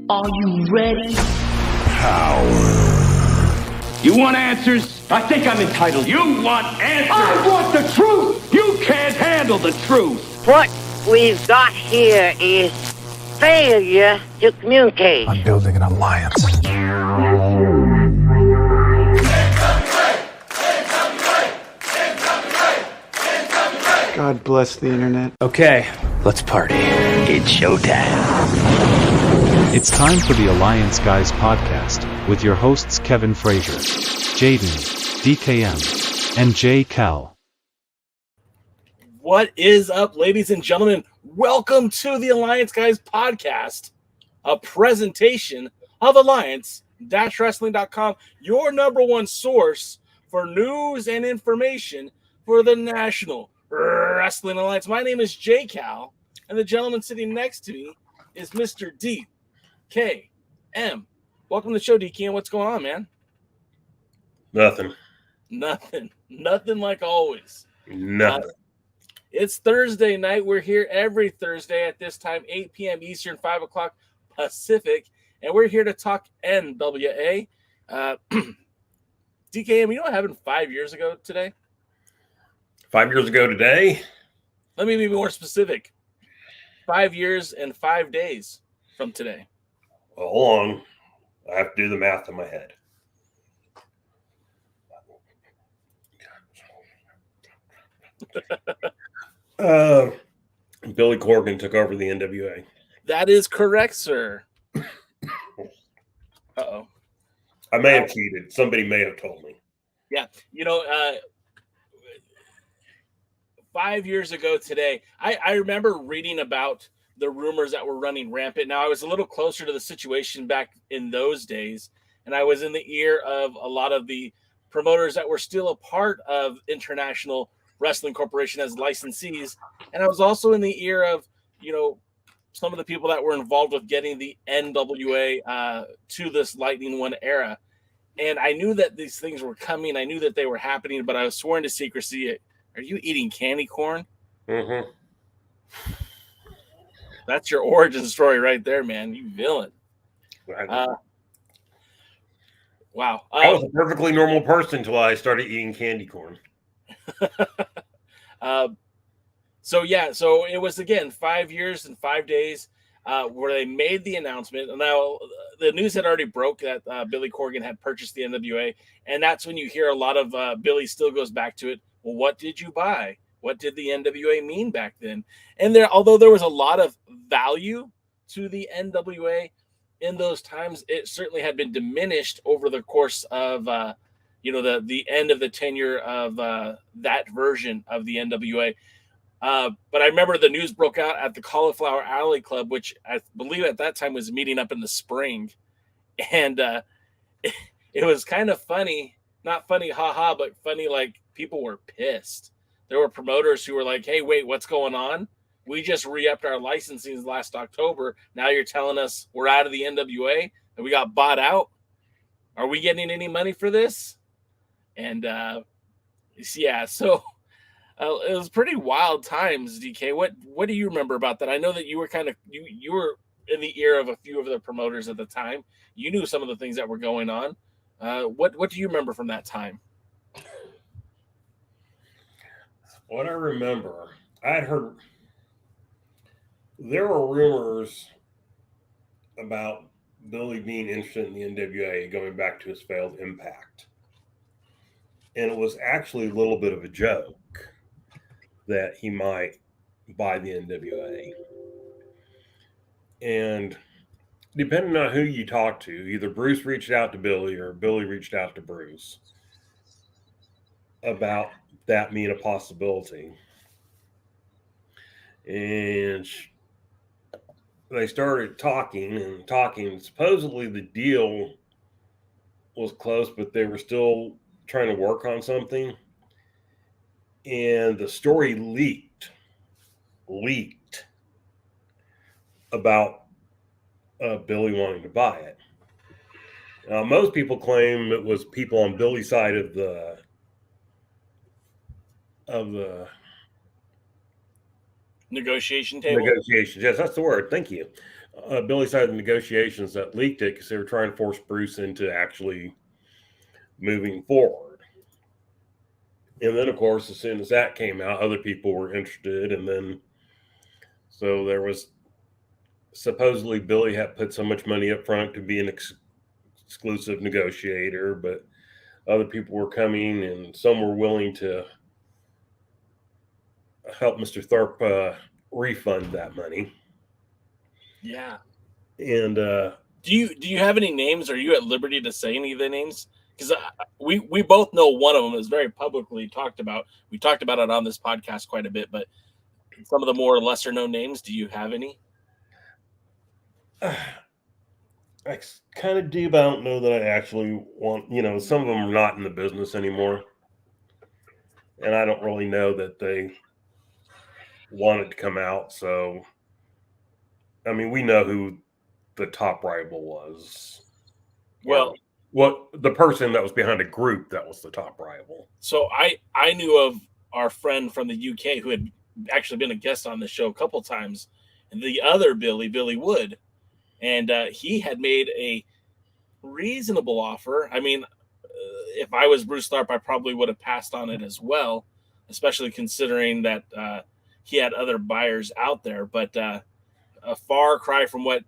Are you ready? Power. You want answers? I think I'm entitled. You want answers? I want the truth! You can't handle the truth! What we've got here is failure to communicate. I'm building an alliance. God bless the internet. Okay, let's party. It's showtime. It's time for the Alliance Guys podcast, with your hosts Kevin Frazier, Jaden, DKM, and J. Cal. What is up, ladies and gentlemen? Welcome to the Alliance Guys podcast, a presentation of Alliance-Wrestling.com, your number one source for news and information for the National Wrestling Alliance. My name is J. Cal, and the gentleman sitting next to me is Mr. DKM. Welcome to the show, DKM. What's going on, man? Nothing. Nothing like always. Nothing. It's Thursday night. We're here every Thursday at this time, 8 p.m. Eastern, 5 o'clock Pacific, and we're here to talk NWA. DKM, you know what happened 5 years ago today? 5 years ago today? Let me be more specific. 5 years and 5 days from today. Well, hold on. I have to do the math in my head. Billy Corgan took over the NWA. That is correct, sir. Uh-oh. I may have cheated. Somebody may have told me. Yeah. 5 years ago today, I remember reading about the rumors that were running rampant. Now, I was a little closer to the situation back in those days, and I was in the ear of a lot of the promoters that were still a part of International Wrestling Corporation as licensees. And I was also in the ear of, some of the people that were involved with getting the NWA to this Lightning One era. And I knew that these things were coming. I knew that they were happening, but I was sworn to secrecy. Are you eating candy corn? Mm-hmm. That's your origin story right there, man. You villain. Wow. I was a perfectly normal person until I started eating candy corn. So it was, again, 5 years and 5 days where they made the announcement. And now the news had already broke that Billy Corgan had purchased the NWA. And that's when you hear a lot of Billy still goes back to it. Well, what did you buy? What did the NWA mean back then? And although there was a lot of value to the NWA in those times, it certainly had been diminished over the course of, the end of the tenure of that version of the NWA. But I remember the news broke out at the Cauliflower Alley Club, which I believe at that time was meeting up in the spring. And it was kind of funny, not funny, haha, but funny, like people were pissed. There were promoters who were like, hey, wait, what's going on? We just re-upped our licensing last October. Now you're telling us we're out of the NWA and we got bought out. Are we getting any money for this? And so it was pretty wild times, DK. What do you remember about that? I know that you were you were in the ear of a few of the promoters at the time. You knew some of the things that were going on. What do you remember from that time? What I remember, I had heard there were rumors about Billy being interested in the NWA going back to his failed Impact. And it was actually a little bit of a joke that he might buy the NWA. And depending on who you talk to, either Bruce reached out to Billy or Billy reached out to Bruce about that being a possibility. And they started talking. Supposedly the deal was close, but they were still trying to work on something. And the story leaked about Billy wanting to buy it. Most people claim it was people on Billy's side of the negotiation table. Negotiations, yes, that's the word. Thank you. Billy's side of the negotiations that leaked it because they were trying to force Bruce into actually moving forward. And then, of course, as soon as that came out, other people were interested. And then, so there was supposedly Billy had put so much money up front to be an exclusive negotiator, but other people were coming and some were willing to help Mr. Thorpe refund that money. Yeah. And do you have any names? Are you at liberty to say any of the names? Because we both know one of them is very publicly talked about. We talked about it on this podcast quite a bit, but some of the more lesser known names, do you have any? I kind of do, but I don't know that I actually want, some of them are not in the business anymore. And I don't really know that they wanted to come out. So, I mean, we know who the top rival was. Well, the person that was behind a group that was the top rival. So I knew of our friend from the UK who had actually been a guest on the show a couple times. And the other Billy Wood, and he had made a reasonable offer. I mean, if I was Bruce Tharpe, I probably would have passed on it as well, especially considering that he had other buyers out there. But a far cry from what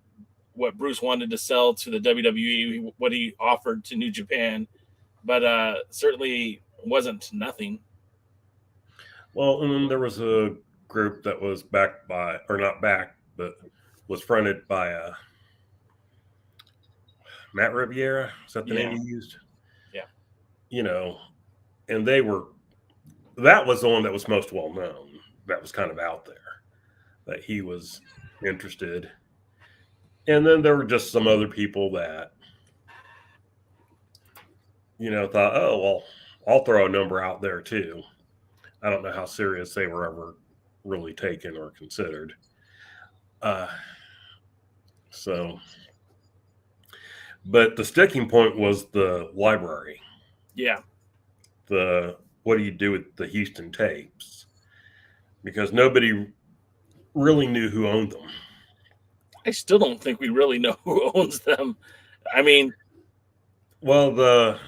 Bruce wanted to sell to the WWE, what he offered to New Japan, but certainly wasn't nothing. Well, and then there was a group that was backed by, or not backed, but was fronted by Matt Riviera. Is that the name you used? Yeah. You know, and that was the one that was most well known. That was kind of out there that he was interested. And then there were just some other people that, you know, thought, oh, well, I'll throw a number out there too. I don't know how serious they were ever really taken or considered. But the sticking point was the library. Yeah. What do you do with the Houston tapes? Because nobody really knew who owned them. I still don't think we really know who owns them. I mean, well, of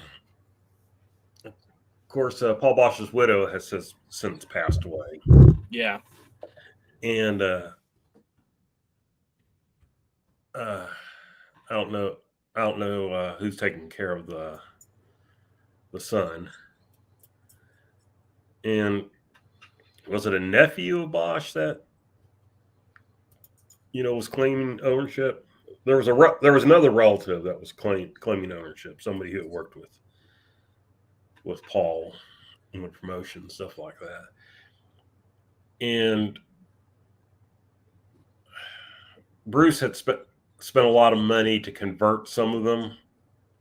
course, Paul Bosch's widow has since passed away. Yeah. And I don't know who's taking care of the son. And was it a nephew of Bosch that, you know, was claiming ownership? There was another relative that was claiming ownership. Somebody who had worked with Paul in the promotion, stuff like that. And Bruce had spent a lot of money to convert some of them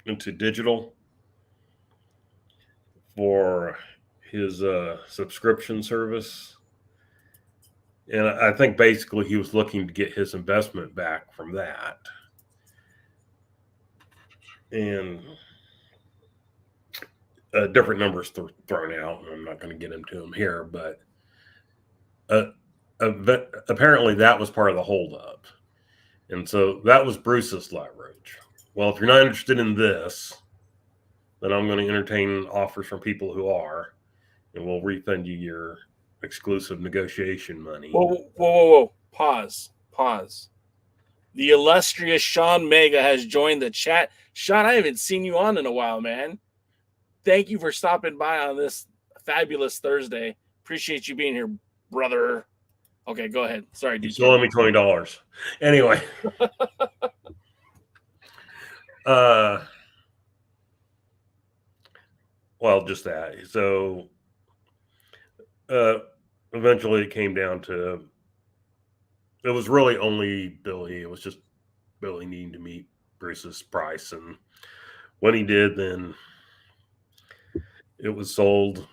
into digital for his subscription service. And I think basically he was looking to get his investment back from that. And different numbers thrown out. I'm not going to get into them here, but apparently that was part of the holdup. And so that was Bruce's leverage. Well, if you're not interested in this, then I'm going to entertain offers from people who are, and we'll refund you your exclusive negotiation money. Whoa. Pause. The illustrious Sean Mega has joined the chat. Sean, I haven't seen you on in a while, man. Thank you for stopping by on this fabulous Thursday. Appreciate you being here, brother. Okay, go ahead. Sorry, you still owe me $20. Anyway. Well, just that. So eventually it came down to, it was really only Billy. It was just Billy needing to meet Bruce's price. And when he did, then it was sold.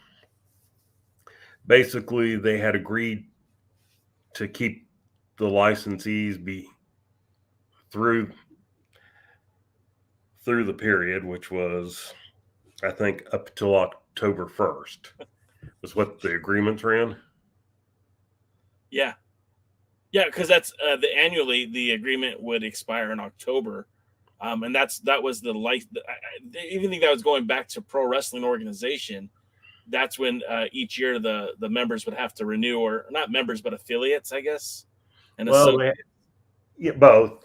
Basically, they had agreed to keep the licensees be through the period, which was, I think, up till October 1st was what the agreements ran. Yeah, because that's annually the agreement would expire in October, and that was the life. I even think that was going back to Pro Wrestling Organization. That's when each year the members would have to renew, or not members but affiliates, I guess. And both.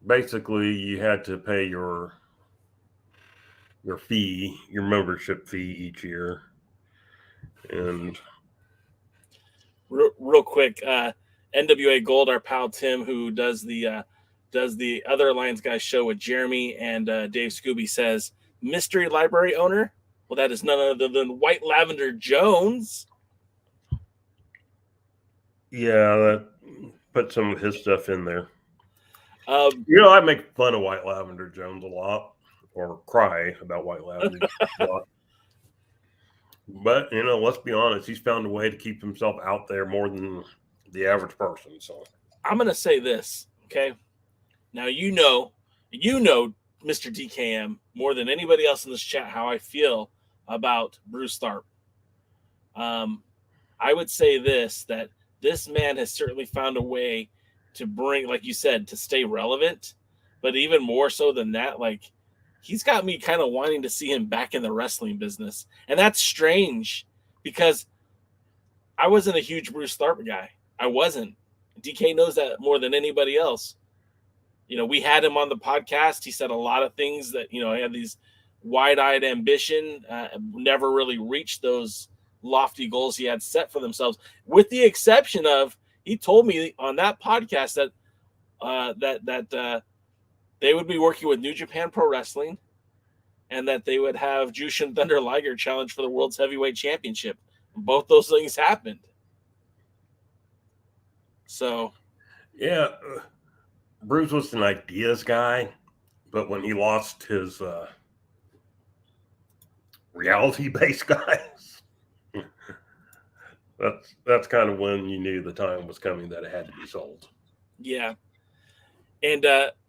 Basically, you had to pay your fee, your membership fee each year. And real quick, NWA Gold, our pal Tim, who does the Other Alliance Guys show with Jeremy and Dave Scooby, says mystery library owner. Well, that is none other than White Lavender Jones. Yeah, that put some of his stuff in there. I make fun of White Lavender Jones a lot, or cry about White Lavender a lot. But, let's be honest, he's found a way to keep himself out there more than the average person. So I'm going to say this, okay? Now, you know, Mr. DKM, more than anybody else in this chat, how I feel about Bruce Tharpe. I would say that this man has certainly found a way to bring, like you said, to stay relevant, but even more so than that, like he's got me kind of wanting to see him back in the wrestling business. And that's strange because I wasn't a huge Bruce Tharpe guy. I wasn't. DK knows that more than anybody else. You know, we had him on the podcast. He said a lot of things that, you know, he had these wide-eyed ambition, never really reached those lofty goals he had set for themselves, with the exception of, he told me on that podcast that they would be working with New Japan Pro Wrestling and that they would have Jushin Thunder Liger challenge for the World's Heavyweight Championship. Both those things happened. So, yeah, Bruce was an ideas guy, but when he lost his reality-based guys, that's kind of when you knew the time was coming that it had to be sold. Yeah. And,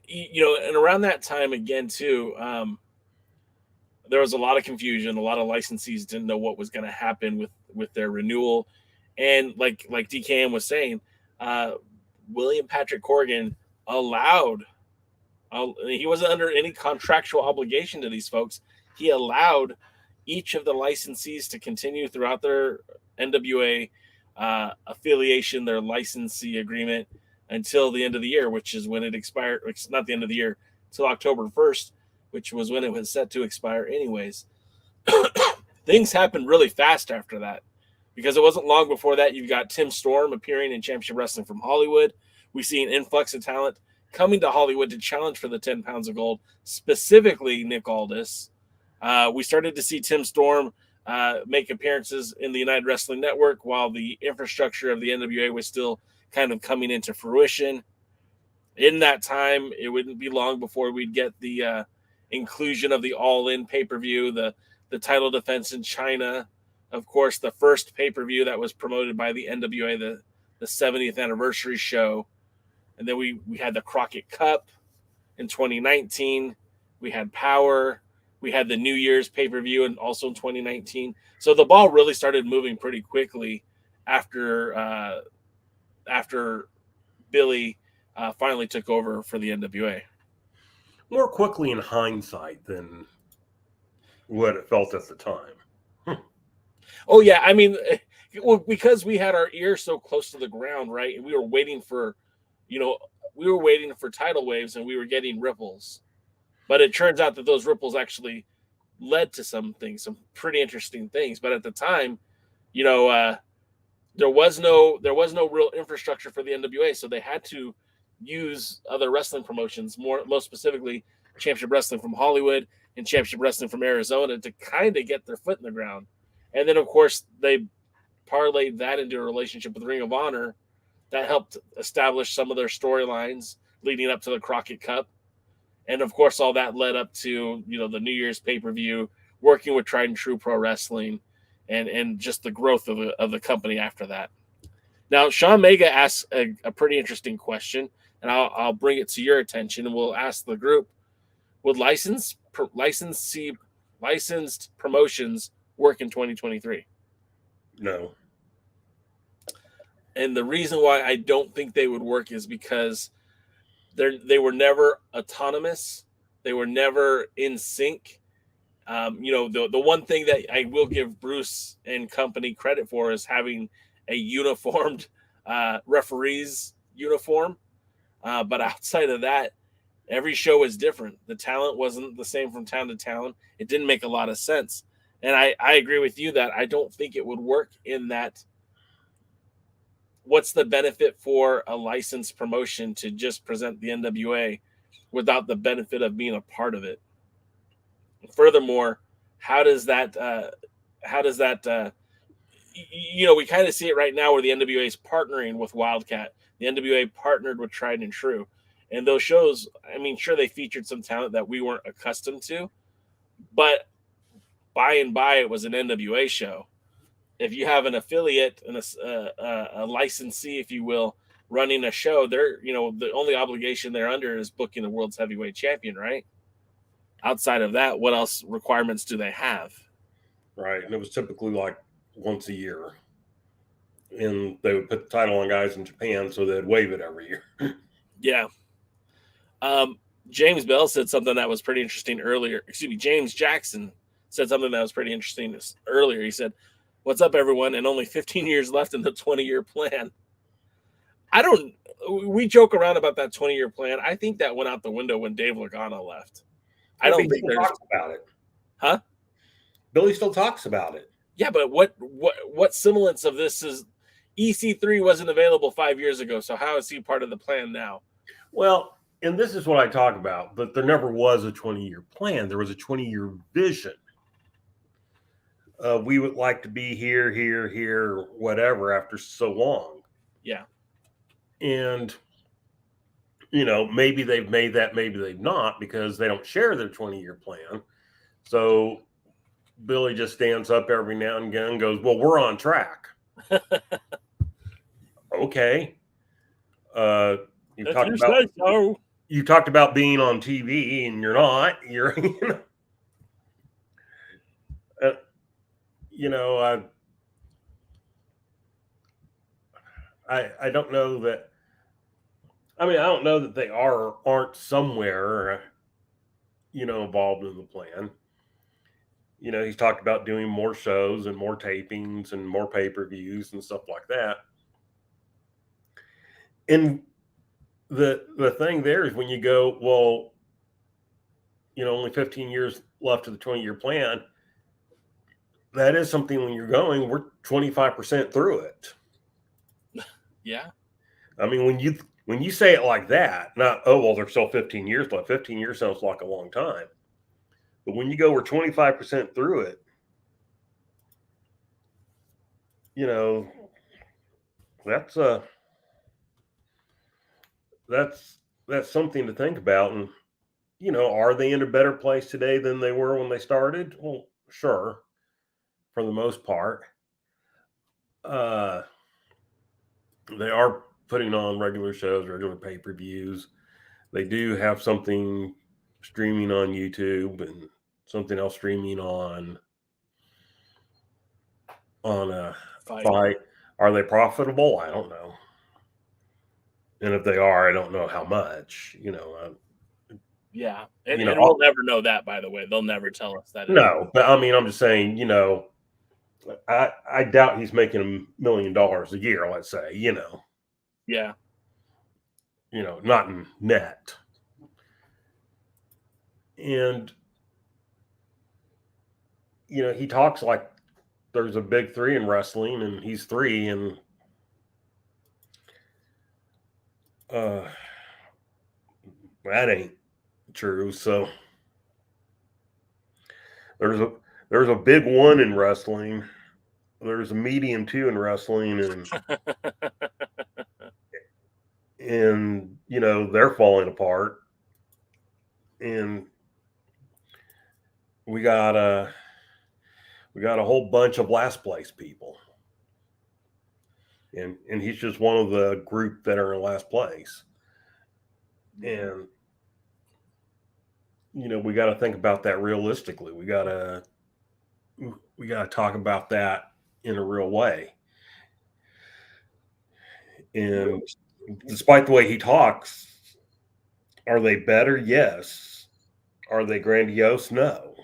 you know, and around that time again, too, there was a lot of confusion. A lot of licensees didn't know what was going to happen with their renewal. And like DKM was saying, William Patrick Corgan allowed, he wasn't under any contractual obligation to these folks. He allowed each of the licensees to continue throughout their NWA affiliation, their licensee agreement, until the end of the year, which is when it expired. It's not the end of the year, until October 1st, which was when it was set to expire anyways. Things happened really fast after that, because it wasn't long before that you've got Tim Storm appearing in Championship Wrestling from Hollywood. We see an influx of talent coming to Hollywood to challenge for the 10 pounds of gold, specifically Nick Aldis. We started to see Tim Storm make appearances in the United Wrestling Network while the infrastructure of the NWA was still kind of coming into fruition. In that time, it wouldn't be long before we'd get the inclusion of the All-In pay-per-view, the title defense in China. Of course, the first pay-per-view that was promoted by the NWA, the 70th anniversary show. And then we had the Crockett Cup in 2019. We had Power. We had the New Year's pay-per-view and also in 2019. So the ball really started moving pretty quickly after Billy finally took over for the NWA. More quickly in hindsight than what it felt at the time. Oh, yeah. I mean, well, because we had our ear so close to the ground, right? And we were waiting for, tidal waves, and we were getting ripples. But it turns out that those ripples actually led to some pretty interesting things. But at the time, there was no real infrastructure for the NWA, so they had to use other wrestling promotions, most specifically Championship Wrestling from Hollywood and Championship Wrestling from Arizona, to kind of get their foot in the ground. And then, of course, they parlayed that into a relationship with Ring of Honor that helped establish some of their storylines leading up to the Crockett Cup. And, of course, all that led up to, the New Year's pay-per-view, working with Tried and True Pro Wrestling, and just the growth of the company after that. Now, Sean Mega asks a pretty interesting question, and I'll bring it to your attention, and we'll ask the group: would licensed promotions work in 2023? No. And the reason why I don't think they would work is because they were never autonomous. They were never in sync. The one thing that I will give Bruce and company credit for is having a uniformed referees uniform. But outside of that, every show is different. The talent wasn't the same from town to town. It didn't make a lot of sense. And I agree with you that I don't think it would work in that. What's the benefit for a licensed promotion to just present the NWA without the benefit of being a part of it? Furthermore, how does that we kind of see it right now where the NWA is partnering with Wildcat. The NWA partnered with Tried and True. And those shows, I mean, sure, they featured some talent that we weren't accustomed to, but by and by, it was an NWA show. If you have an affiliate and a licensee, if you will, running a show, they're, the only obligation they're under is booking the world's heavyweight champion, right? Outside of that, what else requirements do they have? Right. And it was typically like once a year. and they would put the title on guys in Japan, so they'd waive it every year. Yeah. James Bell said something that was pretty interesting earlier. Excuse me, James Jackson said something that was pretty interesting earlier. He said, "What's up, everyone? And only 15 years left in the 20-year plan." We joke around about that 20-year plan. I think that went out the window when Dave Lagana left. I don't think there's talks about it. Huh? Billy still talks about it. Yeah, but what semblance of this is EC3 wasn't available 5 years ago, so how is he part of the plan now? Well, and this is what I talk about, but there never was a 20-year plan. There was a 20-year vision. We would like to be here, whatever, after so long. Yeah. And, maybe they've made that, maybe they've not, because they don't share their 20-year plan. So Billy just stands up every now and again and goes, "Well, we're on track." Okay. You talked about being on TV, and you're not. You're, I don't know that. I mean, I don't know that they aren't somewhere, involved in the plan. He's talked about doing more shows and more tapings and more pay-per-views and stuff like that. And the thing there is when you go, well, only 15 years left of the 20-year plan. That is something when you're going, we're 25% through it. Yeah. I mean, when you say it like that, not, oh, well, there's still 15 years left. 15 years sounds like a long time. But when you go, we're 25% through it, that's something to think about. And, are they in a better place today than they were when they started? Well, sure, for the most part. They are putting on regular shows, regular pay-per-views. They do have something streaming on YouTube and something else streaming on a Fight. Are they profitable? I don't know. And if they are, I don't know how much, Yeah. And we'll never know that, by the way. They'll never tell us that. No, but I mean, I'm just saying, I doubt he's making $1 million a year, let's say, Yeah. Not in net. And, he talks like there's a big three in wrestling and he's three, and that ain't true. So there's a big one in wrestling. There's a medium two in wrestling, and they're falling apart. And we got a whole bunch of last place people. And he's just one of the group that are in last place. And we got to think about that realistically. We got to talk about that in a real way. And despite the way he talks, are they better? Yes. Are they grandiose? No.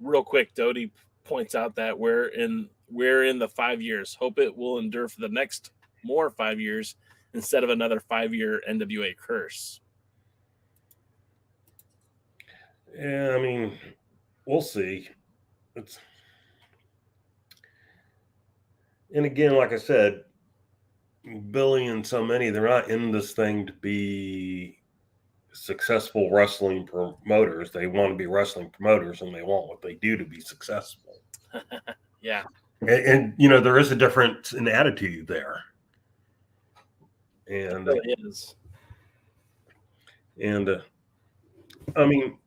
Real quick, Doty points out that we're in the 5 years. Hope it will endure for the next more 5 years instead of another 5-year NWA curse. Yeah, I mean, we'll see. And again, like I said, Billy and so many, they're not in this thing to be successful wrestling promoters. They want to be wrestling promoters, and they want what they do to be successful. Yeah. And there is a difference in attitude there. And it is. And I mean,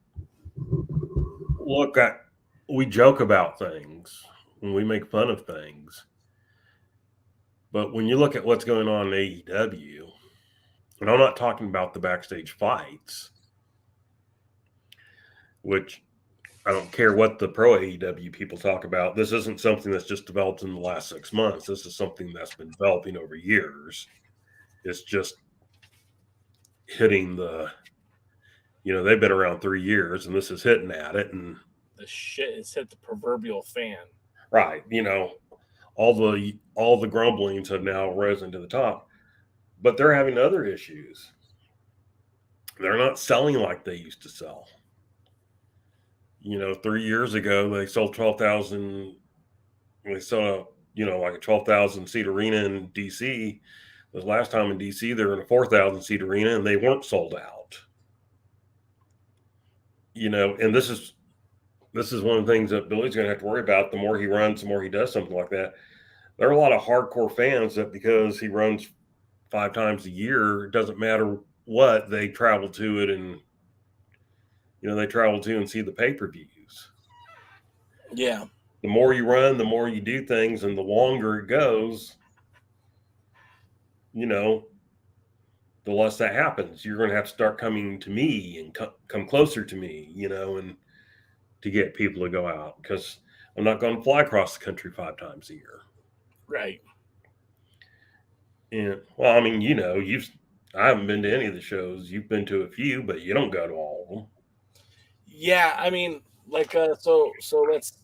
look, we joke about things and we make fun of things. But when you look at what's going on in AEW, and I'm not talking about the backstage fights, which I don't care what the pro AEW people talk about. This isn't something that's just developed in the last 6 months. This is something that's been developing over years. It's just hitting the, they've been around 3 years, and this is hitting at it. And the shit has hit the proverbial fan. Right. All the grumblings have now risen to the top, but they're having other issues. They're not selling like they used to sell. 3 years ago, they sold 12,000. They saw, like a 12,000 seat arena in DC. The last time in DC, they were in a 4,000 seat arena, and they weren't sold out. And this is one of the things that Billy's going to have to worry about. The more he runs, the more he does something like that. There are a lot of hardcore fans that because he runs 5 times a year, it doesn't matter what, they travel to it, and they travel to and see the pay-per-views. Yeah. The more you run, the more you do things, and the longer it goes, the less that happens. You're going to have to start coming to me and come closer to me, and to get people to go out, because I'm not going to fly across the country 5 times a year. Right. And well, I mean, I haven't been to any of the shows. You've been to a few, but you don't go to all of them. Yeah, I mean, like, so let's,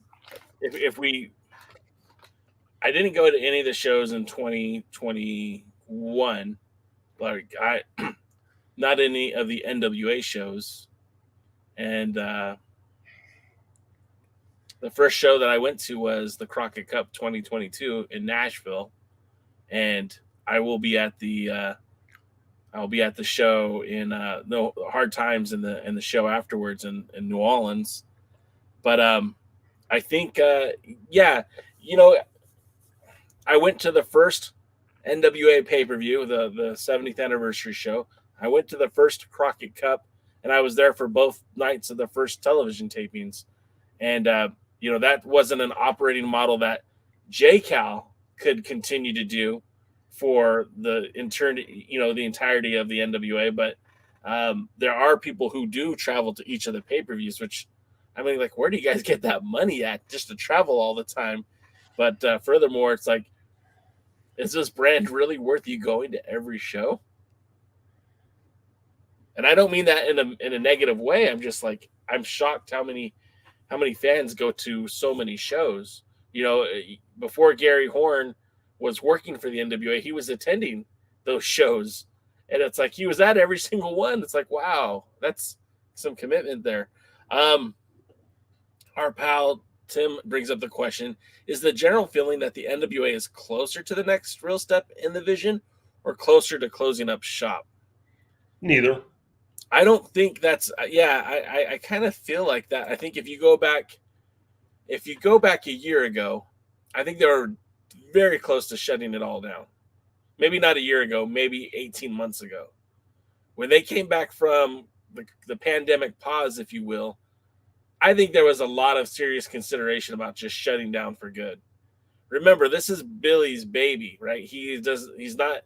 if we, I didn't go to any of the shows in 2021, like not any of the NWA shows, and the first show that I went to was the Crockett Cup 2022 in Nashville, and I will be at the show in no Hard Times in the show afterwards in New Orleans. But I think I went to the first NWA pay-per-view, the 70th anniversary show. I went to the first Crockett Cup, and I was there for both nights of the first television tapings. And that wasn't an operating model that Cal could continue to do for the entirety of the NWA, but there are people who do travel to each of the pay-per-views, which, I mean, like, where do you guys get that money at just to travel all the time? But furthermore, it's like, is this brand really worth you going to every show? And I don't mean that in a negative way. I'm just like, I'm shocked how many fans go to so many shows. Before Gary Horn was working for the NWA, he was attending those shows, and it's like he was at every single one. It's like, wow, that's some commitment there. Our pal Tim brings up the question: is the general feeling that the NWA is closer to the next real step in the vision, or closer to closing up shop? Neither. I don't think that's. I kind of feel like that. I think if you go back a year ago, I think they were very close to shutting it all down. Maybe not a year ago, maybe 18 months ago. When they came back from the pandemic pause, if you will, I think there was a lot of serious consideration about just shutting down for good. Remember, this is Billy's baby, right? He's not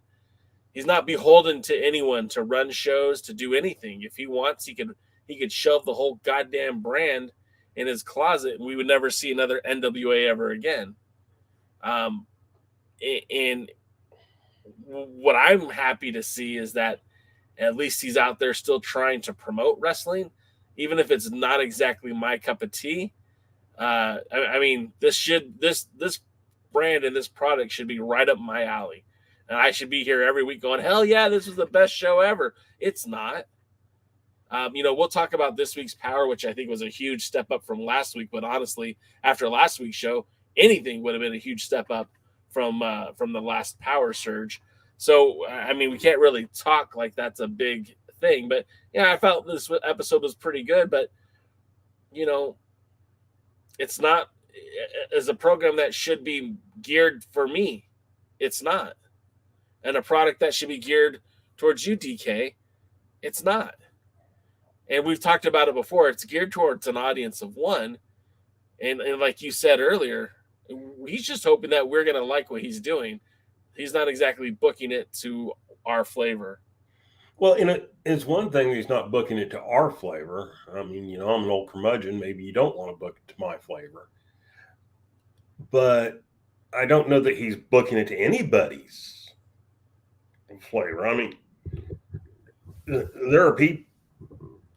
beholden to anyone to run shows, to do anything. If he wants, he could shove the whole goddamn brand in his closet, and we would never see another NWA ever again. And what I'm happy to see is that at least he's out there still trying to promote wrestling, even if it's not exactly my cup of tea. I mean, this brand and this product should be right up my alley. And I should be here every week going, hell yeah, this was the best show ever. It's not. We'll talk about this week's Power, which I think was a huge step up from last week. But honestly, after last week's show, anything would have been a huge step up from the last Power surge. So, I mean, we can't really talk like that's a big thing. But, yeah, I felt this episode was pretty good. But, it's not as a program that should be geared for me. It's not. And a product that should be geared towards you, DK, it's not. And we've talked about it before. It's geared towards an audience of one. And like you said earlier, he's just hoping that we're going to like what he's doing. He's not exactly booking it to our flavor. Well, it's one thing that he's not booking it to our flavor. I mean, I'm an old curmudgeon. Maybe you don't want to book it to my flavor. But I don't know that he's booking it to anybody's flavor. I mean, there are people,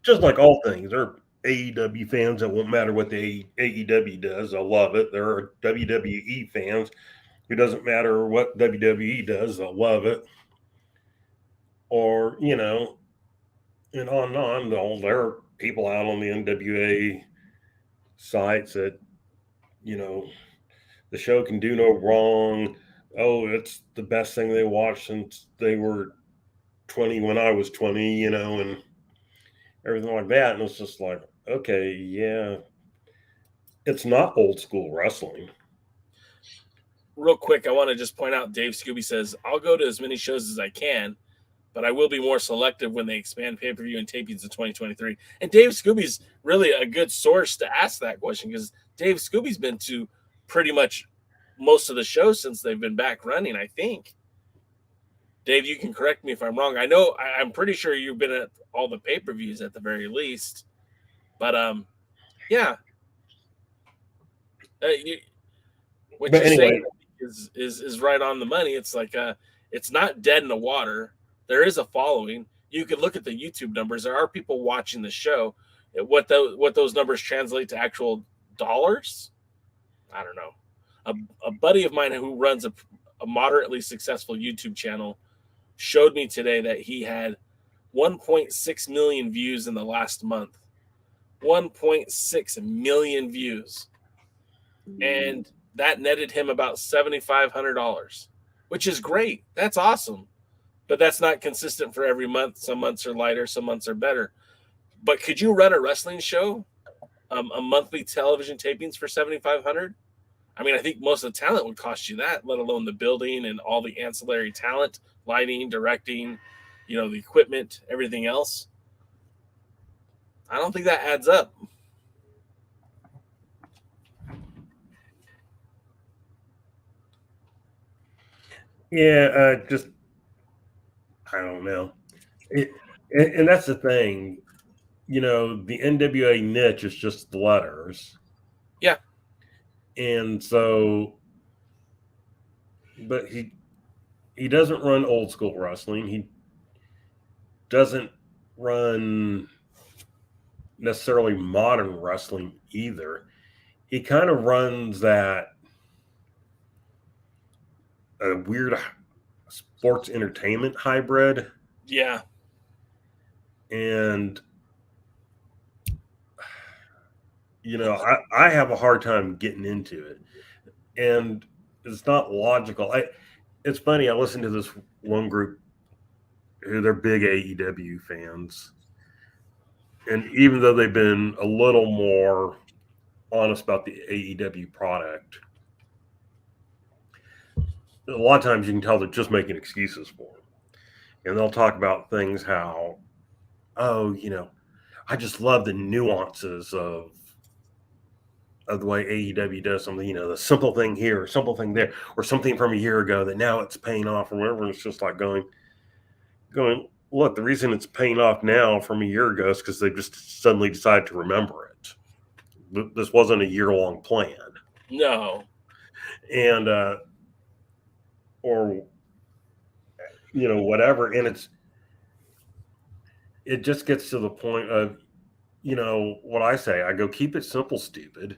just like all things, there are AEW fans that won't matter what the AEW does. They'll love it. There are WWE fans who doesn't matter what WWE does. They'll love it. Or, and on and on. There are people out on the NWA sites that, the show can do no wrong. Oh, it's the best thing they watched since they were 20 when I was 20, and everything like that. And it's just like, okay, yeah, it's not old school wrestling. Real quick, I want to just point out Dave Scooby says, I'll go to as many shows as I can, but I will be more selective when they expand pay-per-view and tapings in 2023. And Dave Scooby's really a good source to ask that question because Dave Scooby's been to pretty much most of the shows since they've been back running, I think. Dave, you can correct me if I'm wrong. I'm pretty sure you've been at all the pay-per-views at the very least. But, yeah. What you're saying is right on the money. It's like it's not dead in the water. There is a following. You could look at the YouTube numbers. There are people watching the show. What those numbers translate to actual dollars, I don't know. A buddy of mine who runs a moderately successful YouTube channel showed me today that he had 1.6 million views in the last month. 1.6 million views. And that netted him about $7,500, which is great. That's awesome. But that's not consistent for every month. Some months are lighter, some months are better. But could you run a wrestling show, a monthly television tapings for $7,500? I mean, I think most of the talent would cost you that, let alone the building and all the ancillary talent, lighting, directing, the equipment, everything else. I don't think that adds up. Yeah, I don't know. And that's the thing. The NWA niche is just the letters. Yeah. And so, but he doesn't run old school wrestling. He doesn't run necessarily modern wrestling either. He kind of runs that weird sports entertainment hybrid. Yeah. And I have a hard time getting into it, and it's not logical. It's funny. I listened to this one group who they're big AEW fans, and even though they've been a little more honest about the AEW product, a lot of times you can tell they're just making excuses for it, and they'll talk about things how, I just love the nuances of the way AEW does something, the simple thing here, simple thing there, or something from a year ago that now it's paying off or whatever. And it's just like going, look, the reason it's paying off now from a year ago is because they just suddenly decided to remember it. This wasn't a year-long plan. No. And, or, whatever. And it just gets to the point of, what I say, I go, keep it simple, stupid.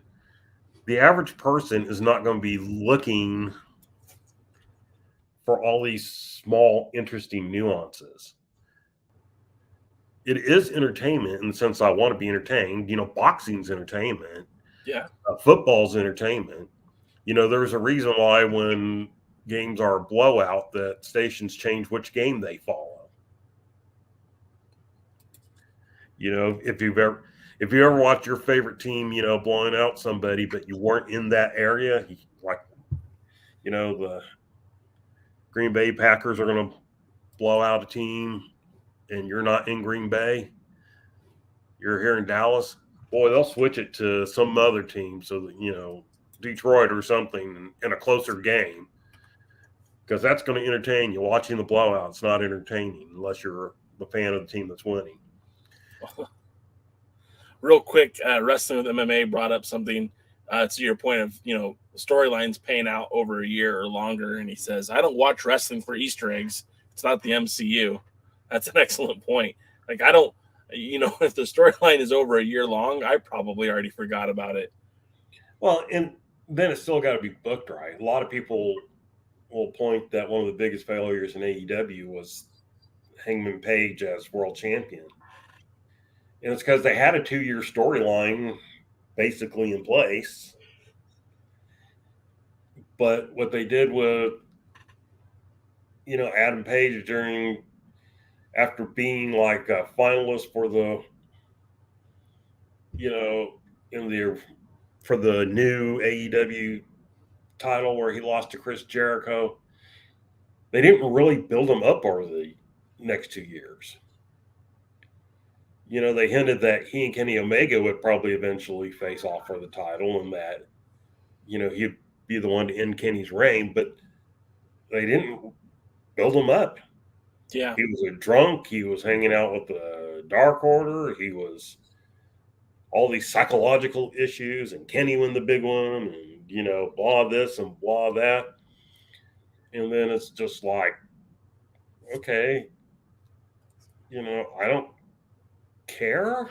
The average person is not going to be looking for all these small, interesting nuances. It is entertainment in the sense I want to be entertained. Boxing's entertainment. Yeah. Football's entertainment. There's a reason why when games are a blowout that stations change which game they follow. If you ever watch your favorite team, blowing out somebody, but you weren't in that area, like, the Green Bay Packers are going to blow out a team and you're not in Green Bay, you're here in Dallas, boy, they'll switch it to some other team. So that, Detroit or something in a closer game, because that's going to entertain you. Watching the blowout, it's not entertaining unless you're the fan of the team that's winning. Real quick, Wrestling with MMA brought up something to your point of, storylines paying out over a year or longer. And he says, I don't watch wrestling for Easter eggs. It's not the MCU. That's an excellent point. Like, I don't, if the storyline is over a year long, I probably already forgot about it. Well, and then it's still got to be booked right. A lot of people will point that one of the biggest failures in AEW was Hangman Page as world champion. And it's because they had a 2-year storyline basically in place. But what they did with, Adam Page after being like a finalist for the, for the new AEW title where he lost to Chris Jericho, they didn't really build him up over the next 2 years. They hinted that he and Kenny Omega would probably eventually face off for the title and that, he'd be the one to end Kenny's reign, but they didn't build him up. Yeah. He was a drunk. He was hanging out with the Dark Order. He was all these psychological issues, and Kenny won the big one, and, blah this and blah that. And then it's just like, okay, I don't care.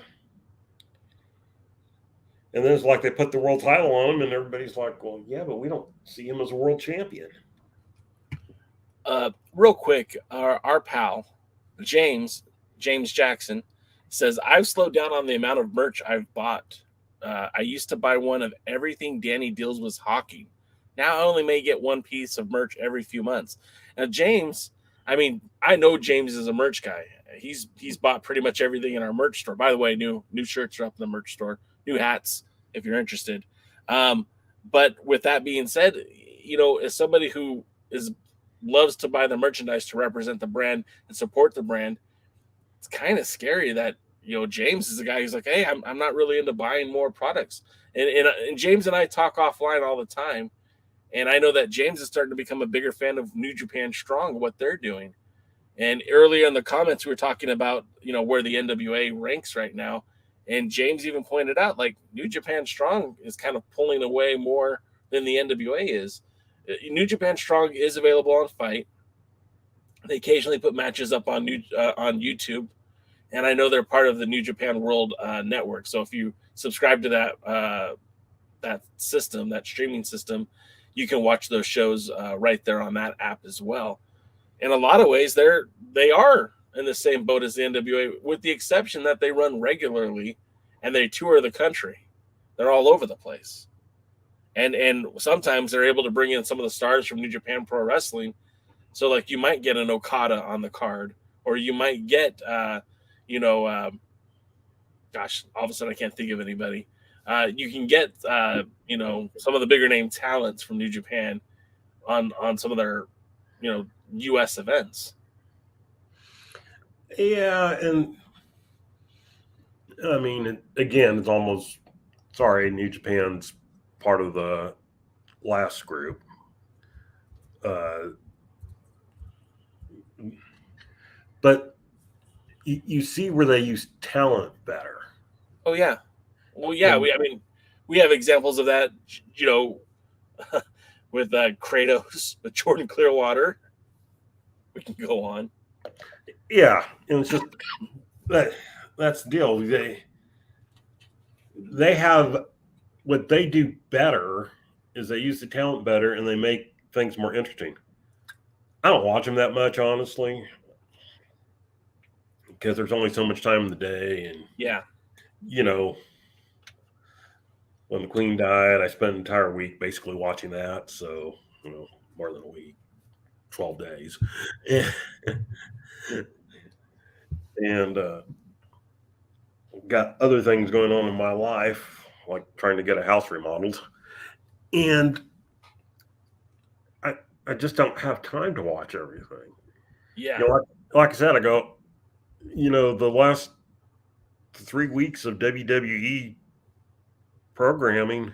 And then it's like they put the world title on him, and everybody's like, well, yeah, but we don't see him as a world champion. Real quick, our pal, James Jackson, says, I've slowed down on the amount of merch I've bought. I used to buy one of everything Danny deals with hawking. Now I only may get one piece of merch every few months. Now, James, I know James is a merch guy. He's bought pretty much everything in our merch store. By the way, new shirts are up in the merch store, new hats, if you're interested. But with that being said, as somebody who loves to buy the merchandise to represent the brand and support the brand, it's kind of scary that, James is a guy who's like, hey, I'm not really into buying more products. And James and I talk offline all the time. And I know that James is starting to become a bigger fan of New Japan Strong, what they're doing. And earlier in the comments, we were talking about, where the NWA ranks right now. And James even pointed out, like, New Japan Strong is kind of pulling away more than the NWA is. New Japan Strong is available on Fight. They occasionally put matches up on YouTube. And I know they're part of the New Japan World Network. So if you subscribe to that system, that streaming system, you can watch those shows right there on that app as well. In a lot of ways, they are in the same boat as the NWA, with the exception that they run regularly and they tour the country. They're all over the place. And sometimes they're able to bring in some of the stars from New Japan Pro Wrestling. So, like, you might get an Okada on the card, or you might get, all of a sudden I can't think of anybody. You can get, some of the bigger name talents from New Japan on some of their, U.S. events. Yeah, and again, it's almost, sorry, New Japan's part of the last group. But you see where they use talent better. Oh, yeah. Well, yeah, we have examples of that, with Kratos, with Jordan Clearwater. We can go on. Yeah, and it's just that's the deal. They have, what they do better is they use the talent better and they make things more interesting. I don't watch them that much, honestly, because there's only so much time in the day, and yeah, when the Queen died, I spent an entire week basically watching that. So, more than a week, 12 days. And got other things going on in my life, like trying to get a house remodeled. And I just don't have time to watch everything. Yeah. Like I said, I go, the last 3 weeks of WWE programming,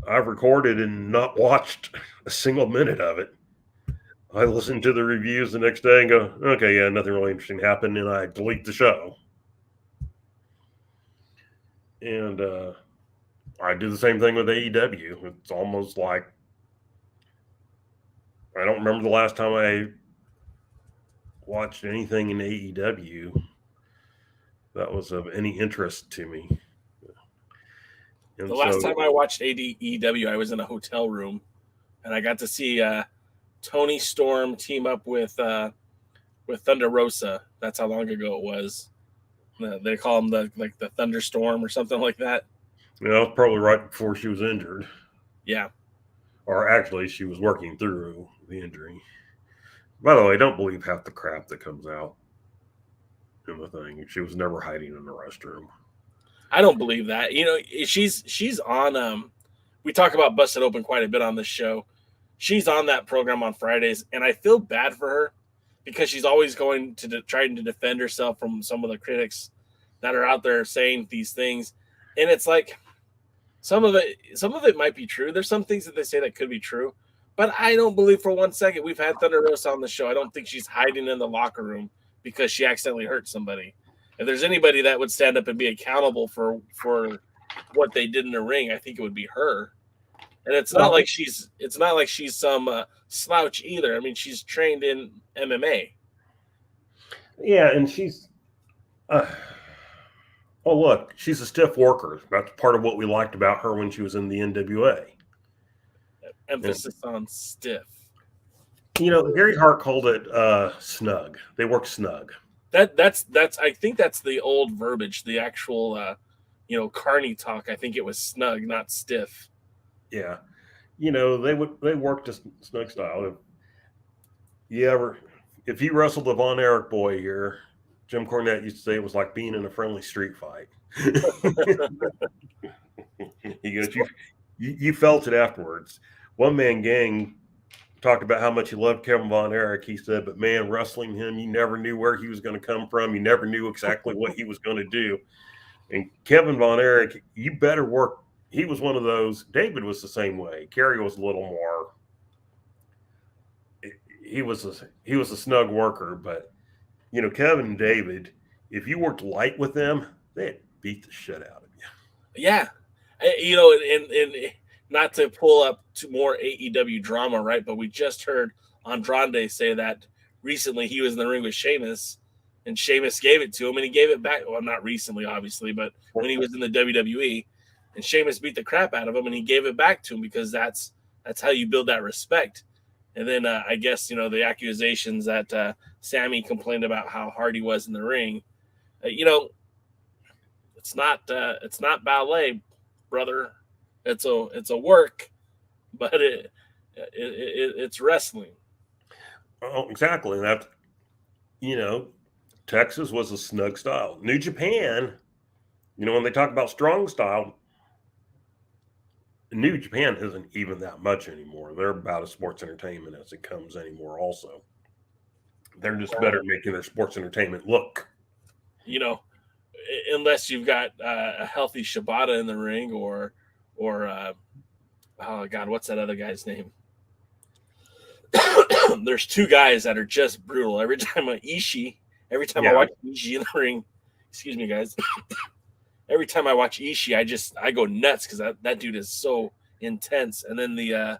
I've recorded and not watched a single minute of it. I listen to the reviews the next day and go, okay, yeah, nothing really interesting happened, and I delete the show. And I do the same thing with AEW. It's almost like I don't remember the last time I watched anything in AEW that was of any interest to me. And the last time I watched AEW, I was in a hotel room, and I got to see Tony Storm team up with Thunder Rosa. That's how long ago it was. They call him the Thunderstorm or something like that. Yeah, that was probably right before she was injured. Yeah. Or actually, she was working through the injury. By the way, I don't believe half the crap that comes out in the thing. She was never hiding in the restroom. I don't believe that. You know, she's on. We talk about Busted Open quite a bit on this show. She's on that program on Fridays, and I feel bad for her because she's always going to trying to defend herself from some of the critics that are out there saying these things. And it's like some of it might be true. There's some things that they say that could be true, but I don't believe for 1 second. We've had Thunder Rosa on the show. I don't think she's hiding in the locker room because she accidentally hurt somebody. If there's anybody that would stand up and be accountable for what they did in the ring, I think it would be her. And it's not like she's some slouch either. I mean, she's trained in MMA. Yeah, and she's look, she's a stiff worker. That's part of what we liked about her when she was in the NWA. Emphasis on stiff. You know, Gary Hart called it snug. They work snug. That's I think that's the old verbiage, the actual Carney talk. I think it was snug, not stiff. Yeah. You know, they worked a snug style. If you wrestled the Von Erich boy here, Jim Cornette used to say it was like being in a friendly street fight. You felt it afterwards. One Man Gang talked about how much he loved Kevin Von Erich. He said, but man, wrestling him, you never knew where he was going to come from. You never knew exactly what he was going to do. And Kevin Von Erich, you better work. He was one of those. David was the same way. Kerry was a little more. He was a snug worker, but you know, Kevin and David, if you worked light with them, they'd beat the shit out of you. Yeah, you know, and not to pull up to more AEW drama, right? But we just heard Andrade say that recently he was in the ring with Sheamus, and Sheamus gave it to him, and he gave it back. Well, not recently, obviously, but when he was in the WWE, and Sheamus beat the crap out of him, and he gave it back to him because that's how you build that respect. And then I guess, you know, the accusations that Sammy complained about how hard he was in the ring, you know, it's not ballet, brother. It's a work, but it's wrestling. Oh, exactly. And that, you know, Texas was a snug style. New Japan, you know, when they talk about strong style, New Japan isn't even that much anymore. They're about as sports entertainment as it comes anymore also. They're just better at making their sports entertainment look. You know, unless you've got a healthy Shibata in the ring or oh, God, what's that other guy's name? There's two guys that are just brutal. Every time I watch Ishii in the ring, excuse me, guys. Every time I watch Ishii, I go nuts because that dude is so intense. And then I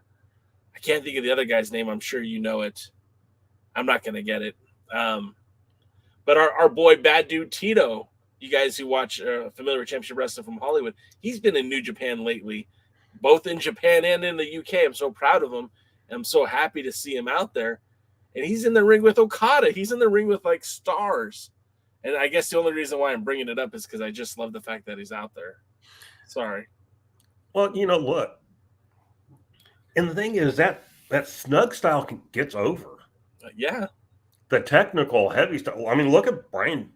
can't think of the other guy's name. I'm sure you know it. I'm not going to get it. But our boy Bad Dude Tito, you guys who watch familiar with Championship Wrestling from Hollywood, he's been in New Japan lately, both in Japan and in the UK. I'm so proud of him. I'm so happy to see him out there. And he's in the ring with Okada. He's in the ring with like stars. And I guess the only reason why I'm bringing it up is because I just love the fact that he's out there. Sorry. Well, you know, look. And the thing is that snug style gets over. Yeah. The technical heavy style. I mean, look at Brian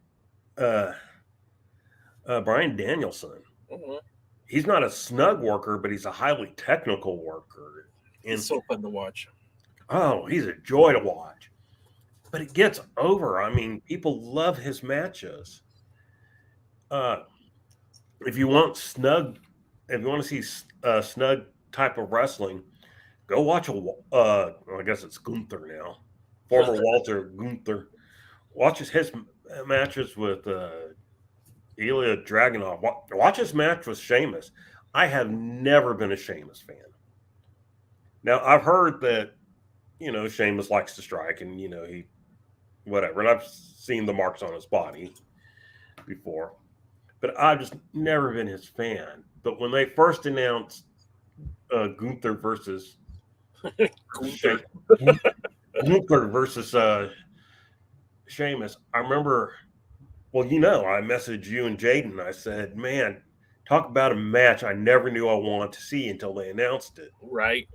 Danielson. Mm-hmm. He's not a snug worker, but he's a highly technical worker. And it's so fun to watch. Oh, he's a joy to watch. But it gets over. I mean, people love his matches. If you want to see snug type of wrestling, go watch I guess it's Gunther now, former Walter Gunther. Watch his matches with Ilya Dragunov. Watch his match with Sheamus. I have never been a Sheamus fan. Now, I've heard that, Sheamus likes to strike and, he, whatever. And I've seen the marks on his body before. But I've just never been his fan. But when they first announced Gunther versus Gunther versus Sheamus, I remember, I messaged you and Jaden. I said, man, talk about a match I never knew I wanted to see until they announced it. Right.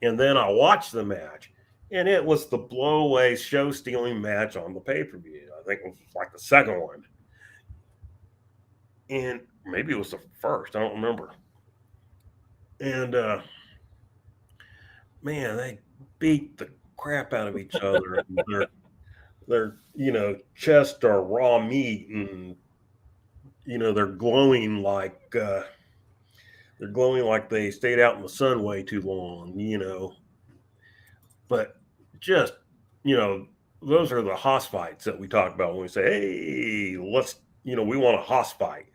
And then I watched the match, and it was the blow-away, show-stealing match on the pay-per-view. I think it was like the second one. And maybe it was the first. I don't remember. And, man, they beat the crap out of each other. Their chest are raw meat, and, they're glowing like they stayed out in the sun way too long, But just, those are the hoss fights that we talk about when we say, hey, let's, we want a hoss fight.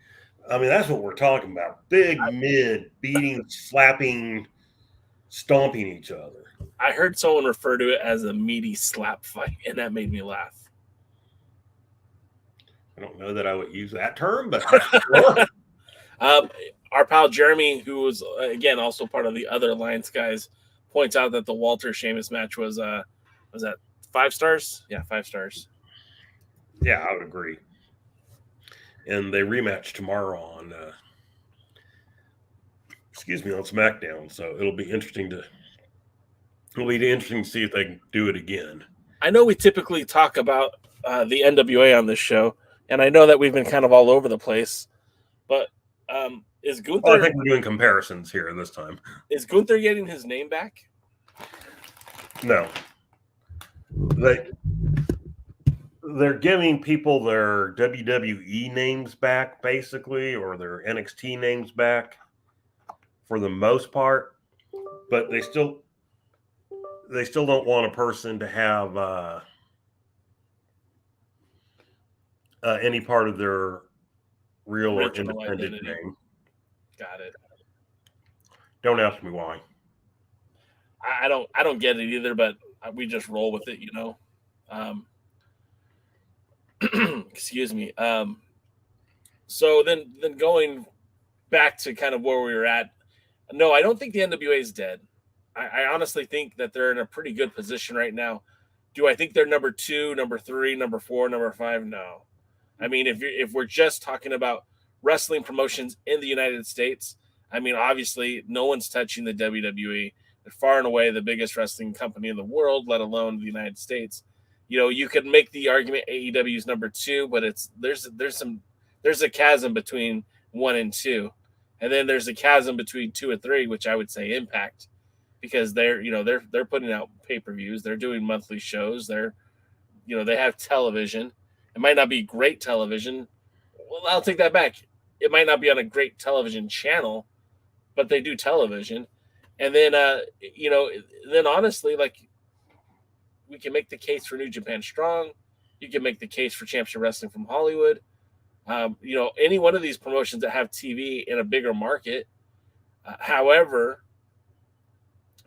I mean, that's what we're talking about. Big men beating, slapping, stomping each other. I heard someone refer to it as a meaty slap fight, and that made me laugh. I don't know that I would use that term, but our pal Jeremy, who was again also part of the other Alliance guys, points out that the Walter Sheamus match was that 5 stars? Yeah, 5 stars. Yeah, I would agree. And they rematch tomorrow on SmackDown. So it'll be interesting to see if they can do it again. I know we typically talk about the NWA on this show, and I know that we've been kind of all over the place, but is Gunther? I think we're doing comparisons here this time. Is Gunther getting his name back? No. They're giving people their WWE names back, basically, or their NXT names back for the most part, but they still don't want a person to have any part of their real or independent identity. Name. Got it. Don't ask me why. I don't get it either, but we just roll with it, Excuse me. So then going back to kind of where we were at, no, I don't think the NWA is dead. I honestly think that they're in a pretty good position right now. Do I think they're number 2, number 3, number 4, number 5? No. I mean, if we're just talking about wrestling promotions in the United States, I mean, obviously no one's touching the WWE. They're far and away the biggest wrestling company in the world, let alone the United States. You could make the argument AEW is number 2, but there's a chasm between 1 and 2, and then there's a chasm between 2 and 3, which I would say Impact, because they're putting out pay-per-views, they're doing monthly shows, they have television. It might not be great television. Well, I'll take that back. It might not be on a great television channel, but they do television. And then then honestly, like, we can make the case for New Japan Strong. You can make the case for Championship Wrestling from Hollywood. Any one of these promotions that have TV in a bigger market. However,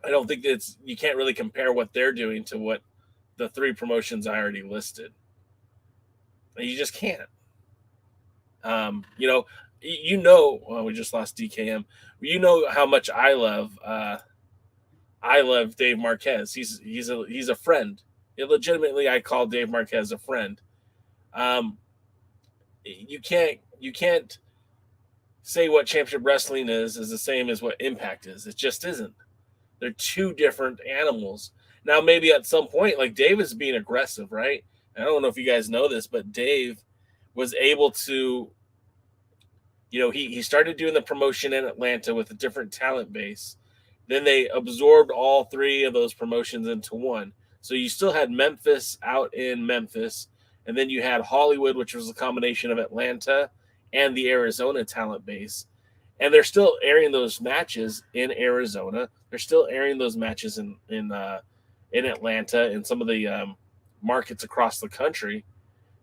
I don't think you can't really compare what they're doing to what the 3 promotions I already listed. You just can't. Well, we just lost DKM. You know how much I love Dave Marquez. He's a friend. Legitimately, I call Dave Marquez a friend. You can't say what Championship Wrestling is the same as what Impact is. It just isn't. They're 2 different animals. Now, maybe at some point, like, Dave is being aggressive, right? I don't know if you guys know this, but Dave was able to, he started doing the promotion in Atlanta with a different talent base. Then they absorbed all 3 of those promotions into one. So you still had Memphis out in Memphis, and then you had Hollywood, which was a combination of Atlanta and the Arizona talent base. And they're still airing those matches in Arizona. They're still airing those matches in Atlanta and some of the markets across the country.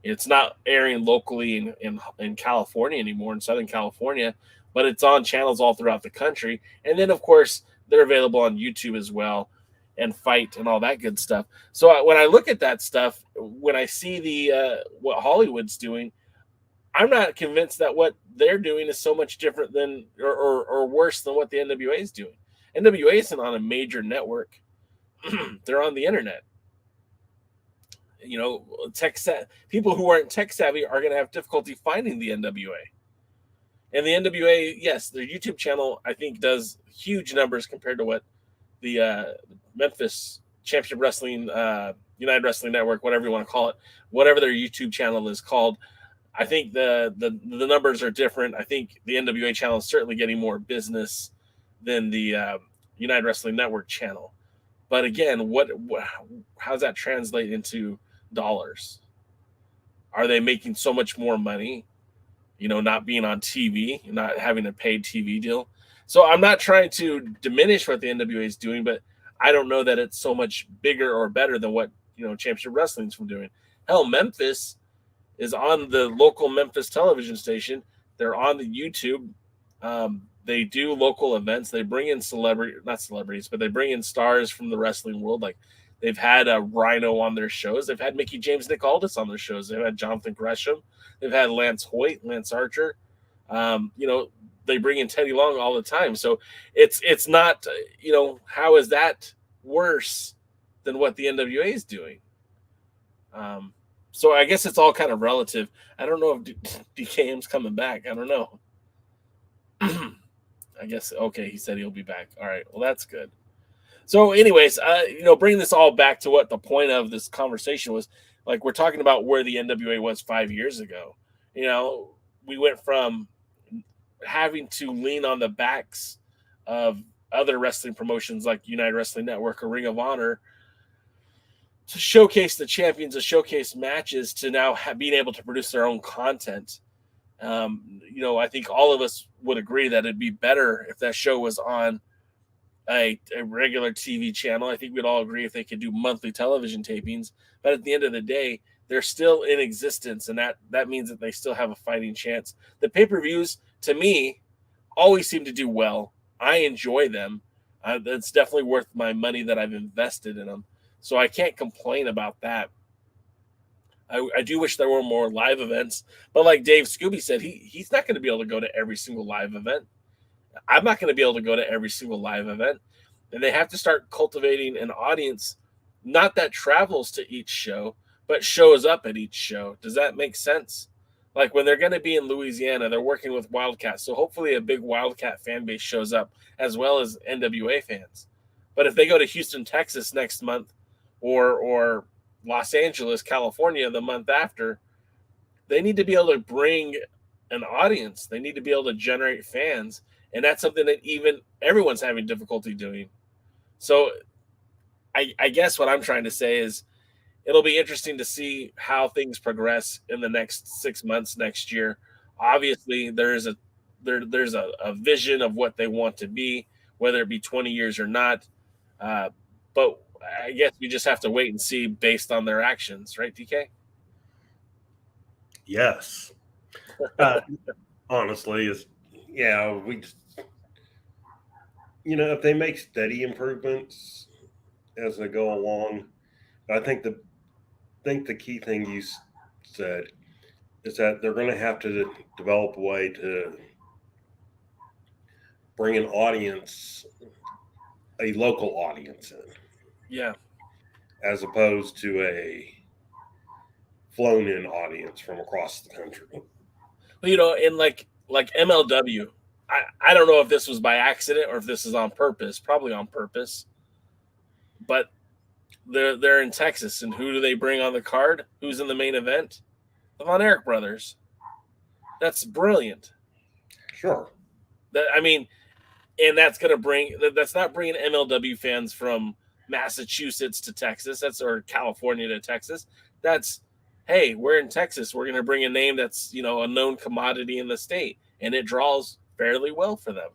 It's not airing locally in California anymore, in Southern California, but it's on channels all throughout the country. And then, of course, they're available on YouTube as well, and Fight and all that good stuff. So when I look at that stuff, when I see the what Hollywood's doing, I'm not convinced that what they're doing is so much different than or worse than what the NWA is doing. NWA isn't on a major network. They're on the internet. You know, people who aren't tech savvy are going to have difficulty finding the NWA. And the NWA, yes, their YouTube channel, I think, does huge numbers compared to what the Memphis Championship Wrestling, United Wrestling Network, whatever you want to call it, whatever their YouTube channel is called. I think the numbers are different. I think the NWA channel is certainly getting more business than the United Wrestling Network channel. But again, how does that translate into dollars? Are they making so much more money, you know, not being on TV, not having a paid TV deal? So I'm not trying to diminish what the NWA is doing, but I don't know that it's so much bigger or better than what, you know, Championship Wrestling's from doing. Hell, Memphis is on the local Memphis television station. They're on the YouTube. They do local events. They bring in not celebrities, but they bring in stars from the wrestling world. Like they've had Rhino on their shows. They've had Mickey James, Nick Aldis on their shows. They've had Jonathan Gresham. They've had Lance Hoyt, Lance Archer. You know, they bring in Teddy Long all the time. So it's not, you know, how is that worse than what the NWA is doing? So I guess it's all kind of relative. I don't know if DKM's coming back. I don't know. I guess, okay, he said he'll be back. All right, well, that's good. So anyways, you know, bringing this all back to what the point of this conversation was, like we're talking about where the NWA was 5 years ago. You know, we went from having to lean on the backs of other wrestling promotions like United Wrestling Network or Ring of Honor to showcase the champions, to showcase matches, to now being able to produce their own content. You know, I think all of us would agree that it'd be better if that show was on a regular TV channel. I think we'd all agree if they could do monthly television tapings. But at the end of the day, they're still in existence, and that means that they still have a fighting chance. The pay-per-views, to me, always seem to do well. I enjoy them. That's definitely worth my money that I've invested in them. So I can't complain about that. I do wish there were more live events, but like Dave Scooby said, he's not going to be able to go to every single live event. I'm not going to be able to go to every single live event. And they have to start cultivating an audience, not that travels to each show, but shows up at each show. Does that make sense? Like when they're going to be in Louisiana, they're working with Wildcats. So hopefully a big Wildcat fan base shows up as well as NWA fans. But if they go to Houston, Texas next month, or Los Angeles, California the month after, they need to be able to bring an audience. They need to be able to generate fans. And that's something that even everyone's having difficulty doing. So I guess what I'm trying to say is it'll be interesting to see how things progress in the next 6 months, next year. Obviously, there's a vision of what they want to be, whether it be 20 years or not. But I guess we just have to wait and see based on their actions, right, DK? Yes. Honestly, we just, you know, if they make steady improvements as they go along, I think the key thing you said is that they're going to have to develop a way to bring an audience, a local audience in. Yeah. As opposed to a flown in audience from across the country. Well, you know, in like MLW, I don't know if this was by accident or if this is on purpose, probably on purpose. But they're in Texas, and who do they bring on the card? Who's in the main event? The Von Erich brothers. That's brilliant. Sure. And that's not bringing MLW fans from Massachusetts to Texas, or California to Texas. That's, hey, we're in Texas. We're going to bring a name that's, you know, a known commodity in the state, and it draws fairly well for them.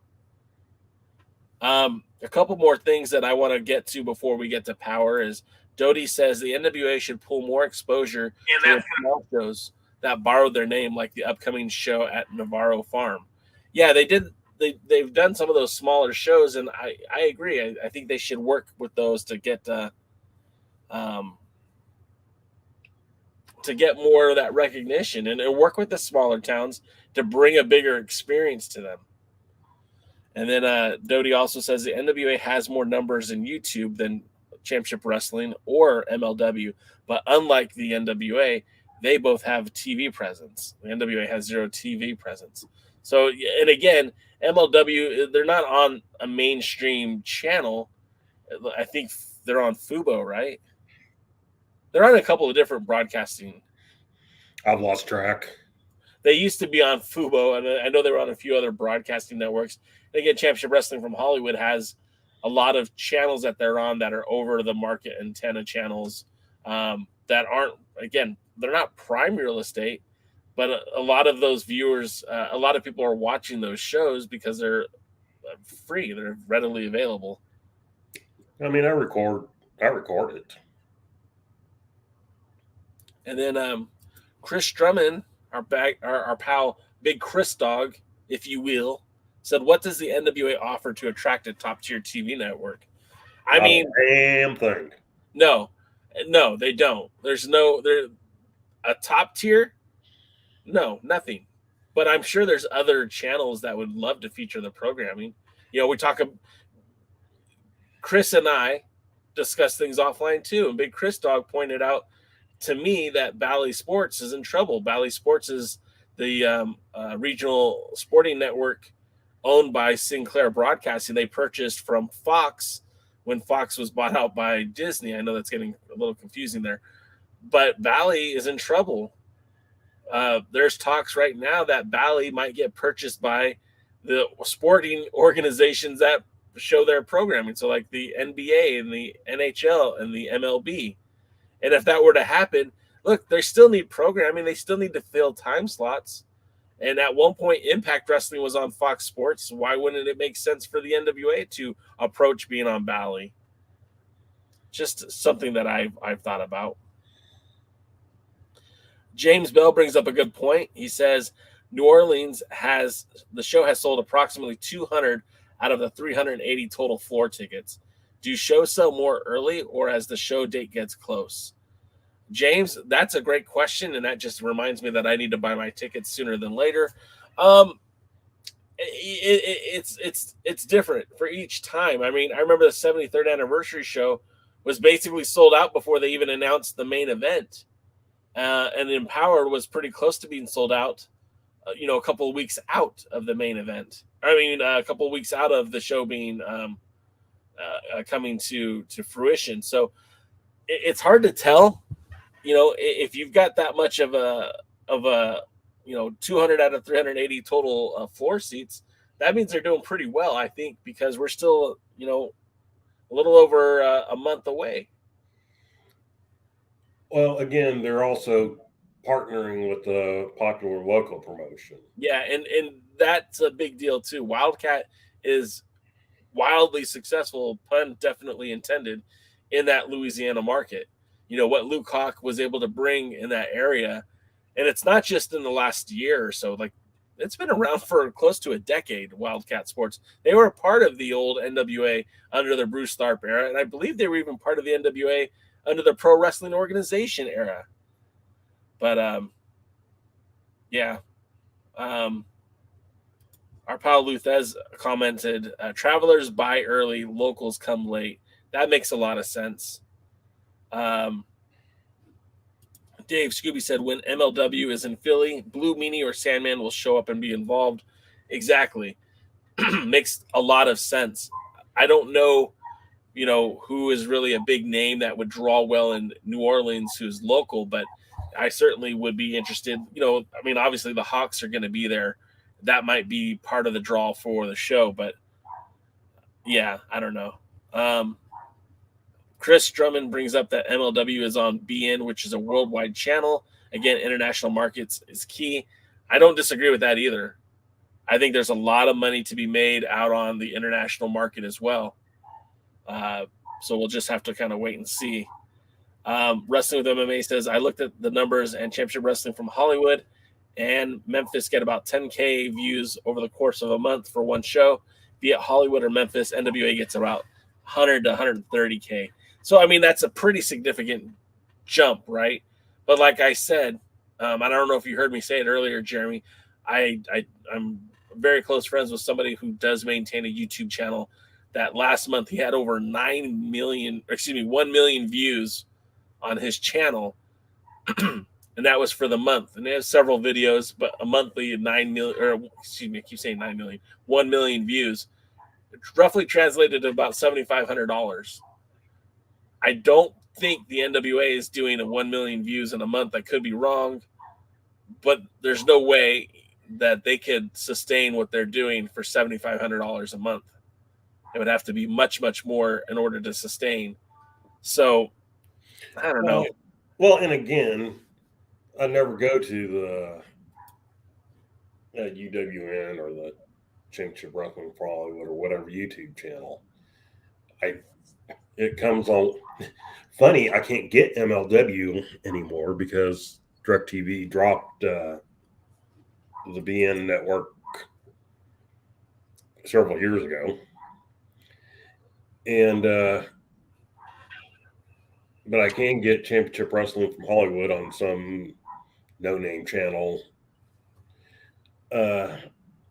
A couple more things that I want to get to before we get to Power is Doty says the NWA should pull more exposure to their small shows that borrowed their name, like the upcoming show at Navarro Farm. Yeah, they did. They've done some of those smaller shows, and I agree. I think they should work with those to get more of that recognition and work with the smaller towns to bring a bigger experience to them. And then Doty also says the NWA has more numbers in YouTube than Championship Wrestling or MLW, but unlike the NWA, they both have TV presence. The NWA has 0 TV presence. So, and again, MLW, they're not on a mainstream channel. I think they're on Fubo, right? They're on a couple of different broadcasting. I've lost track. They used to be on Fubo, and I know they were on a few other broadcasting networks. And again, Championship Wrestling from Hollywood has a lot of channels that they're on that are over the market antenna channels that aren't, again, they're not prime real estate, but a lot of those viewers, a lot of people are watching those shows because they're free. They're readily available. I mean, I record it. And then Chris Drummond, our pal, Big Chris Dog, if you will, said, what does the NWA offer to attract a top-tier TV network? I mean, damn thing. No, they don't. There's a top tier? No, nothing. But I'm sure there's other channels that would love to feature the programming. You know, we talk about Chris and I discuss things offline too. And Big Chris Dog pointed out to me that Bally Sports is in trouble. Bally Sports is the regional sporting network owned by Sinclair Broadcasting. They purchased from Fox when Fox was bought out by Disney. I know that's getting a little confusing there, but Bally is in trouble. There's talks right now that Bally might get purchased by the sporting organizations that show their programming. So like the NBA and the NHL and the MLB. And if that were to happen, look, they still need programming. They still need to fill time slots. And at one point, Impact Wrestling was on Fox Sports. Why wouldn't it make sense for the NWA to approach being on Bally? Just something that I've thought about. James Bell brings up a good point. He says New Orleans the show has sold approximately 200 out of the 380 total floor tickets. Do shows sell more early or as the show date gets close? James, that's a great question, and that just reminds me that I need to buy my tickets sooner than later. It's different for each time. I mean, I remember the 73rd anniversary show was basically sold out before they even announced the main event. And Empowered was pretty close to being sold out, a couple of weeks out of the main event. I mean, a couple of weeks out of the show being coming to fruition. So it's hard to tell, if you've got that much of a 200 out of 380 total floor seats, that means they're doing pretty well, I think, because we're still, a little over a month away. Well, again, they're also partnering with the popular local promotion. Yeah, and that's a big deal too. Wildcat is wildly successful, pun definitely intended, in that Louisiana market. What Luke Hawk was able to bring in that area, and it's not just in the last year or so. Like, it's been around for close to a decade, Wildcat Sports. They were a part of the old NWA under the Bruce Tharpe era, and I believe they were even part of the NWA under the Pro Wrestling Organization era. But, our pal Luthez commented, travelers buy early, locals come late. That makes a lot of sense. Dave Scooby said, when MLW is in Philly, Blue Meanie or Sandman will show up and be involved. Exactly. Makes a lot of sense. I don't know, who is really a big name that would draw well in New Orleans who's local, but I certainly would be interested. Obviously the Hawks are going to be there. That might be part of the draw for the show, but yeah, I don't know. Chris Drummond brings up that MLW is on BN, which is a worldwide channel. Again, international markets is key. I don't disagree with that either. I think there's a lot of money to be made out on the international market as well. So we'll just have to kind of wait and see. Wrestling with MMA says, I looked at the numbers, and Championship Wrestling from Hollywood and Memphis get about 10K views over the course of a month for one show. Be it Hollywood or Memphis, NWA gets about 100 to 130K. So, I mean, that's a pretty significant jump, right? But like I said, I don't know if you heard me say it earlier, Jeremy, I'm very close friends with somebody who does maintain a YouTube channel that last month he had over 1 million views on his channel. And that was for the month. And they have several videos, but a monthly 9 million, or excuse me, I keep saying 9 million, 1 million views. It's roughly translated to about $7,500. I don't think the NWA is doing a 1 million views in a month. I could be wrong, but there's no way that they could sustain what they're doing for $7,500 a month. It would have to be much, much more in order to sustain. So I don't know. Well, and again, I never go to the UWN or the Championship Wrestling for Hollywood or whatever YouTube channel. It comes on. Funny, I can't get MLW anymore because DirecTV dropped the BN network several years ago, and but I can get Championship Wrestling from Hollywood on some no-name channel there,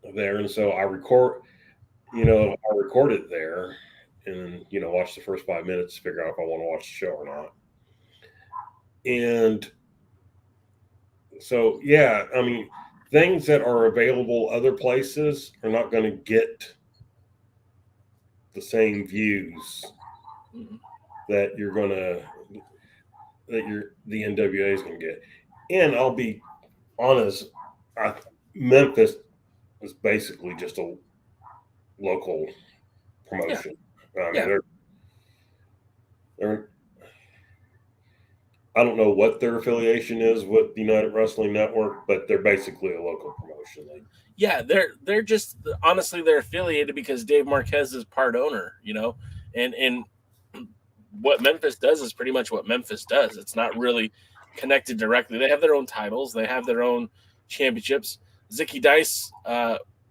and so I record it there, and watch the first 5 minutes to figure out if I want to watch the show or not. And so, yeah, I mean, things that are available other places are not going to get the same views that the NWA is going to get. And I'll be honest, Memphis is basically just a local promotion. They're I don't know what their affiliation is with the United Wrestling Network, but they're basically a local promotion. They're just, honestly, they're affiliated because Dave Marquez is part owner, and what Memphis does is pretty much what Memphis does. It's not really connected directly. They have their own titles. They have their own championships. Zicky Dice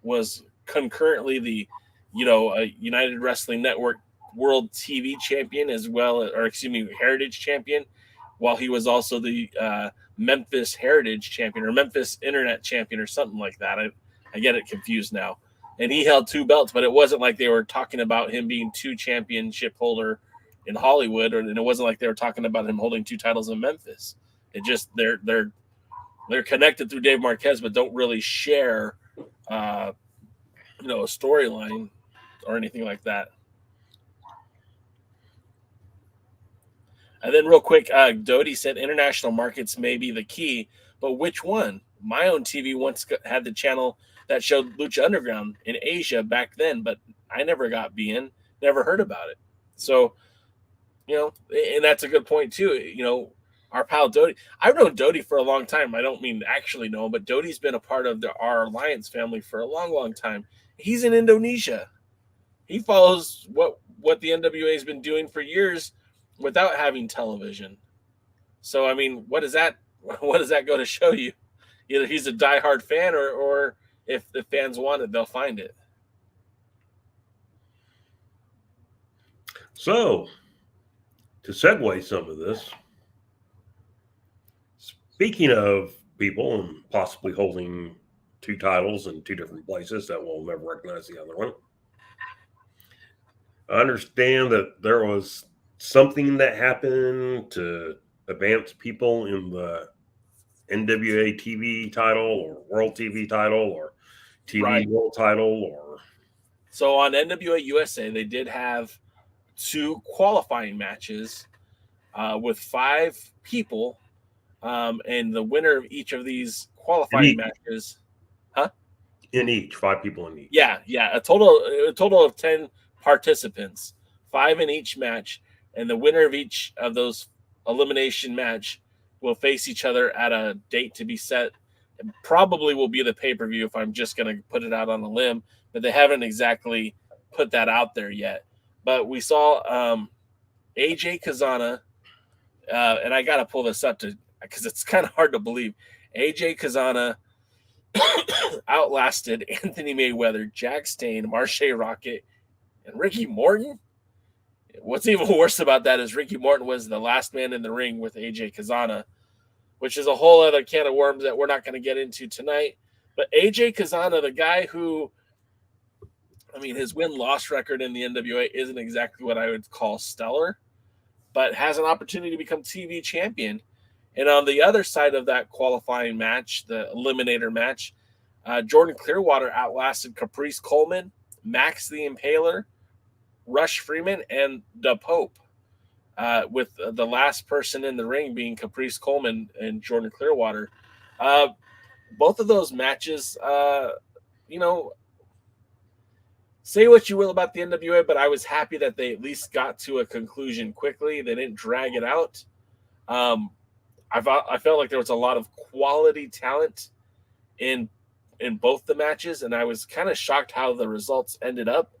was concurrently the, United Wrestling Network World TV Champion as well, Heritage Champion, while he was also the Memphis Heritage Champion or Memphis Internet Champion or something like that. I get it confused now. And he held 2 belts, but it wasn't like they were talking about him being 2 championship holder in Hollywood, and it wasn't like they were talking about him holding 2 titles in Memphis. It just they're connected through Dave Marquez, but don't really share a storyline or anything like that. And then real quick, Doty said international markets may be the key, but which one? My own TV once had the channel that showed Lucha Underground in Asia back then, but I never got BN, never heard about it. So, and that's a good point too. Our pal Doty, I've known Doty for a long time. I don't mean actually know him, but Doty's been a part of our Alliance family for a long, long time. He's in Indonesia. He follows what the NWA has been doing for years without having television. So, I mean, what does that go to show you? Either he's a diehard fan or if the fans want it, they'll find it. So, to segue some of this, speaking of people and possibly holding 2 titles in 2 different places that will never recognize the other one, I understand that there was something that happened to advance people in the NWA TV title or World TV title or TV World title or. So on NWA USA, they did have 2 qualifying matches with 5 people, and the winner of each of these qualifying matches, in each, 5 people in each. Yeah, a total of 10 participants, 5 in each match. And the winner of each of those elimination match will face each other at a date to be set. probably will be the pay-per-view if I'm just going to put it out on a limb, but they haven't exactly put that out there yet. But we saw AJ Cazana, and I got to pull this up because it's kind of hard to believe. AJ Cazana outlasted Anthony Mayweather, Jack Stane, Marshe Rockett, and Ricky Morton. What's even worse about that is Ricky Morton was the last man in the ring with AJ Cazana, which is a whole other can of worms that we're not going to get into tonight. But AJ Cazana, the guy who, I mean, his win-loss record in the NWA isn't exactly what I would call stellar, but has an opportunity to become TV champion. And on the other side of that qualifying match, the eliminator match, Jordan Clearwater outlasted Caprice Coleman, Max the Impaler, Rush Freeman, and the Pope, with the last person in the ring being Caprice Coleman and Jordan Clearwater. Both of those matches, say what you will about the NWA, but I was happy that they at least got to a conclusion quickly. They didn't drag it out. I felt like there was a lot of quality talent in both the matches, and I was kind of shocked how the results ended up.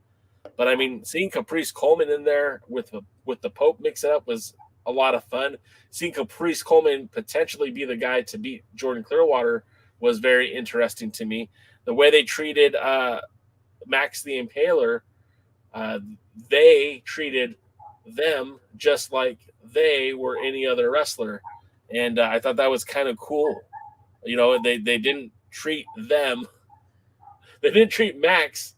But I mean, seeing Caprice Coleman in there with the Pope mix it up was a lot of fun. Seeing Caprice Coleman potentially be the guy to beat Jordan Clearwater was very interesting to me. The way they treated Max the Impaler, they treated them just like they were any other wrestler. And I thought that was kind of cool. They didn't treat them. They didn't treat Max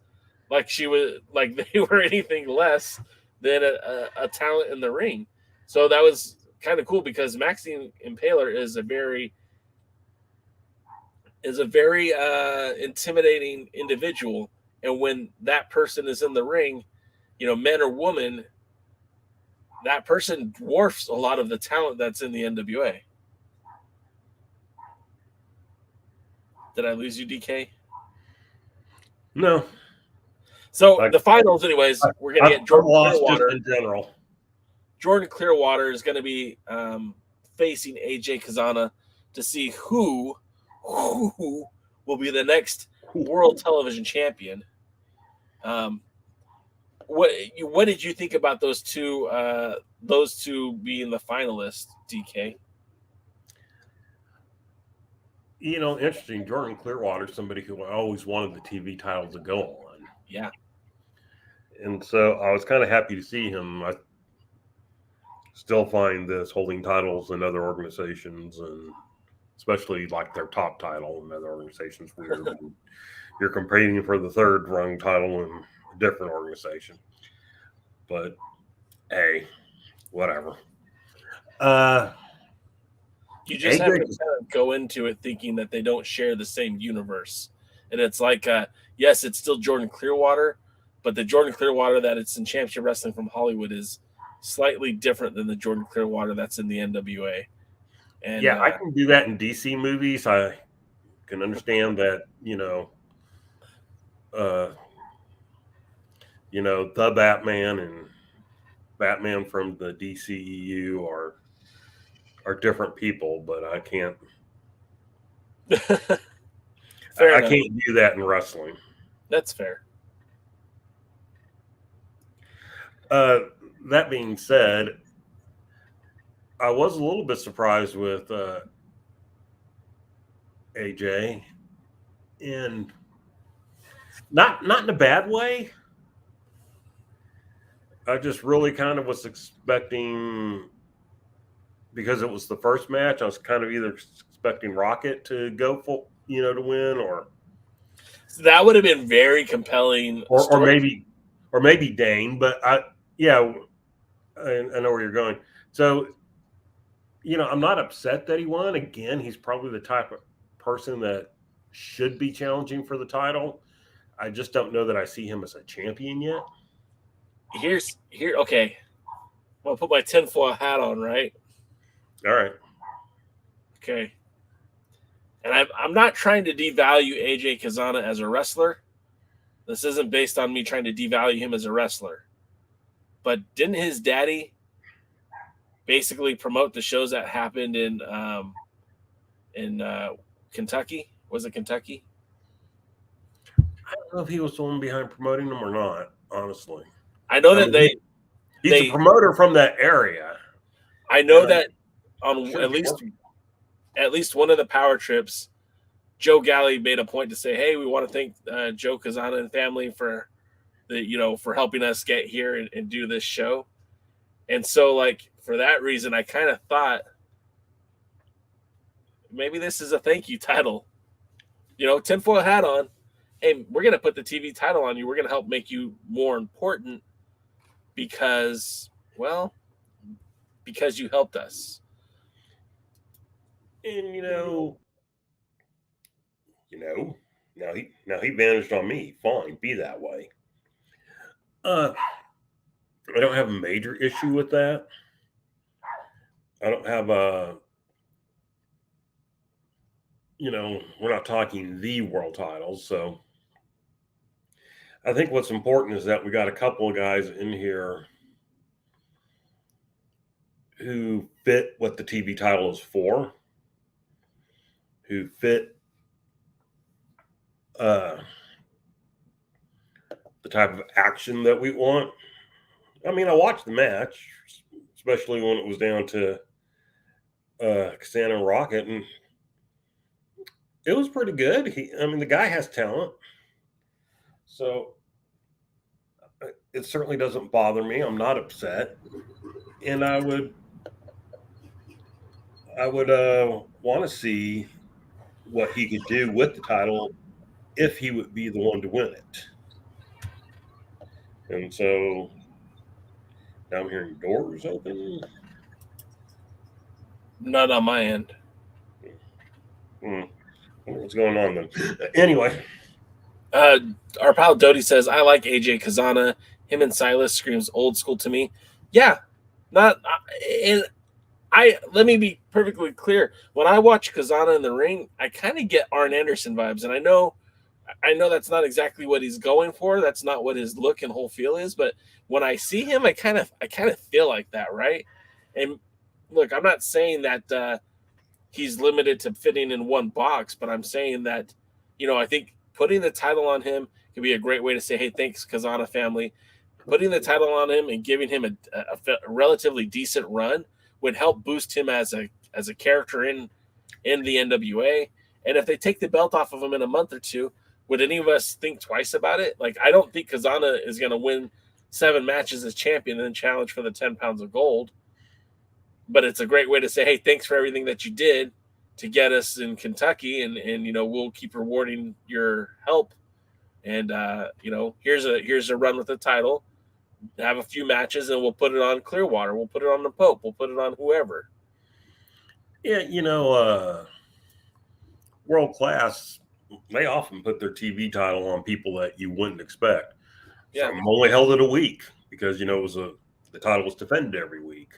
like they were anything less than a talent in the ring. So that was kind of cool because Max the Impaler is a very intimidating individual. And when that person is in the ring, men or woman, that person dwarfs a lot of the talent that's in the NWA. Did I lose you, DK? No. So the finals, anyways, we're going to get Jordan Clearwater. Just in general. Jordan Clearwater is going to be facing AJ Cazana to see who will be the next world television champion. What did you think about those two being the finalists, DK? Interesting. Jordan Clearwater, somebody who I always wanted the TV title to go on. Yeah. And so I was kind of happy to see him. I still find this holding titles in other organizations, and especially like their top title in other organizations, where you're competing for the third rung title in a different organization. But hey, whatever. You just have to kind of go into it thinking that they don't share the same universe. And it's like, yes, it's still Jordan Clearwater, but the Jordan Clearwater that it's in Championship Wrestling from Hollywood is slightly different than the Jordan Clearwater that's in the NWA. And I can do that in DC movies. I can understand that, the Batman and Batman from the DCEU are different people, but I can't. I can't do that in wrestling. That's fair. That being said, I was a little bit surprised with AJ, and not in a bad way. I just really kind of was expecting, because it was the first match, I was kind of either expecting Rocket to go full, to win, or so that would have been very compelling, or maybe Dane. But I know where you're going. So, I'm not upset that he won. Again, he's probably the type of person that should be challenging for the title. I just don't know that I see him as a champion yet. Okay. I'll put my tinfoil hat on, right? All right. Okay. And I'm not trying to devalue AJ Cazana as a wrestler. This isn't based on me trying to devalue him as a wrestler. But didn't his daddy basically promote the shows that happened in Kentucky. Was it Kentucky? I don't know if he was the one behind promoting them or not, honestly. I know that he's a promoter from that area. I know that on Sure, at least one of the power trips, Joe Galley made a point to say, "Hey, we want to thank Joe Cazana and family for for helping us get here and do this show." And so, like, for that reason, I kind of thought maybe this is a thank you title. Tinfoil hat on. Hey, we're going to put the TV title on you. We're going to help make you more important because you helped us. And now he vanished on me. Fine, be that way. I don't have a major issue with that. I don't have we're not talking the world titles, so I think what's important is that we got a couple of guys in here who fit what the TV title is for, who fit the type of action that we want. I mean, I watched the match, especially when it was down to Cazana and Rocket, and it was pretty good. The guy has talent. So it certainly doesn't bother me. I'm not upset. And I would want to see what he could do with the title if he would be the one to win it. And so now I'm hearing doors open. Not on my end. What's going on then? Anyway. Our pal Dodie says, I like AJ Cazana. Him and Silas screams old school to me. Yeah. Let me be perfectly clear. When I watch Cazana in the ring, I kind of get Arn Anderson vibes. And I know that's not exactly what he's going for. That's not what his look and whole feel is. But when I see him, I kind of feel like that, right? And look, I'm not saying that he's limited to fitting in one box, but I'm saying that, I think putting the title on him could be a great way to say, hey, thanks, Cazana family. Putting the title on him and giving him a relatively decent run would help boost him as a character in the NWA. And if they take the belt off of him in a month or two, would any of us think twice about it? Like, I don't think Cazana is going to win 7 matches as champion and then challenge for the 10 pounds of gold. But it's a great way to say, hey, thanks for everything that you did to get us in Kentucky, and we'll keep rewarding your help. And here's a run with the title. Have a few matches, and we'll put it on Clearwater. We'll put it on the Pope. We'll put it on whoever. Yeah, World Class, they often put their TV title on people that you wouldn't expect. Yeah, Some only held it a week because it was the title was defended every week.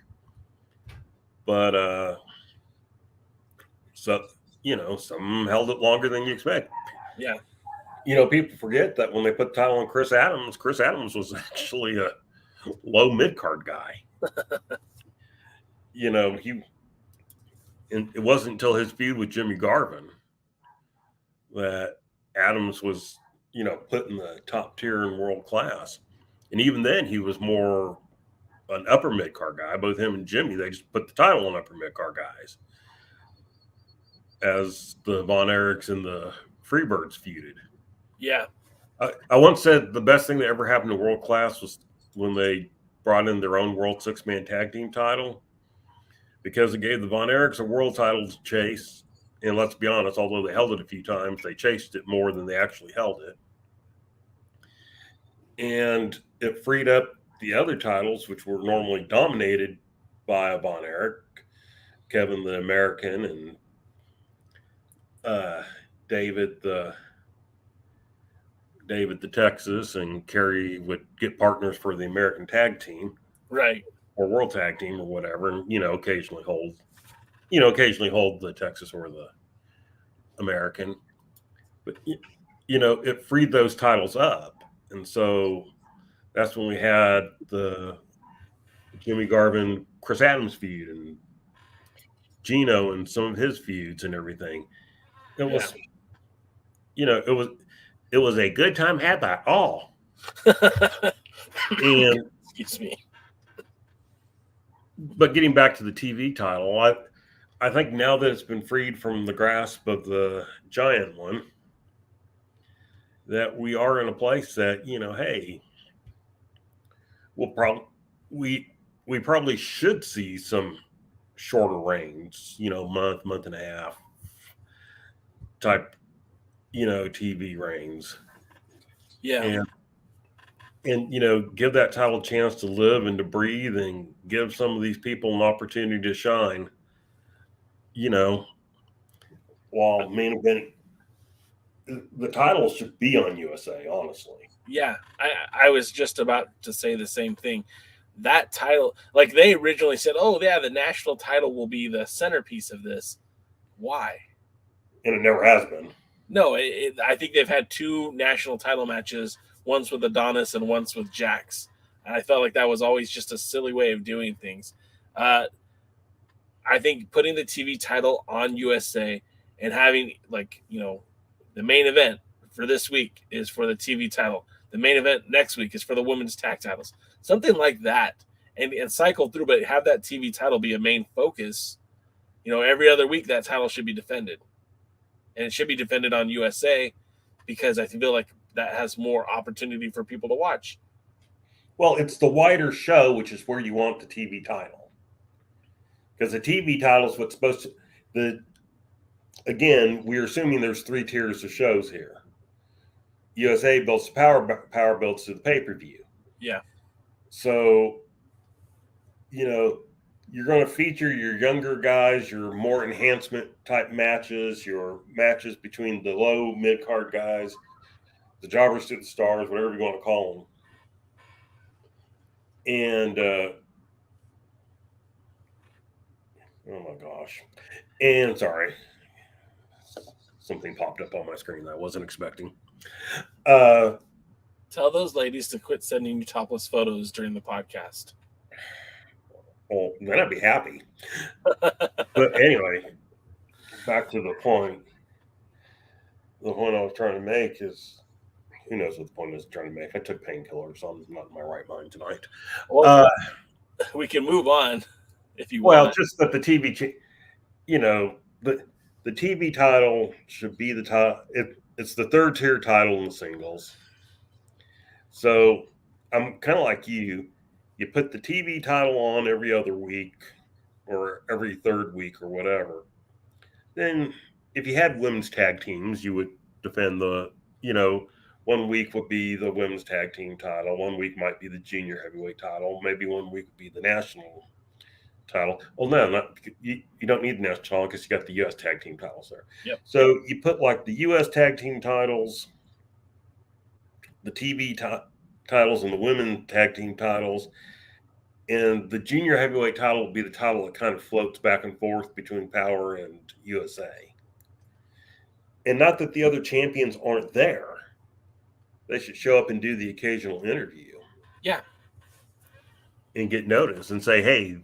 But some held it longer than you expect. Yeah. People forget that when they put the title on Chris Adams was actually a low mid-card guy. It wasn't until his feud with Jimmy Garvin that Adams was, put in the top tier in World Class. And even then, he was more an upper mid-card guy. Both him and Jimmy, they just put the title on upper mid-card guys as the Von Erichs and the Freebirds feuded. Yeah. I once said the best thing that ever happened to World Class was when they brought in their own World 6-Man Tag Team title, because it gave the Von Erichs a world title to chase. And let's be honest, although they held it a few times, they chased it more than they actually held it. And it freed up the other titles, which were normally dominated by a Von Erich, Kevin the American, and David the Texas, and Kerry would get partners for the American Tag Team, right, or World Tag Team or whatever, and occasionally hold the Texas or the American. But it freed those titles up, and so that's when we had the Jimmy Garvin, Chris Adams feud, and Gino and some of his feuds and everything. It was, it was a good time had by all. And excuse me. But getting back to the TV title, I think now that it's been freed from the grasp of the giant one, that we are in a place that, hey, we probably should see some shorter reigns, month and a half type, TV reigns. Yeah. And give that title a chance to live and to breathe and give some of these people an opportunity to shine, while main event, the title should be on USA, honestly. Yeah, I was just about to say the same thing. That title, like they originally said, oh, yeah, the national title will be the centerpiece of this. Why? And it never has been. No, I think they've had 2 national title matches, once with Adonis and once with Jax. And I felt like that was always just a silly way of doing things. I think putting the TV title on USA and having, the main event for this week is for the TV title. The main event next week is for the women's tag titles. Something like that. And cycle through, but have that TV title be a main focus. Every other week that title should be defended. And it should be defended on USA because I feel like that has more opportunity for people to watch. Well, it's the wider show, which is where you want the TV title. Because the TV title is what's supposed to... Again, we're assuming there's 3 tiers of shows here. USA builds power builds to the pay-per-view. Yeah. So, you're going to feature your younger guys, your more enhancement type matches, your matches between the low mid-card guys, the jobbers to the stars, whatever you want to call them. And, oh my gosh. And sorry, something popped up on my screen that I wasn't expecting. Tell those ladies to quit sending you topless photos during the podcast. Well, then I'd be happy. But anyway, back to the point. The point I was trying to make is, who knows what the point is trying to make. I took painkillers, so I'm not in my right mind tonight. Well, we can move on if you want. Well, just that the TV, the TV title should be the title. It's the 3rd tier title in the singles. So I'm kind of like you. You put the TV title on every other week or every 3rd week or whatever. Then if you had women's tag teams, you would defend the, 1 week would be the women's tag team title. 1 week might be the junior heavyweight title. Maybe 1 week would be the national title. Well, no, you don't need the national title because you got the U.S. tag team titles there. Yep. So you put like the U.S. tag team titles, the TV titles, and the women tag team titles, and the junior heavyweight title will be the title that kind of floats back and forth between Power and USA. And not that the other champions aren't there. They should show up and do the occasional interview. Yeah. And get noticed and say, hey,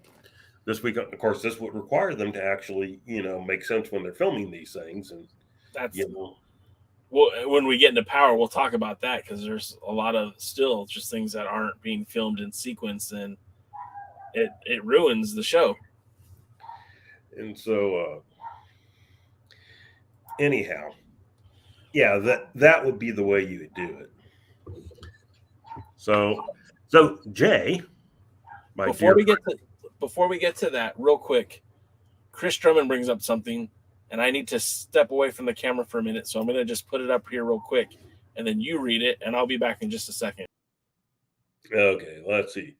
this week, of course, this would require them to actually, make sense when they're filming these things. And that's, well, when we get into Power, we'll talk about that because there's a lot of still just things that aren't being filmed in sequence, and it ruins the show. And so, anyhow, yeah, that would be the way you would do it. So Jay, before we get to that, real quick, Chris Drummond brings up something, and I need to step away from the camera for a minute, so I'm going to just put it up here real quick, and then you read it, and I'll be back in just a second. Okay, let's see.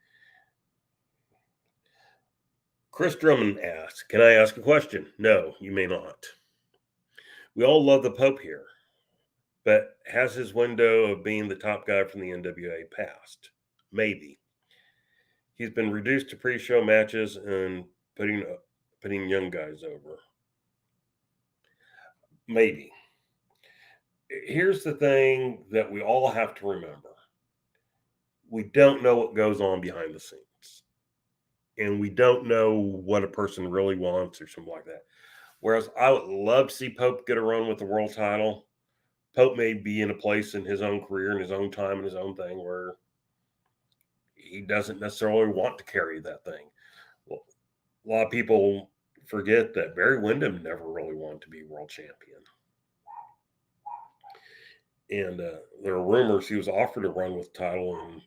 Chris Drummond asks, can I ask a question? No, you may not. We all love the Pope here, but has his window of being the top guy from the NWA passed? Maybe. He's been reduced to pre-show matches and putting young guys over. Maybe. Here's the thing that we all have to remember. We don't know what goes on behind the scenes. And we don't know what a person really wants or something like that. Whereas I would love to see Pope get a run with the world title. Pope may be in a place in his own career, in his own time, and his own thing where he doesn't necessarily want to carry that thing. Well, a lot of people forget that Barry Windham never really wanted to be world champion. And there are rumors he was offered a run with the title in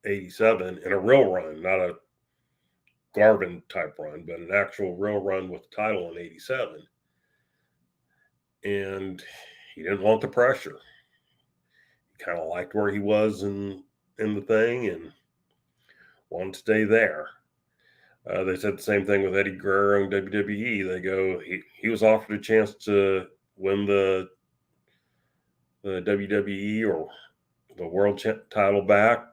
87, in a real run, not a Garvin type run, but an actual real run with the title in 87. And he didn't want the pressure. He kind of liked where he was in the thing and wanted to stay there. They said the same thing with Eddie Guerrero in WWE. They go, he was offered a chance to win the WWE or the world title back.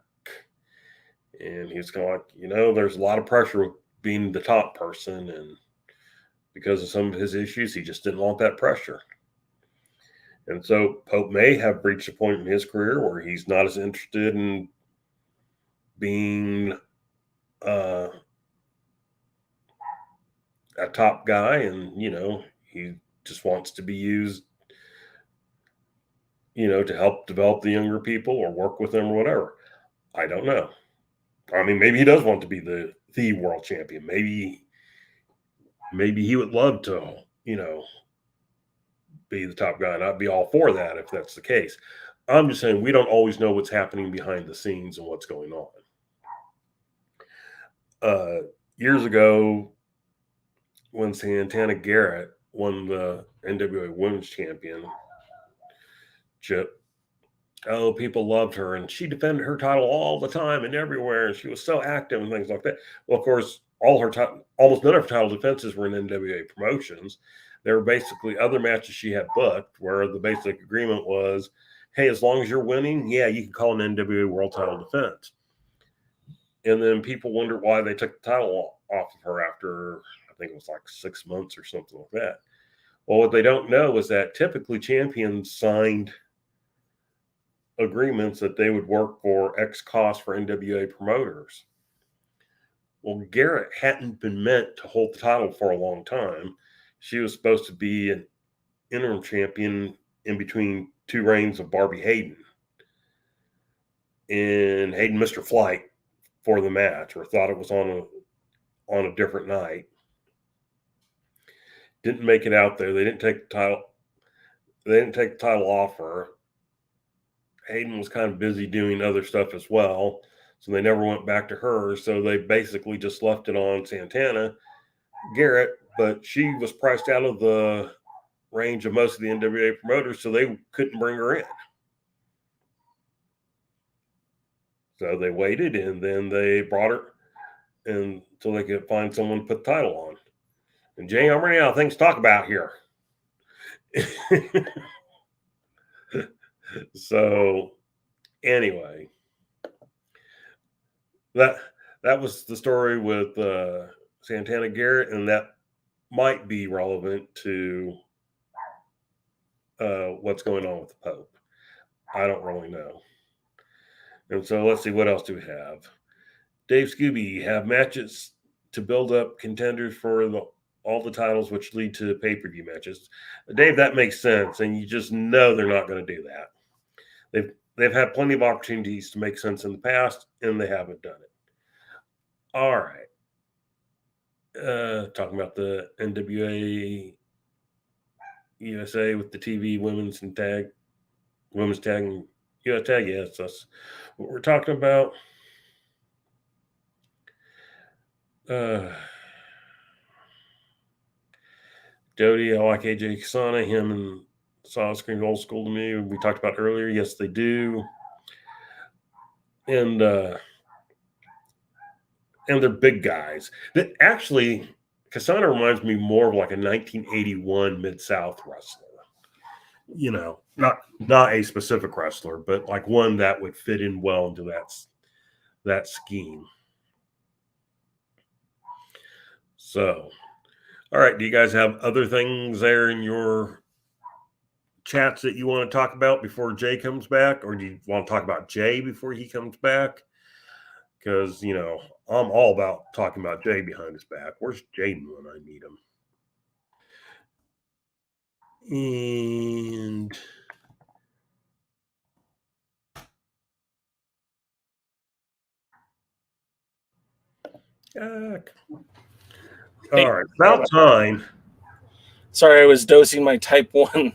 And he was kind of like, there's a lot of pressure with being the top person. And because of some of his issues, he just didn't want that pressure. And so Pope may have reached a point in his career where he's not as interested in being a top guy. And, he just wants to be used, to help develop the younger people or work with them or whatever. I don't know. I mean, maybe he does want to be the world champion. Maybe he would love to, be the top guy, and I'd be all for that if that's the case. I'm just saying we don't always know what's happening behind the scenes and what's going on. Years ago, when Santana Garrett won the NWA Women's Championship, people loved her, and she defended her title all the time and everywhere, and she was so active and things like that. Well, of course, almost none of her title defenses were in NWA promotions. There were basically other matches she had booked where the basic agreement was, hey, as long as you're winning, yeah, you can call an NWA world title defense. And then people wondered why they took the title off of her after, I think it was like 6 months or something like that. Well, what they don't know is that typically champions signed agreements that they would work for X cost for NWA promoters. Well, Garrett hadn't been meant to hold the title for a long time. She was supposed to be an interim champion in between two reigns of Barbie Hayden. And Hayden missed her flight for the match, or thought it was on a different night. Didn't make it out there. They didn't take the title. They didn't take the title off her. Hayden was kind of busy doing other stuff as well, so they never went back to her. So they basically just left it on Santana Garrett, but she was priced out of the range of most of the NWA promoters, so they couldn't bring her in. So they waited, and then they brought her until they could find someone to put the title on. And Jay, I'm running out of things to talk about here. So anyway, that was the story with Santana Garrett, and that might be relevant to what's going on with the Pope. I don't really know. And so let's see, what else do we have? Dave Scooby, have matches to build up contenders for all the titles, which lead to pay-per-view matches. Dave, that makes sense, and you just know they're not going to do that. They've had plenty of opportunities to make sense in the past, and they haven't done it. All right. Talking about the NWA USA with the TV women's tag, US tag. Yes, that's what we're talking about. Jody, I like AJ Cazana. Him and Saw screams old school to me. We talked about earlier. Yes, they do. And they're big guys. That actually, Cazana reminds me more of like a 1981 Mid-South wrestler. Not a specific wrestler, but like one that would fit in well into that scheme. So, all right. Do you guys have other things there in your chats that you want to talk about before Jay comes back? Or do you want to talk about Jay before he comes back? Because, I'm all about talking about Jay behind his back. Where's Jaden when I need him? And all right, about time. Sorry, I was dosing my type 1.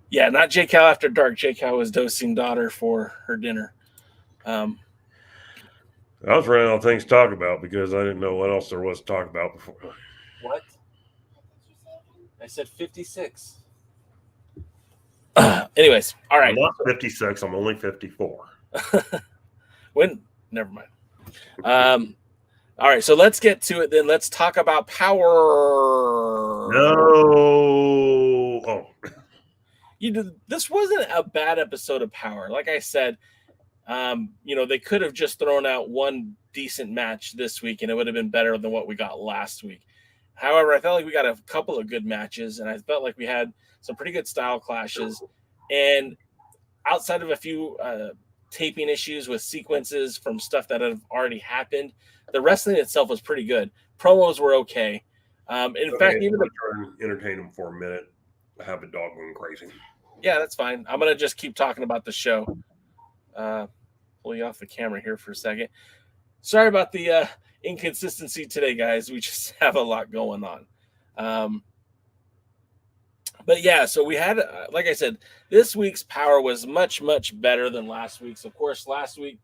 Yeah, not J-Cal after dark. J-Cal was dosing daughter for her dinner. I was running out of things to talk about because I didn't know what else there was to talk about before. What? I said 56. Anyways, all right. I'm not 56. I'm only 54. Never mind. All right, so let's get to it then. Let's talk about POWERRR. No. Oh. This wasn't a bad episode of POWERRR. Like I said, they could have just thrown out one decent match this week and it would have been better than what we got last week. However, I felt like we got a couple of good matches and I felt like we had some pretty good style clashes. And outside of a few taping issues with sequences from stuff that have already happened, the wrestling itself was pretty good. Promos were okay. In fact, even try and entertain them for a minute. I have a dog going crazy. Yeah, that's fine. I'm gonna just keep talking about the show. Pull you off the camera here for a second. Sorry about the inconsistency today, guys. We just have a lot going on. But yeah, so we had, like I said, this week's POWERRR was much, much better than last week's. Of course, last week,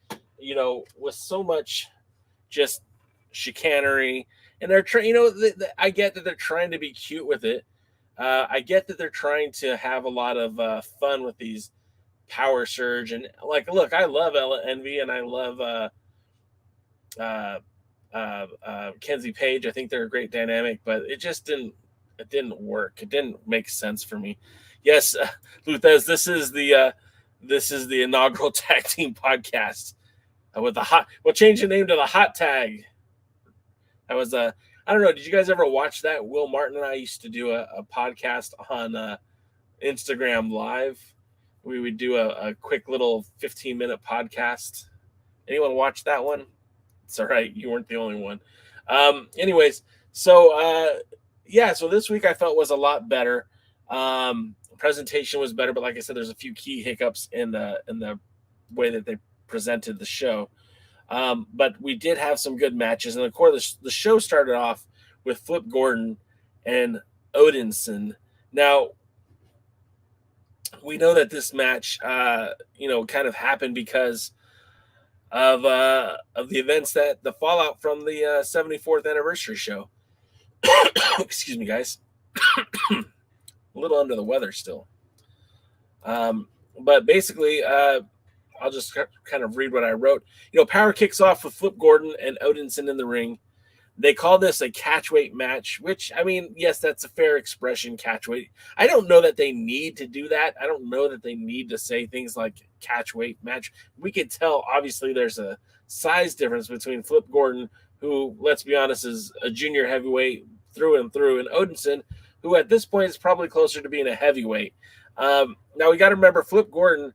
was so much just chicanery. And they're trying, I get that they're trying to be cute with it. I get that they're trying to have a lot of fun with these power surge. And like, look, I love Envy and I love Kenzie Page. I think they're a great dynamic, but it just didn't work. It didn't make sense for me. Yes, Luthez, this is the inaugural tag team podcast with the hot. We'll change the name to the hot tag. That was I don't know. Did you guys ever watch that? Will Martin and I used to do a podcast on Instagram Live. We would do a quick little 15-minute podcast. Anyone watch that one? It's all right. You weren't the only one. Anyways, so so this week I felt was a lot better. Presentation was better, but like I said, there's a few key hiccups in the way that they presented the show. But we did have some good matches, and of course the show started off with Flip Gordon and Odinson. Now we know that this match, kind of happened because of the events the fallout from the 74th anniversary show. Excuse me, guys. A little under the weather still. But basically, I'll just kind of read what I wrote. POWERRR kicks off with Flip Gordon and Odinson in the ring. They call this a catchweight match, which, I mean, yes, that's a fair expression, catchweight. I don't know that they need to do that. I don't know that they need to say things like catchweight match. We could tell, obviously, there's a size difference between Flip Gordon, who, let's be honest, is a junior heavyweight through and through, and Odinson, who at this point is probably closer to being a heavyweight. Now, we got to remember, Flip Gordon,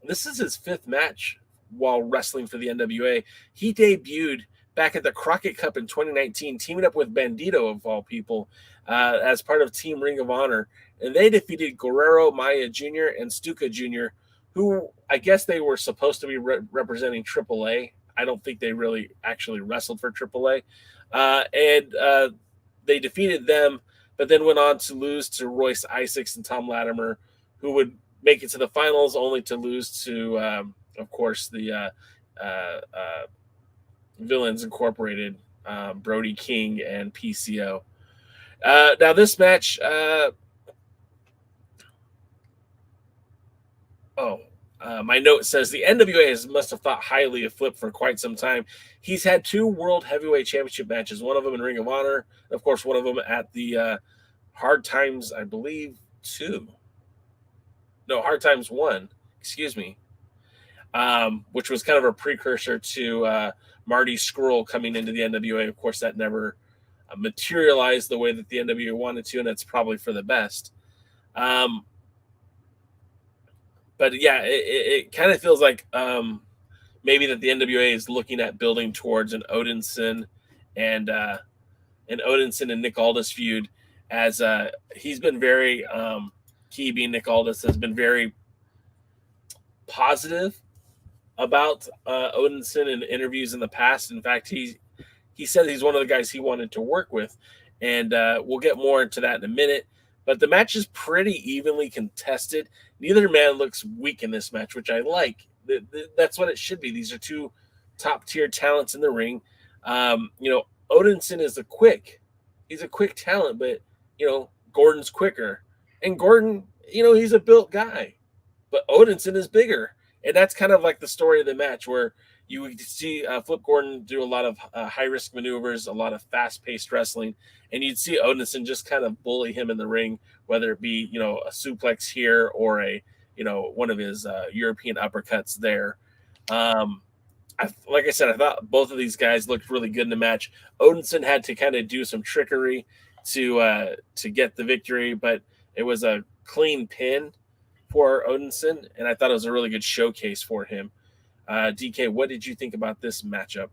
this is his 5th match while wrestling for the NWA. He debuted back at the Crockett Cup in 2019, teaming up with Bandito, of all people, as part of Team Ring of Honor. And they defeated Guerrero, Maya Jr., and Stuka Jr., who I guess they were supposed to be representing AAA. I don't think they really actually wrestled for AAA. And they defeated them, but then went on to lose to Royce Isaacs and Tom Latimer, who would make it to the finals, only to lose to, of course, the Villains Incorporated, Brody King and PCO. Now this match, my note says the NWA must have thought highly of Flip for quite some time. He's had 2 World Heavyweight Championship matches, one of them in Ring of Honor, of course, one of them at the Hard Times, I believe, 2. No, Hard Times 1, excuse me, which was kind of a precursor to Marty Scurll coming into the NWA. Of course, that never materialized the way that the NWA wanted to, and it's probably for the best. But yeah, it kind of feels like maybe that the NWA is looking at building towards an Odinson and Nick Aldis feud. as he's been very he being Nick Aldis has been very positive about Odinson in interviews in the past. In fact, he said he's one of the guys he wanted to work with, and we'll get more into that in a minute. But the match is pretty evenly contested. Neither man looks weak in this match, which I like. That's what it should be. These are two top-tier talents in the ring. Odinson is he's a quick talent, but, Gordon's quicker. And Gordon, he's a built guy. But Odinson is bigger. And that's kind of like the story of the match, where you would see Flip Gordon do a lot of high-risk maneuvers, a lot of fast-paced wrestling, and you'd see Odinson just kind of bully him in the ring, whether it be, a suplex here or one of his European uppercuts there. Like I said, I thought both of these guys looked really good in the match. Odinson had to kind of do some trickery to get the victory, but it was a clean pin for Odinson, and I thought it was a really good showcase for him. DK, what did you think about this matchup?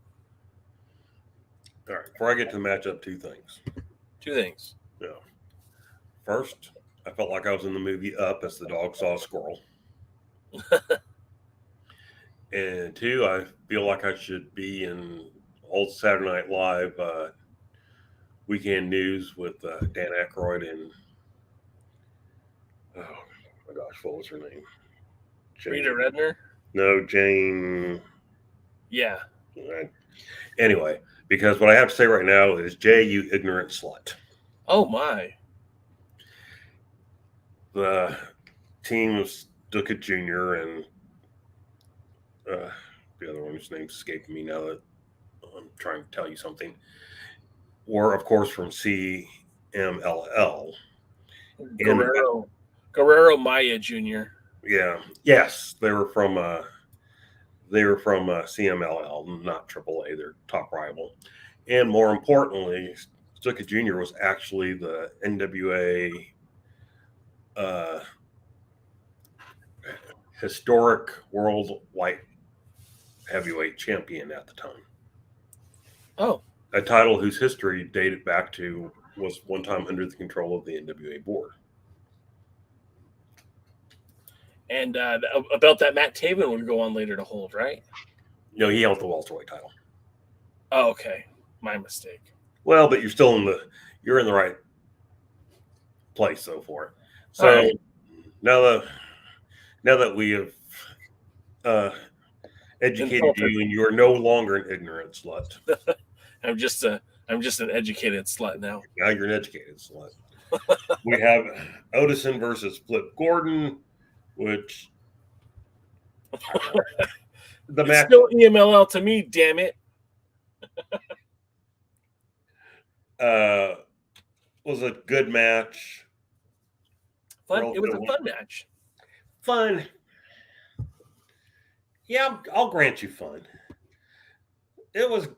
All right, before I get to the matchup, two things. Yeah. First, I felt like I was in the movie Up as the dog saw a squirrel. And two, I feel like I should be in old Saturday Night Live Weekend News with Dan Aykroyd and, oh my gosh, what was her name? Rita Redner? No, Jane. Yeah. Anyway, because what I have to say right now is, Jay, you ignorant slut. Oh, my. The team of Stuka Jr. and the other one whose name's escaping me now that I'm trying to tell you something, were, of course, from CMLL. Guerrero Maya Jr. Yeah. Yes, they were from CMLL, not AAA, their top rival. And more importantly, Stuka Jr. was actually the NWA historic world light heavyweight champion at the time. Oh. A title whose history dated back to was one time under the control of the NWA board. And a belt that Matt Taven would go on later to hold, right? No, he held the welterweight title. Oh, okay. My mistake. Well, but you're in the right place though for it. So right. now that we have educated you, and you are no longer an ignorant slut. I'm just an educated slut now. Now you're an educated slut. We have Odinson versus Flip Gordon, which the match still EMLL to me, damn it. Was a good match. Fun. It was a fun match. Fun. Yeah, I'll grant you fun. It was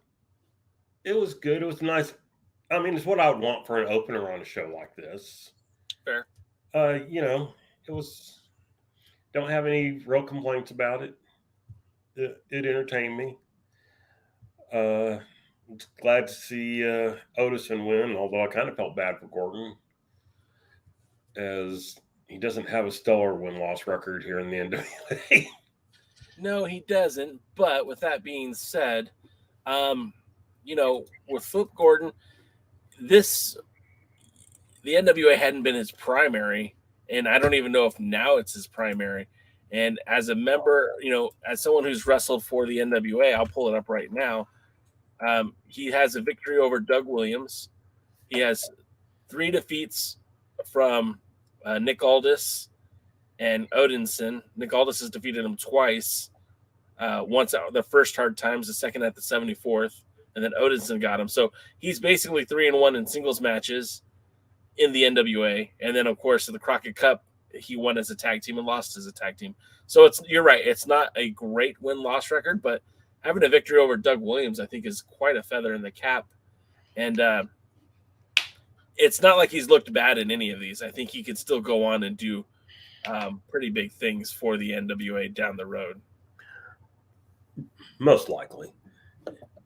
good. It was nice. I mean, it's what I would want for an opener on a show like this. Fair. It was. Don't have any real complaints about it. It entertained me. Glad to see Odinson win, although I kind of felt bad for Gordon, as he doesn't have a stellar win-loss record here in the NWA. No, he doesn't. But with that being said, with Flip Gordon, the NWA hadn't been his primary, and I don't even know if now it's his primary. And as a member, as someone who's wrestled for the NWA, I'll pull it up right now. He has a victory over Doug Williams. He has 3 defeats from Nick Aldis and Odinson. Nick Aldis has defeated him twice. Once at the first hard times, the second at the 74th, and then Odinson got him. So he's basically 3-1 in singles matches in the NWA. And then, of course, in the Crockett Cup, he won as a tag team and lost as a tag team. So you're right. It's not a great win-loss record, but having a victory over Doug Williams, I think, is quite a feather in the cap. And it's not like he's looked bad in any of these. I think he could still go on and do pretty big things for the NWA down the road. Most likely,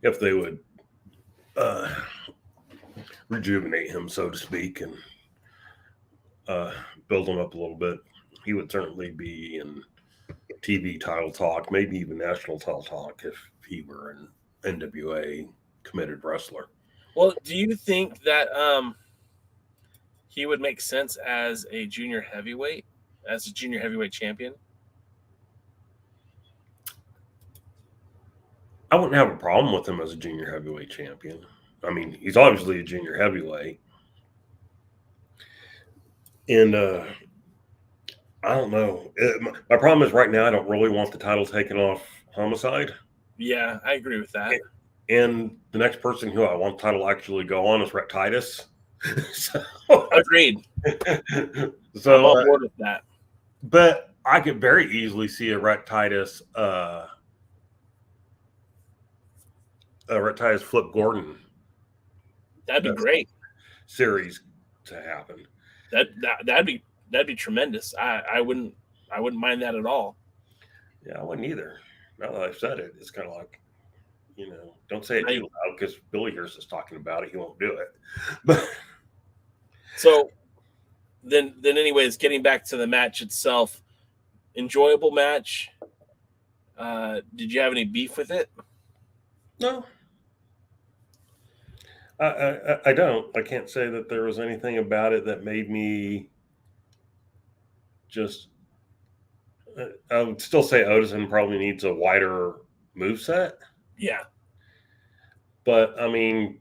if they would rejuvenate him, so to speak, and build him up a little bit, he would certainly be in TV title talk, maybe even national title talk if he were an NWA committed wrestler. Well, do you think that he would make sense as a junior heavyweight champion? I wouldn't have a problem with him as a junior heavyweight champion. I mean, he's obviously a junior heavyweight. And I don't know. My problem is right now I don't really want the title taken off Homicide. Yeah, I agree with that. And the next person who I want the title actually go on is Rhett Titus. Agreed. So I'm on board with that. But I could very easily see a Rhett Titus Flip Gordon. That'd be great. Series to happen. That'd be tremendous. I wouldn't mind that at all. Yeah, I wouldn't either. Now that I've said it, it's kind of like, don't say it too loud because Billy hears us talking about it. He won't do it. But so then anyways, getting back to the match itself, enjoyable match. Did you have any beef with it? No. I don't. I can't say that there was anything about it that made me just. I would still say Odinson probably needs a wider moveset. Yeah. But, I mean,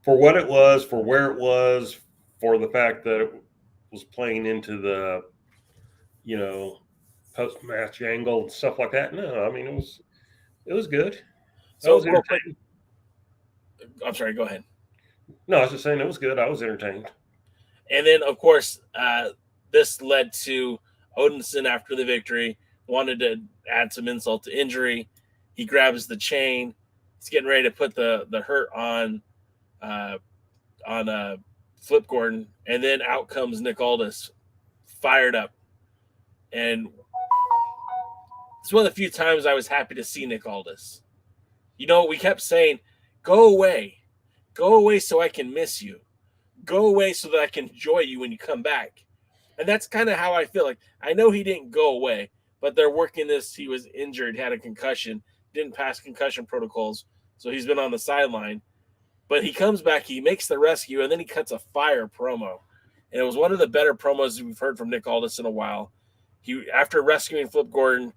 for what it was, for where it was, for the fact that it was playing into the, post-match angle and stuff like that, no, I mean, it was good. So, was entertained. I'm sorry, go ahead. No, I was just saying it was good. I was entertained. And then, of course, this led to Odinson, after the victory, wanted to add some insult to injury. He grabs the chain. He's getting ready to put the hurt on Flip Gordon. And then out comes Nick Aldis, fired up. And it's one of the few times I was happy to see Nick Aldis. We kept saying, go away so I can miss you. Go away so that I can enjoy you when you come back. And that's kind of how I feel. Like, I know he didn't go away, but they're working this. He was injured, had a concussion, didn't pass concussion protocols, so he's been on the sideline. But he comes back, he makes the rescue, and then he cuts a fire promo. And it was one of the better promos we've heard from Nick Aldis in a while. He, after rescuing Flip Gordon,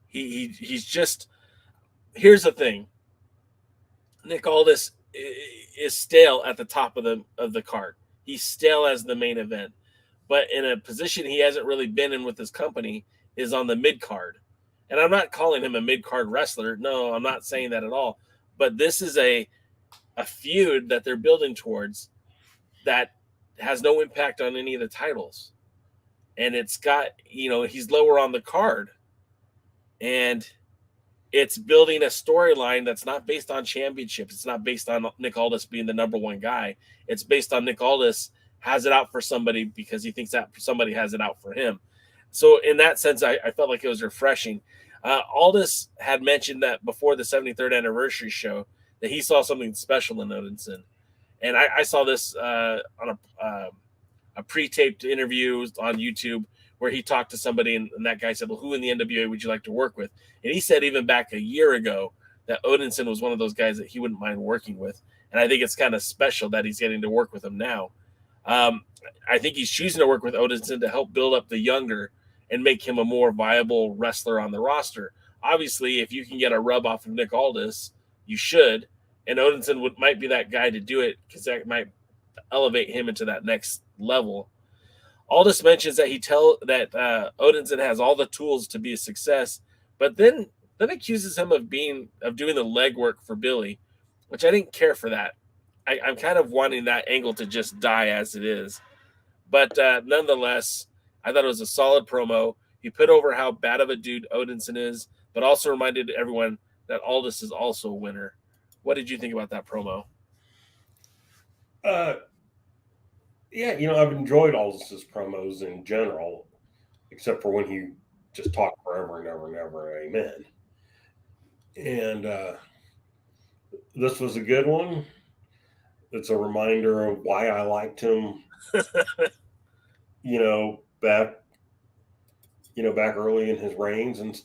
he's just – here's the thing. Nick Aldis is stale at the top of the card. He's stale as the main event. But in a position he hasn't really been in with his company is on the mid-card. And I'm not calling him a mid-card wrestler. No, I'm not saying that at all. But this is a feud that they're building towards that has no impact on any of the titles. And it's got, he's lower on the card. And it's building a storyline that's not based on championships. It's not based on Nick Aldis being the number one guy. It's based on Nick Aldis has it out for somebody because he thinks that somebody has it out for him. So in that sense, I felt like it was refreshing. Aldis had mentioned that before the 73rd anniversary show that he saw something special in Odinson. And I saw this on a pre-taped interview on YouTube where he talked to somebody and that guy said, well, who in the NWA would you like to work with? And he said even back a year ago that Odinson was one of those guys that he wouldn't mind working with. And I think it's kind of special that he's getting to work with him now. I think he's choosing to work with Odinson to help build up the younger and make him a more viable wrestler on the roster. Obviously, if you can get a rub off of Nick Aldis, you should. And Odinson might be that guy to do it because that might elevate him into that next level. Aldis mentions that Odinson has all the tools to be a success, but then accuses him of doing the legwork for Billy, which I didn't care for that. I'm kind of wanting that angle to just die as it is. But nonetheless, I thought it was a solid promo. He put over how bad of a dude Odinson is, but also reminded everyone that Aldis is also a winner. What did you think about that promo? Yeah, I've enjoyed Aldis's promos in general, except for when he just talked forever and ever and ever, amen. And this was a good one. it's a reminder of why I liked him. Back early in his reigns and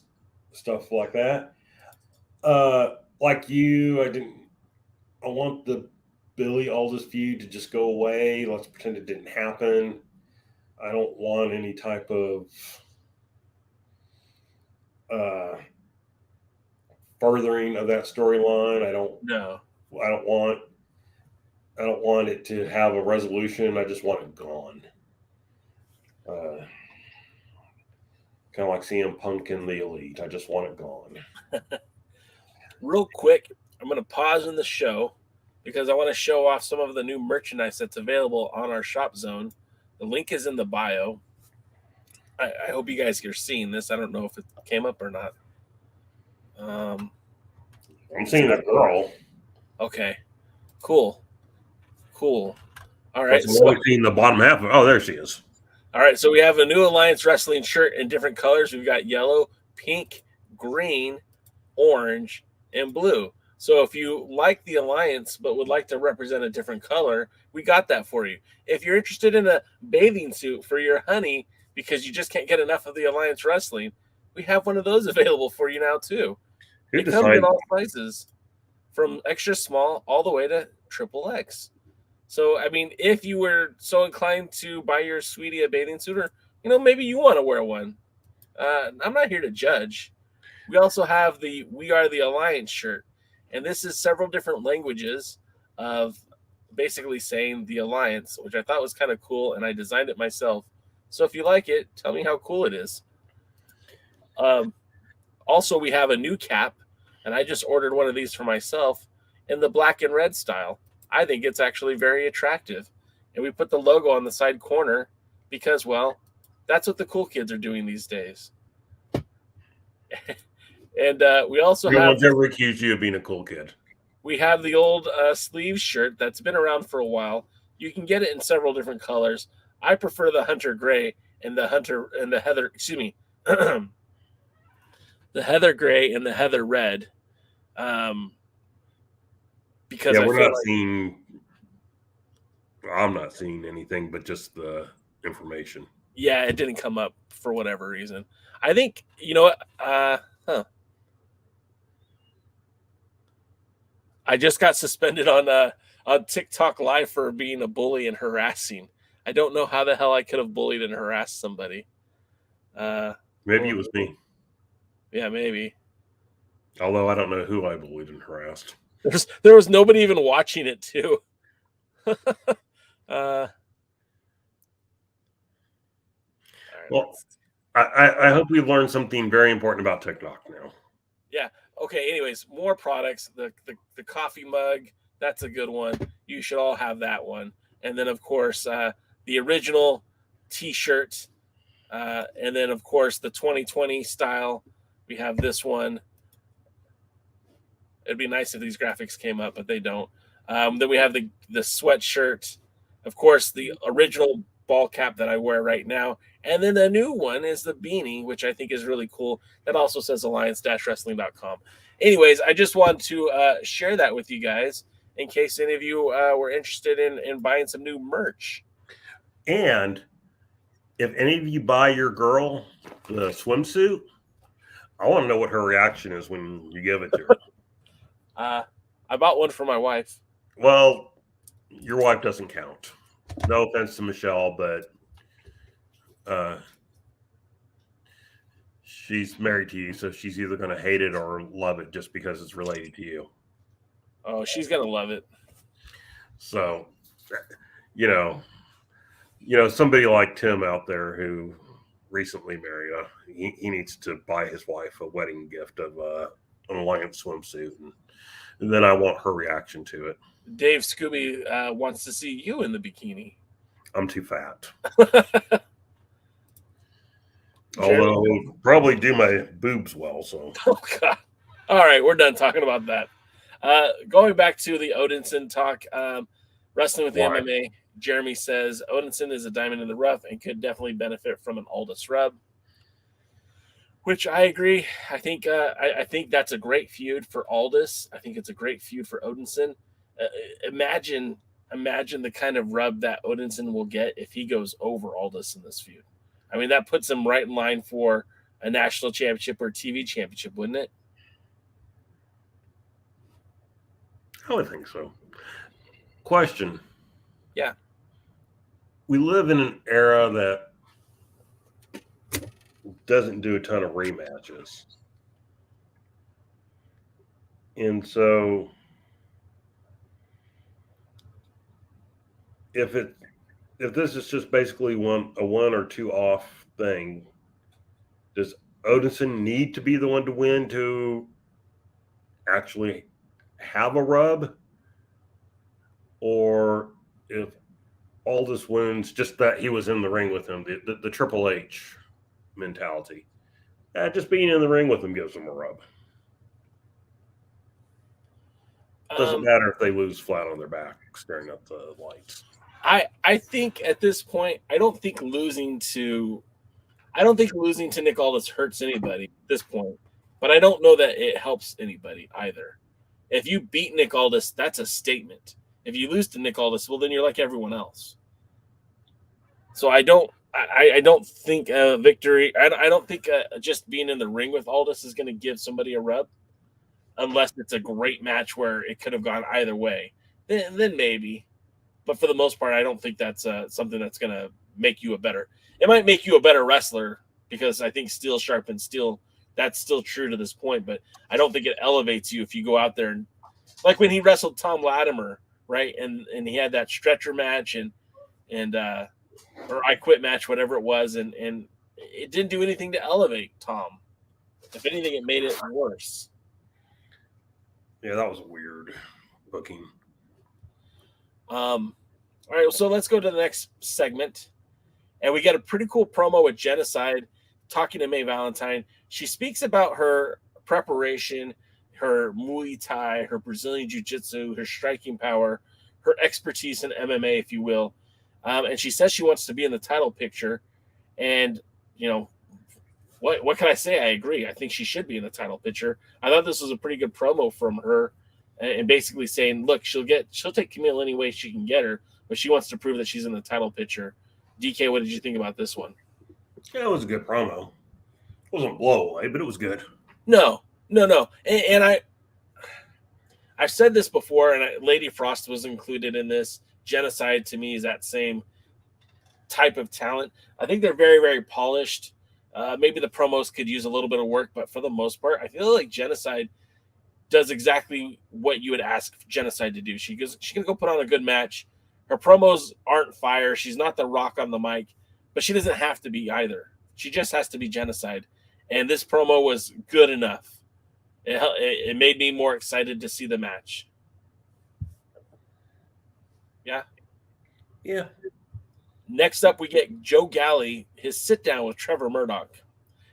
stuff like that. Like you, I want the Billy Aldis feud to just go away. Let's pretend it didn't happen. I don't want any type of furthering of that storyline. I don't want it to have a resolution. I just want it gone. Kind of like CM Punk in the Elite. I just want it gone. Real quick, I'm going to pause in the show because I want to show off some of the new merchandise that's available on our shop zone. The link is in the bio. I hope you guys are seeing this. I don't know if it came up or not. I'm seeing that girl. Okay, cool. All right. I'm only seeing the bottom half. Oh, there she is. All right, so we have a new Alliance Wrestling shirt in different colors. We've got yellow, pink, green, orange, and blue. So if you like the Alliance but would like to represent a different color, we got that for you. If you're interested in a bathing suit for your honey because you just can't get enough of the Alliance Wrestling, we have one of those available for you now too. It comes in all sizes, from extra small all the way to XXX. So, I mean, if you were so inclined to buy your sweetie a bathing suit, or, maybe you want to wear one, I'm not here to judge. We also have the We Are the Alliance shirt, and this is several different languages of basically saying the Alliance, which I thought was kind of cool, and I designed it myself. So if you like it, tell me how cool it is. Also, we have a new cap, and I just ordered one of these for myself in the black and red style. I think it's actually very attractive. And we put the logo on the side corner because, well, that's what the cool kids are doing these days. And we also no one's ever accused you of being a cool kid. We have the old sleeves shirt that's been around for a while. You can get it in several different colors. I prefer the hunter gray and the heather, the heather gray and the heather red. Because I'm not seeing anything but just the information. Yeah, it didn't come up for whatever reason. I think, you know what? I just got suspended on TikTok Live for being a bully and harassing. I don't know how the hell I could have bullied and harassed somebody. Maybe it was me. Yeah, maybe. Although I don't know who I bullied and harassed. There was nobody even watching it too. Well, I hope we learned something very important about TikTok now. Yeah. Okay. Anyways, more products. The coffee mug. That's a good one. You should all have that one. And then, of course, the original T-shirt. And then, of course, the 2020 style. We have this one. It'd be nice if these graphics came up, but they don't. Then we have the sweatshirt. Of course, the original ball cap that I wear right now. And then the new one is the beanie, which I think is really cool. That also says alliance-wrestling.com. Anyways, I just want to share that with you guys in case any of you were interested in buying some new merch. And if any of you buy your girl the swimsuit, I want to know what her reaction is when you give it to her. I bought one for my wife. Well, your wife doesn't count. No offense to Michelle, but she's married to you, so she's either going to hate it or love it just because it's related to you. Oh, she's going to love it. So, somebody like Tim out there who recently married, he needs to buy his wife a wedding gift of an Alliance swimsuit, and then I want her reaction to it. Dave Scooby wants to see you in the bikini. I'm too fat. Although it'll probably do my boobs well. So. Oh, God. All right, we're done talking about that. Going back to the Odinson talk, wrestling with the MMA, Jeremy says Odinson is a diamond in the rough and could definitely benefit from an Aldis rub. Which I agree. I think that's a great feud for Aldis. I think it's a great feud for Odinson. Imagine imagine the kind of rub that Odinson will get if he goes over Aldous in this feud. I mean, that puts him right in line for a national championship or TV championship, wouldn't it? I would think so. Question. Yeah. We live in an era that doesn't do a ton of rematches. And so if this is just basically a 1 or 2 off thing, does Odinson need to be the one to win to actually have a rub? Or if Aldous wins, just that he was in the ring with him, the Triple H mentality. Just being in the ring with him gives him a rub. Doesn't matter if they lose flat on their back staring up the lights. I think at this point, I don't think losing to Nick Aldis hurts anybody at this point, but I don't know that it helps anybody either. If you beat Nick Aldis, that's a statement. If you lose to Nick Aldis, well, then you're like everyone else. So I don't think a victory. I don't think just being in the ring with Aldis is going to give somebody a rub, unless it's a great match where it could have gone either way. Then maybe. But for the most part, I don't think that's something that's going to make you a better. It might make you a better wrestler because I think steel sharpens steel. That's still true to this point, but I don't think it elevates you if you go out there and like when he wrestled Tom Latimer, right? And he had that stretcher match and or I quit match, whatever it was, and it didn't do anything to elevate Tom. If anything, it made it worse. Yeah, that was a weird booking. All right, so let's go to the next segment. And we get a pretty cool promo with Genocide talking to May Valentine. She speaks about her preparation, her Muay Thai, her Brazilian Jiu-Jitsu, her striking power, her expertise in MMA, if you will. And she says she wants to be in the title picture. And, you know, what can I say? I agree. I think she should be in the title picture. I thought this was a pretty good promo from her and basically saying, look, she'll take Camille any way she can get her, but she wants to prove that she's in the title picture. DK, what did you think about this one? Yeah, it was a good promo. It wasn't blow away, but it was good. No. And I've said this before, and Lady Frost was included in this. Genocide, to me, is that same type of talent. I think they're very, very polished. Maybe the promos could use a little bit of work, but for the most part, I feel like Genocide does exactly what you would ask Genocide to do. She can go put on a good match. Her promos aren't fire. She's not the Rock on the mic, but she doesn't have to be either. She just has to be Genocide. And this promo was good enough. It made me more excited to see the match. Yeah. Yeah. Next up, we get Joe Galley, his sit down with Trevor Murdoch.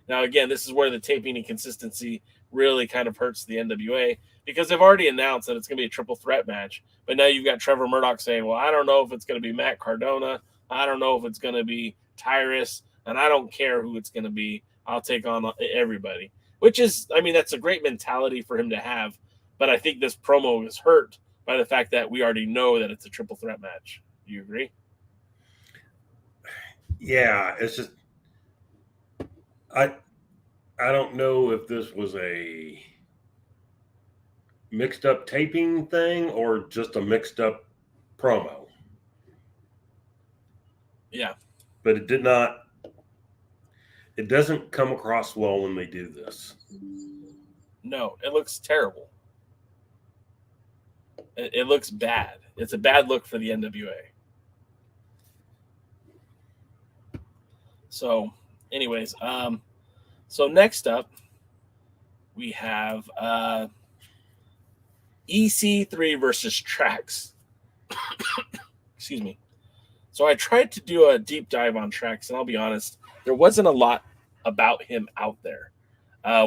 Now, again, this is where the taping inconsistency really kind of hurts the NWA because they've already announced that it's going to be a triple threat match. But now you've got Trevor Murdoch saying, well, I don't know if it's going to be Matt Cardona. I don't know if it's going to be Tyrus. And I don't care who it's going to be. I'll take on everybody. Which is, I mean, that's a great mentality for him to have. But I think this promo is hurt by the fact that we already know that it's a triple threat match. Do you agree? Yeah, it's just I don't know if this was a mixed up taping thing or just a mixed up promo. Yeah. But it doesn't come across well when they do this. No, it looks terrible. It looks bad. It's a bad look for the NWA. So, anyways, so next up, we have EC3 versus Traxx. Excuse me. So I tried to do a deep dive on Traxx, and I'll be honest, there wasn't a lot about him out there.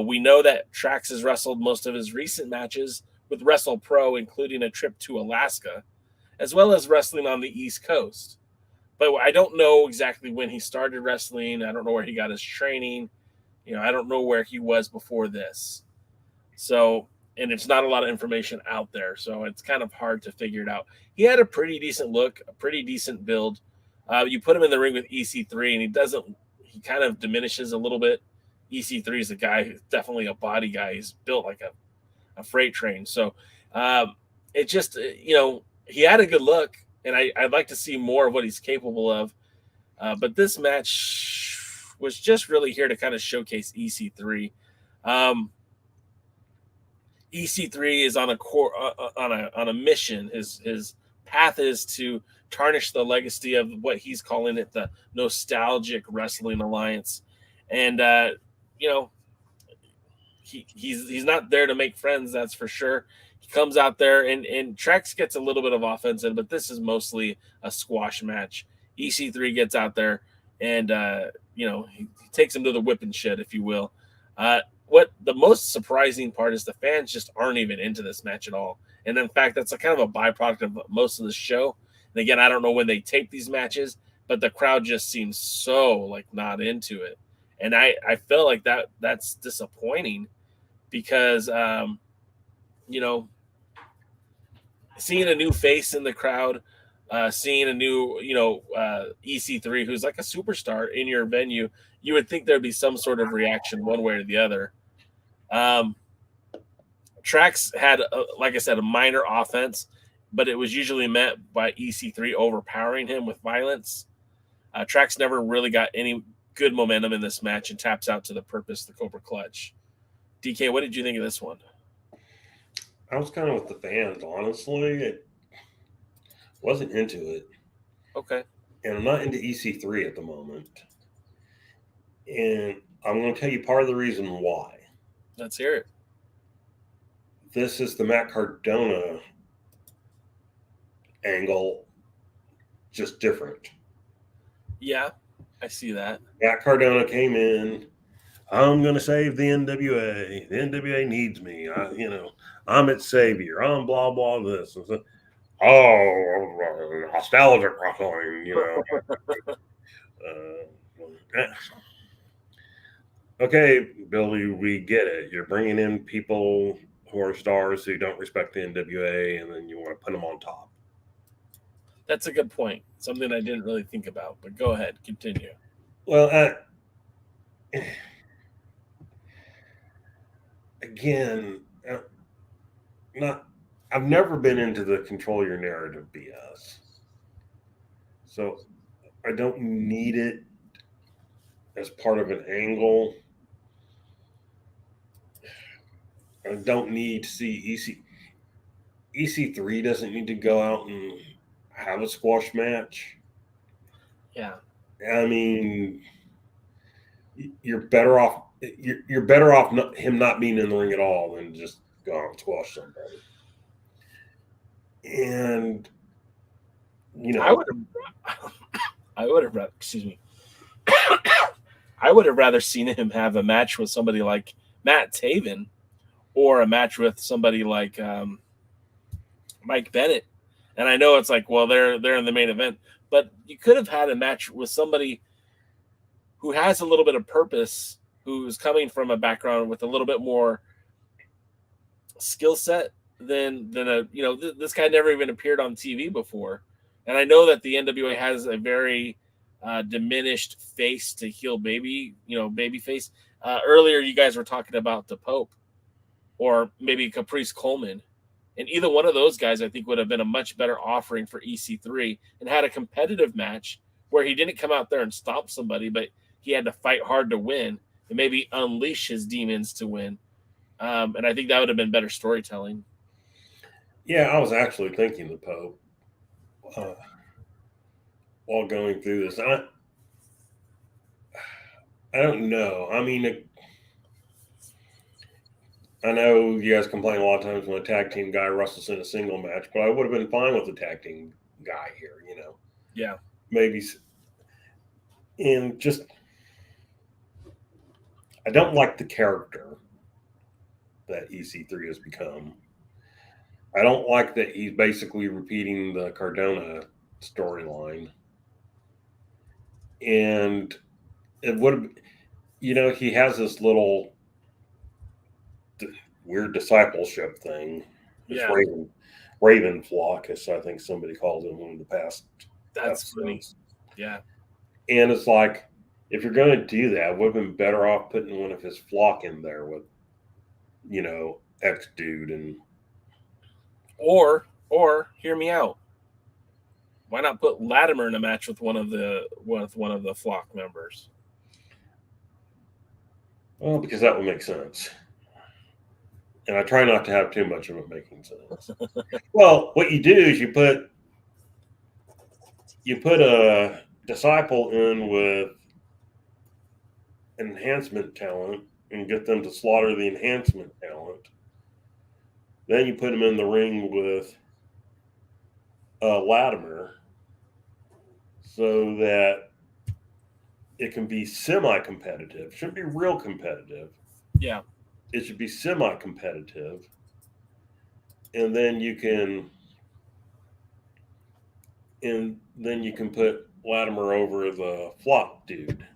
We know that Traxx has wrestled most of his recent matches with WrestlePro, including a trip to Alaska, as well as wrestling on the East Coast. But I don't know exactly when he started wrestling. I don't know where he got his training. I don't know where he was before this. So and it's not a lot of information out there, so it's kind of hard to figure it out. He had a pretty decent look, a pretty decent build. You put him in the ring with EC3, and he kind of diminishes a little bit. EC3 is a guy who's definitely a body guy. He's built like a freight train. So it just, he had a good look, and I'd like to see more of what he's capable of. But this match was just really here to kind of showcase EC3. EC3 is on a mission. His path is to tarnish the legacy of what he's calling it, the Nostalgic Wrestling Alliance. And he's not there to make friends, that's for sure. He comes out there and Traxx gets a little bit of offense in, but this is mostly a squash match. EC3 gets out there and he takes him to the whipping shed, if you will. What the most surprising part is the fans just aren't even into this match at all. And in fact, that's a kind of a byproduct of most of the show. And again, I don't know when they tape these matches, but the crowd just seems so not into it. And I feel like that's disappointing because, seeing a new face in the crowd, seeing a new, EC3, who's like a superstar in your venue, you would think there'd be some sort of reaction one way or the other. Traxx had, like I said, a minor offense, but it was usually met by EC3 overpowering him with violence. Traxx never really got any good momentum in this match and taps out to the purpose, the Cobra Clutch. DK, what did you think of this one? I was kind of with the fans, honestly. It wasn't into it. Okay. And I'm not into EC3 at the moment. And I'm going to tell you part of the reason why. Let's hear it. This is the Matt Cardona angle, just different. Yeah, I see that. Matt Cardona came in. I'm going to save the NWA. The NWA needs me. I'm its savior. I'm blah, blah, this. And so, nostalgic wrestling, Okay, Billy, we get it. You're bringing in people who are stars who don't respect the NWA, and then you want to put them on top. That's a good point. Something I didn't really think about, but go ahead, continue. Well, again, I've never been into the control your narrative BS. So I don't need it as part of an angle. I don't need to see EC3 doesn't need to go out and have a squash match. Yeah. I mean, you're better off him not being in the ring at all than just go out and squash somebody. And I would have rather seen him have a match with somebody like Matt Taven or a match with somebody like Mike Bennett. And I know it's like, well, they're in the main event, but you could have had a match with somebody who has a little bit of purpose, who's coming from a background with a little bit more skill set than this guy never even appeared on TV before. And I know that the NWA has a very diminished face to heel baby face. Earlier, you guys were talking about the Pope or maybe Caprice Coleman. And either one of those guys, I think, would have been a much better offering for EC3 and had a competitive match where he didn't come out there and stomp somebody, but he had to fight hard to win and maybe unleash his demons to win. And I think that would have been better storytelling. Yeah, I was actually thinking the Pope while going through this. I don't know. I mean, I know you guys complain a lot of times when a tag team guy wrestles in a single match, but I would have been fine with the tag team guy here, Yeah. Maybe. And just, I don't like the character that EC3 has become. I don't like that he's basically repeating the Cardona storyline. And it would have, he has this little weird discipleship thing. This Yeah. Raven flock, as I think somebody called it in one of the past. That's funny. episodes. Yeah. And it's like, if you're going to do that, would have been better off putting one of his flock in there with, X dude and. Or hear me out. Why not put Latimer in a match with one of the flock members? Well, because that would make sense. And I try not to have too much of it making sense. Well, what you do is you put a disciple in with enhancement talent and get them to slaughter the enhancement talent. Then you put them in the ring with Latimer so that it can be semi-competitive. It shouldn't be real competitive. Yeah. It should be semi-competitive. And then you can put Latimer over the flock dude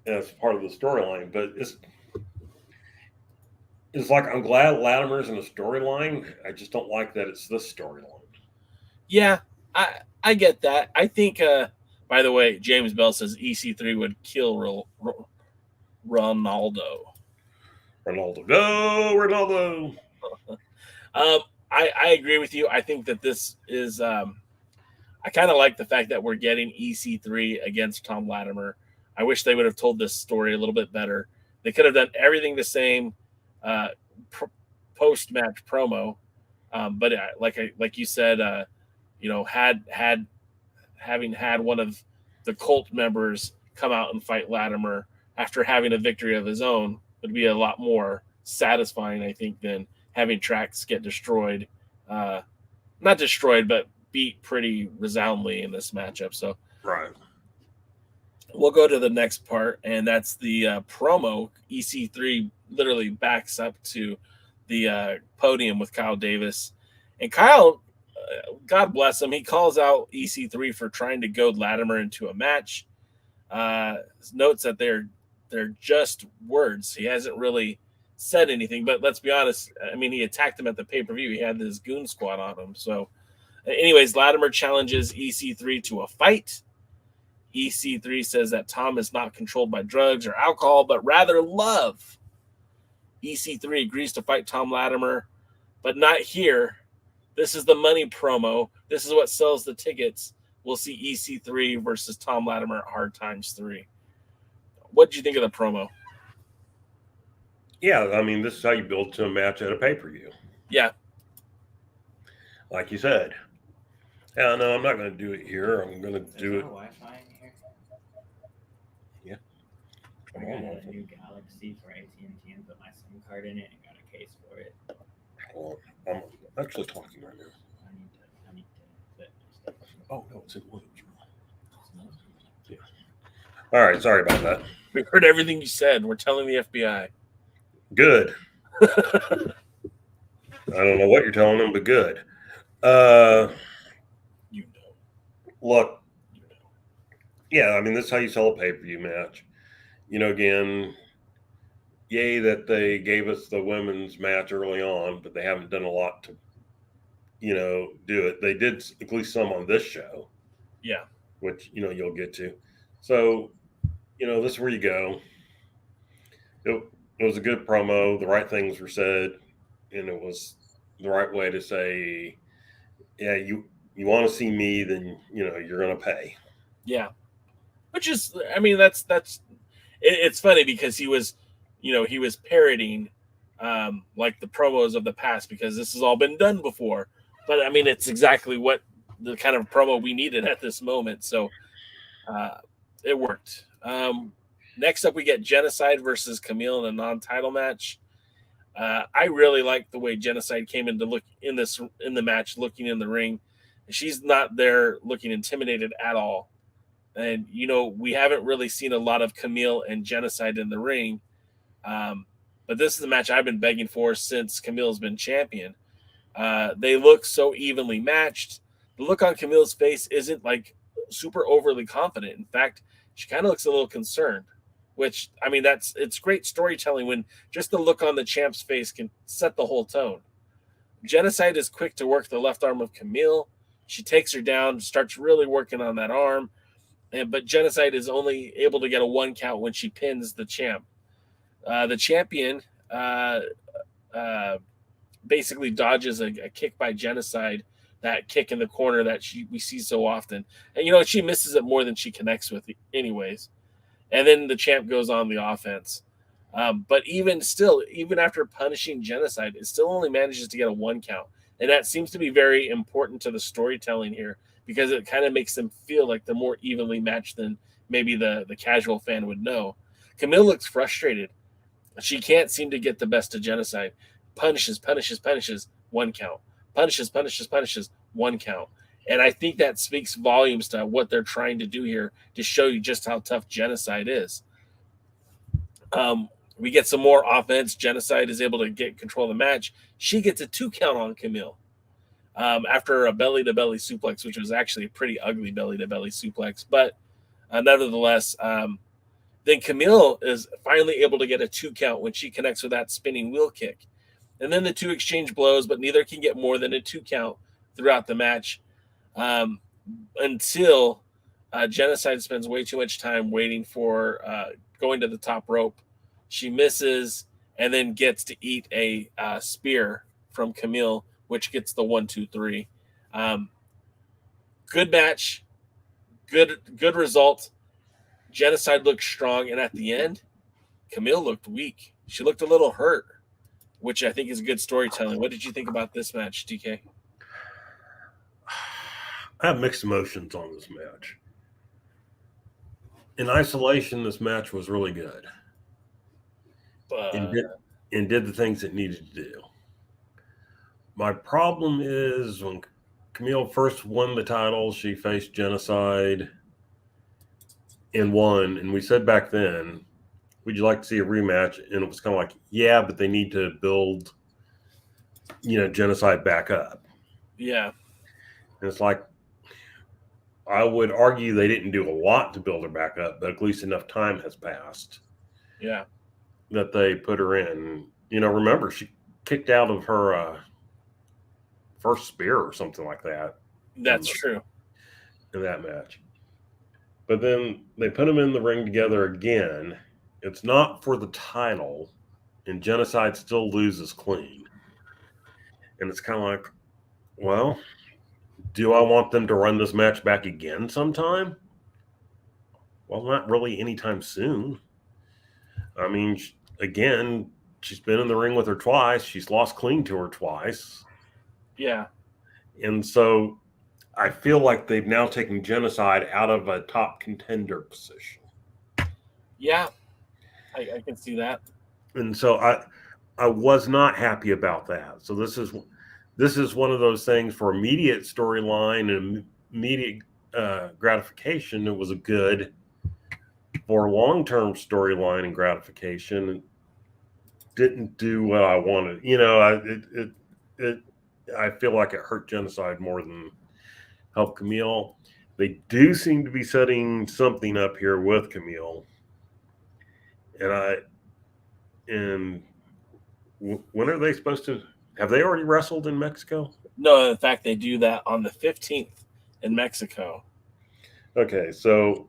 as part of the storyline. But it's like, I'm glad Latimer's in a storyline. I just don't like that it's this storyline. Yeah, I get that. I think, by the way, James Bell says EC3 would kill Ronaldo. Ronaldo, go, Ronaldo. I agree with you. I think that this is, I kind of like the fact that we're getting EC3 against Tom Latimer. I wish they would have told this story a little bit better. They could have done everything the same post-match promo, but like you said, having had one of the cult members come out and fight Latimer after having a victory of his own would be a lot more satisfying, I think, than having Traxx get destroyed. Not destroyed, but beat pretty resoundingly in this matchup. So right. We'll go to the next part, and that's the promo. EC3 literally backs up to the podium with Kyle Davis. And Kyle, God bless him, he calls out EC3 for trying to goad Latimer into a match. Notes that they're just words. He hasn't really said anything, but let's be honest. I mean, he attacked him at the pay-per-view. He had this goon squad on him. So anyways, Latimer challenges EC3 to a fight. EC3 says that Tom is not controlled by drugs or alcohol, but rather love. EC3 agrees to fight Tom Latimer, but not here. This is the money promo. This is what sells the tickets. We'll see EC3 versus Tom Latimer at Hard Times 3. What did you think of the promo? Yeah, I mean, this is how you build to a match at a pay-per-view. Yeah. Like you said. Yeah, no, I'm not going to do it here. I'm going to do it. Wi-Fi in here? Yeah. I got a new Galaxy for AT&T and put my SIM card in it and got a case for it. Well, I'm actually talking right now. I need to put stuff. Oh, no, it's in Williams' room. Yeah. All right, sorry about that. We heard everything you said. We're telling the FBI. Good. I don't know what you're telling them, but good. You know. Look, yeah, I mean, this is how you sell a pay-per-view match. Again, yay that they gave us the women's match early on, but they haven't done a lot to, do it. They did at least some on this show. Yeah. Which, you'll get to. So, this is where you go. It was a good promo. The right things were said, and it was the right way to say, yeah, you want to see me, then, you're going to pay. Yeah. Which is, I mean, it's funny because he was parroting like the promos of the past because this has all been done before. But I mean, it's exactly what the kind of promo we needed at this moment. So it worked. Next up, we get Genocide versus Camille in a non-title match. I really like the way Genocide came in to look in the match, looking in the ring. She's not there looking intimidated at all. And, we haven't really seen a lot of Camille and Genocide in the ring. But this is the match I've been begging for since Camille's been champion. They look so evenly matched. The look on Camille's face isn't like super overly confident. In fact, she kind of looks a little concerned. which, I mean, it's great storytelling when just the look on the champ's face can set the whole tone. Genocide is quick to work the left arm of Camille. She takes her down, starts really working on that arm, but Genocide is only able to get a 1 count when she pins the champ. The champion basically dodges a kick by Genocide, that kick in the corner that we see so often. And, she misses it more than she connects with anyways. And then the champ goes on the offense. But even after punishing Genocide, it still only manages to get a 1 count. And that seems to be very important to the storytelling here, because it kind of makes them feel like they're more evenly matched than maybe the casual fan would know. Camille looks frustrated. She can't seem to get the best of Genocide. Punishes, 1 count. Punishes, 1 count. And I think that speaks volumes to what they're trying to do here to show you just how tough Genocide is. We get some more offense. Genocide is able to get control of the match. She gets a 2 count on Camille after a belly-to-belly suplex, which was actually a pretty ugly belly-to-belly suplex. But nevertheless, then Camille is finally able to get a 2 count when she connects with that spinning wheel kick. And then the two exchange blows, but neither can get more than a 2 count throughout the match until Genocide spends way too much time waiting for going to the top rope. She misses and then gets to eat a spear from Camille, which gets the 1, 2, 3. Good match, good result. Genocide looked strong, and at the end, Camille looked weak. She looked a little hurt, which I think is good storytelling. What did you think about this match, DK? I have mixed emotions on this match. In isolation, this match was really good. And did the things it needed to do. My problem is when Camille first won the title, she faced Genocide and won. And we said back then, would you like to see a rematch? And it was kind of like, yeah, but they need to build, Genocide back up. Yeah. And it's like, I would argue they didn't do a lot to build her back up, but at least enough time has passed. Yeah. That they put her in. Remember, she kicked out of her first spear or something like that. That's true. In that match. But then they put them in the ring together again. It's not for the title, and Genocide still loses clean. And it's kind of like, well, do I want them to run this match back again sometime? Well, not really anytime soon. I mean, again, she's been in the ring with her twice. She's lost clean to her twice. Yeah. And so I feel like they've now taken Genocide out of a top contender position. Yeah, I can see that. And so I was not happy about that. So this is one of those things for immediate storyline and immediate gratification. It was a good. For long-term storyline and gratification, it didn't do what I wanted. I feel like it hurt Genocide more than helped Camille. They do seem to be setting something up here with Camille. And when are they supposed to? Have they already wrestled in Mexico? No, in fact, they do that on the 15th in Mexico. Okay, so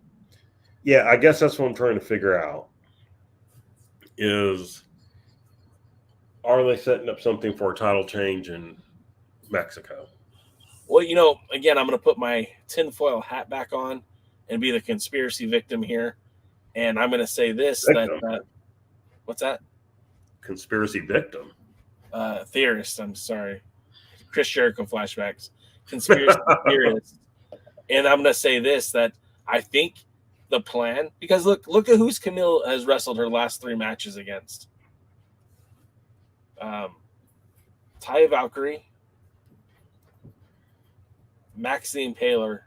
yeah, I guess that's what I'm trying to figure out is, are they setting up something for a title change in Mexico? Well, again, I'm going to put my tinfoil hat back on and be the conspiracy victim here. And I'm going to say this, that what's that? Conspiracy victim? Theorist, I'm sorry. Chris Jericho flashbacks. Conspiracy theorist. And I'm going to say this, that I think the plan, because look at who's Camille has wrestled her last 3 matches against. Taya Valkyrie, Maxine Paler,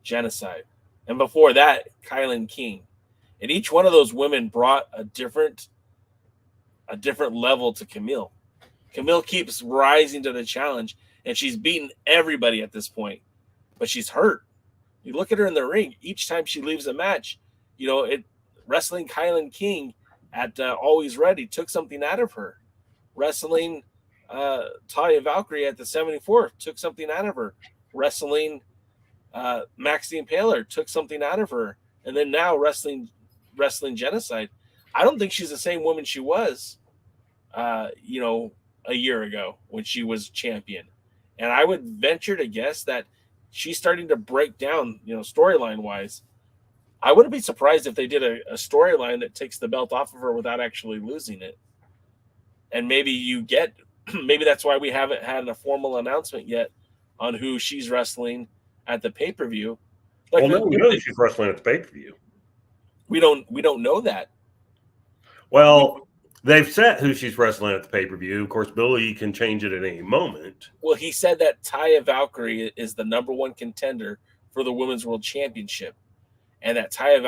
Genocide. And before that, Kylan King. And each one of those women brought a different level to Camille. Camille keeps rising to the challenge, and she's beaten everybody at this point. But she's hurt. You look at her in the ring, each time she leaves a match, wrestling Kylan King at Always Ready took something out of her. Wrestling Talia Valkyrie at the 74 took something out of her. Wrestling Max the Impaler took something out of her. And then now wrestling Genocide. I don't think she's the same woman she was, a year ago when she was champion. And I would venture to guess that she's starting to break down, storyline wise. I wouldn't be surprised if they did a storyline that takes the belt off of her without actually losing it. And maybe that's why we haven't had a formal announcement yet on who she's wrestling at the pay-per-view. We know she's wrestling at the pay-per-view. We don't know that. Well, they've said who she's wrestling at the pay-per-view. Of course, Billy can change it at any moment. Well, he said that Taya Valkyrie is the #1 contender for the Women's World Championship, and that Taya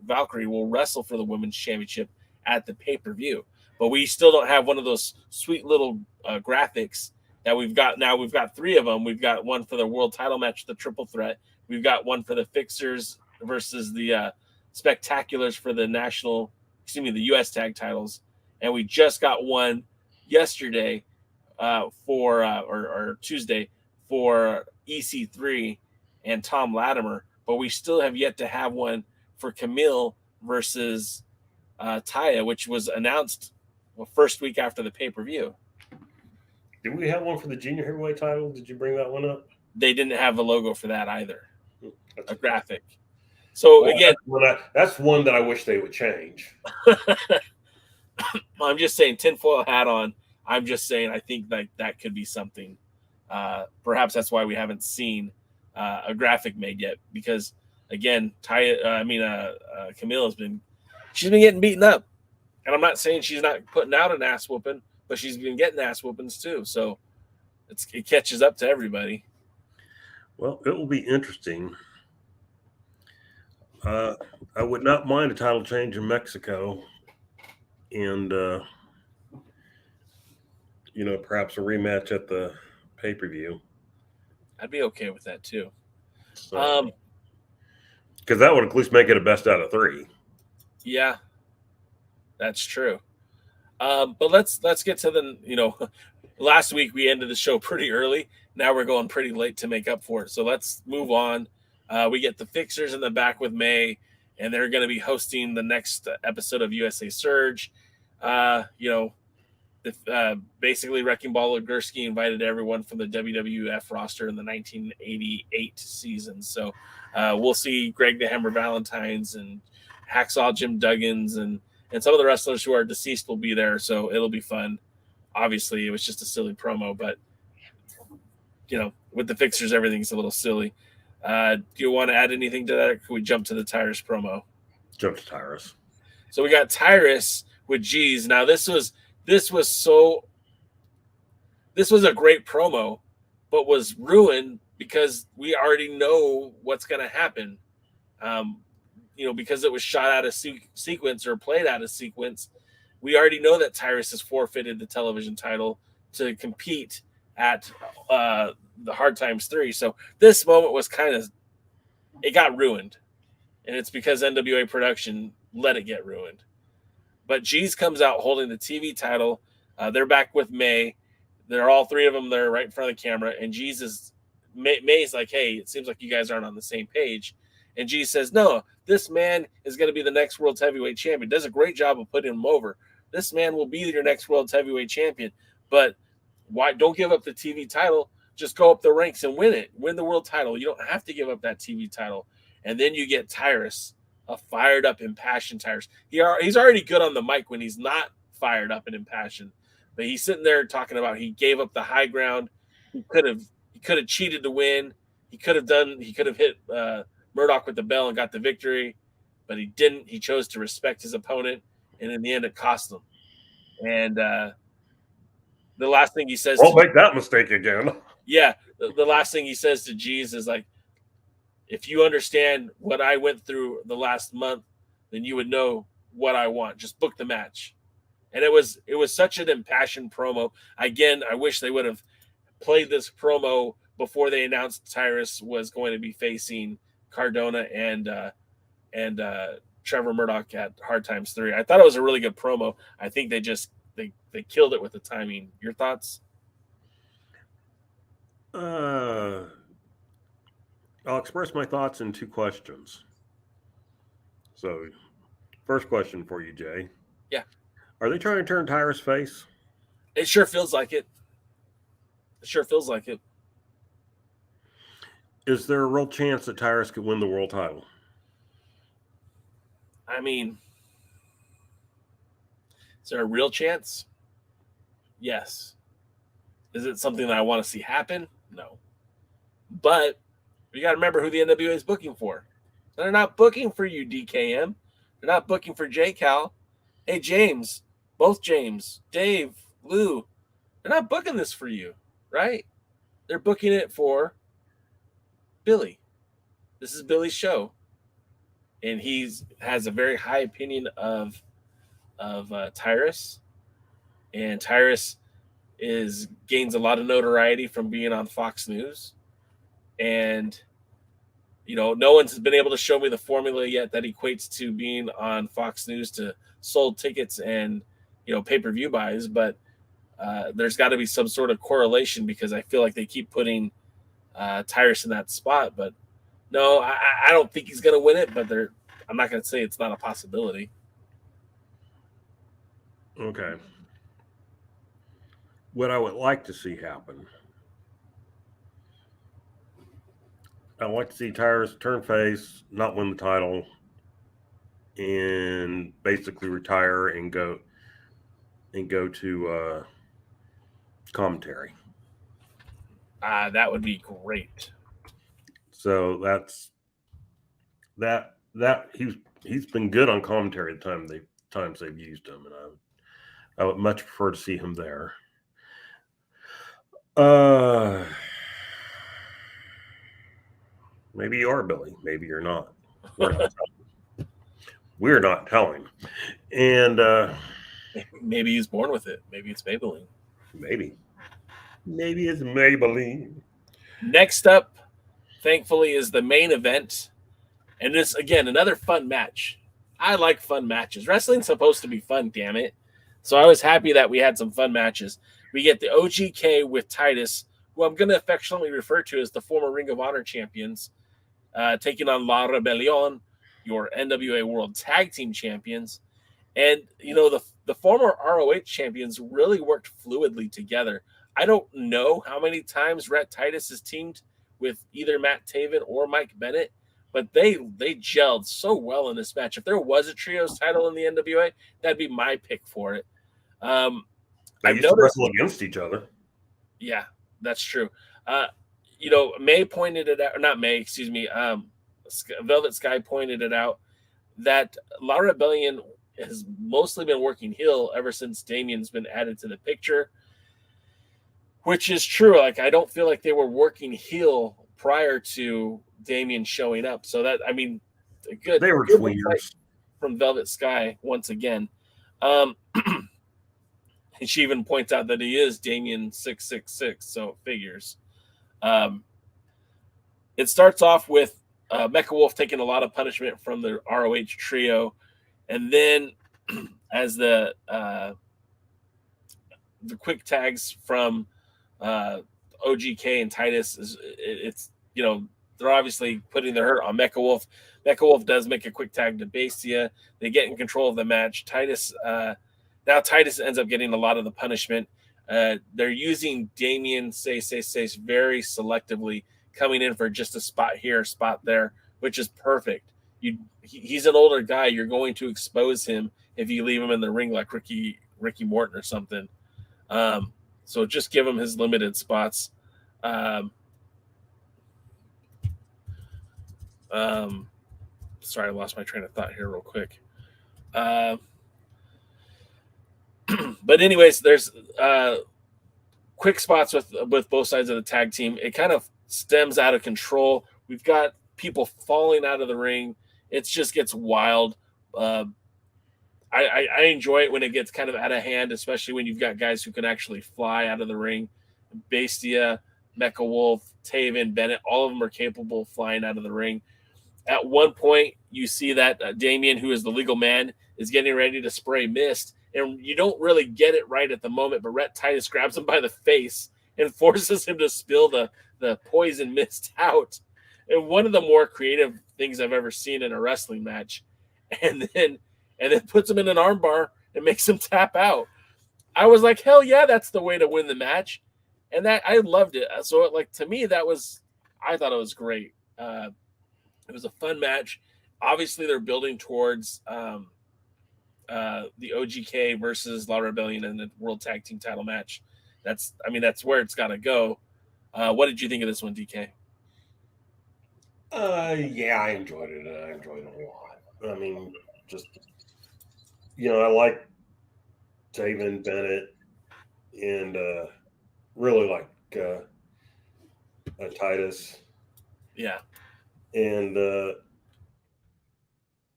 Valkyrie will wrestle for the Women's Championship at the pay-per-view. But we still don't have one of those sweet little graphics that we've got now. We've got 3 of them. We've got one for the world title match, the triple threat. We've got one for the Fixers versus the Spectaculars for the the U.S. tag titles. And we just got one yesterday or Tuesday for EC3 and Tom Latimer. But we still have yet to have one for Camille versus Taya, which was announced first week after the pay-per-view. Did we have one for the junior heavyweight title? Did you bring that one up? They didn't have a logo for that either. A graphic. So again, that's one that I wish they would change. I'm just saying, tinfoil hat on. I'm just saying, I think that could be something. Perhaps that's why we haven't seen a graphic made yet, because again, Camille has been getting beaten up, and I'm not saying she's not putting out an ass whooping, but she's been getting ass whoopings too. So it catches up to everybody. Well, it will be interesting. I would not mind a title change in Mexico, and perhaps a rematch at the pay-per-view. I'd be okay with that too. So, because that would at least make it a best out of 3. Yeah, that's true. But let's get to the last week we ended the show pretty early. Now we're going pretty late to make up for it. So let's move on. We get the Fixers in the back with May, and they're going to be hosting the next episode of USA Surge. Basically, Wrecking Ball Gursky invited everyone from the WWF roster in the 1988 season. So we'll see Greg the Hammer Valentines and Hacksaw Jim Duggins and some of the wrestlers who are deceased will be there. So it'll be fun. Obviously, it was just a silly promo, but with the Fixers, everything's a little silly. Do you want to add anything to that, or can we jump to the Tyrus promo? Jump to Tyrus. So we got Tyrus with G's. Now this was a great promo, but was ruined because we already know what's going to happen. Because it was shot out of sequence or played out of sequence. We already know that Tyrus has forfeited the television title to compete at the Hard Times 3. So this moment was it got ruined. And it's because NWA production let it get ruined. But G's comes out holding the TV title. They're back with May. They're all 3 of them there right in front of the camera. And May's like, hey, it seems like you guys aren't on the same page. And G says, no, this man is going to be the next world heavyweight champion. Does a great job of putting him over. This man will be your next world heavyweight champion. But why don't give up the TV title? Just go up the ranks and win it. Win the world title. You don't have to give up that TV title. And then you get Tyrus, a fired up, impassioned Tyrus. He's already good on the mic when he's not fired up and impassioned. But he's sitting there talking about he gave up the high ground. He could have cheated to win. He could have hit Murdoch with the bell and got the victory, but he didn't. He chose to respect his opponent, and in the end, it cost him. And the last thing he says, "Won't make that mistake again." Yeah, the last thing he says to G's is like, "If you understand what I went through the last month, then you would know what I want. Just book the match." And it was such an impassioned promo. Again, I wish they would have played this promo before they announced Tyrus was going to be facing Cardona and Trevor Murdoch at Hard Times 3. I thought it was a really good promo. I think they killed it with the timing. Your thoughts? I'll express my thoughts in 2 questions. So, first question for you, Jay. Yeah. Are they trying to turn Tyrus face? It sure feels like it. It sure feels like it. Is there a real chance that Tyrus could win the world title? I mean, is there a real chance? Yes. Is it something that I want to see happen? No. But you got to remember who the NWA is booking for. They're not booking for you, DKM. They're not booking for J-Cal. Hey, James, both James, Dave, Lou, they're not booking this for you, right? They're booking it for Billy. This is Billy's show. And he has a very high opinion of Tyrus. And Tyrus gains a lot of notoriety from being on Fox News. And, you know, no one's been able to show me the formula yet that equates to being on Fox News to sold tickets and, you know, pay-per-view buys. But there's got to be some sort of correlation because I feel like they keep putting Tyrus in that spot. But no, I don't think he's going to win it, but I'm not going to say it's not a possibility. Okay. What I would like to see happen, I'd like to see Tyrus turn face, not win the title, and basically retire and go to commentary. That would be great. So that he's been good on commentary the times they've used him, and I would much prefer to see him there. Maybe you are, Billy. Maybe you're not. We're not telling. And maybe he's born with it. Maybe it's Maybelline. Maybe it's Maybelline. Next up, thankfully, is the main event. And this, again, another fun match. I like fun matches. Wrestling's supposed to be fun, damn it. So I was happy that we had some fun matches. We get the OGK with Titus, who I'm going to affectionately refer to as the former Ring of Honor champions, taking on La Rebellion, your NWA World Tag Team champions. And, you know, the former ROH champions really worked fluidly together. I don't know how many times Rhett Titus has teamed with either Matt Taven or Mike Bennett, but they gelled so well in this match. If there was a trios title in the NWA, that'd be my pick for it. They used to wrestle against each other. Yeah, that's true. You know, May pointed it out, or not May, excuse me. Velvet Sky pointed it out that La Rebellion has mostly been working heel ever since Damien's been added to the picture, which is true. Like, I don't feel like they were working heel prior to Damien showing up. So that, I mean, they were tweeners from Velvet Sky once again. And she even points out that he is Damien 666, so it figures. It starts off with Mecha Wolf taking a lot of punishment from the ROH trio, and then as the quick tags from OGK and Titus, it's, you know, they're obviously putting the hurt on Mecha Wolf. Mecha Wolf does make a quick tag to Bestia. They get in control of the match. Now Titus ends up getting a lot of the punishment. They're using Damien say very selectively, coming in for just a spot here, spot there, which is perfect. He's an older guy. You're going to expose him if you leave him in the ring like Ricky Morton or something. So just give him his limited spots. Sorry, I lost my train of thought here real quick. But anyways, there's quick spots with both sides of the tag team. It kind of stems out of control. We've got people falling out of the ring. It just gets wild. I enjoy it when it gets kind of out of hand, especially when you've got guys who can actually fly out of the ring. Bestia, Mecha Wolf, Taven, Bennett, all of them are capable of flying out of the ring. At one point, you see that Damien, who is the legal man, is getting ready to spray mist, and you don't really get it right at the moment, but Rhett Titus grabs him by the face and forces him to spill the poison mist out. And one of the more creative things I've ever seen in a wrestling match. And then puts him in an armbar and makes him tap out. I was like, hell yeah, that's the way to win the match. And that I loved it. So to me, I thought it was great. It was a fun match. Obviously, they're building towards the OGK versus La Rebellion in the World Tag Team title match. That's where it's got to go. What did you think of this one, DK? Yeah, I enjoyed it. I enjoyed it a lot. I mean, just, I like Taven Bennett and really like Titus. Yeah. And,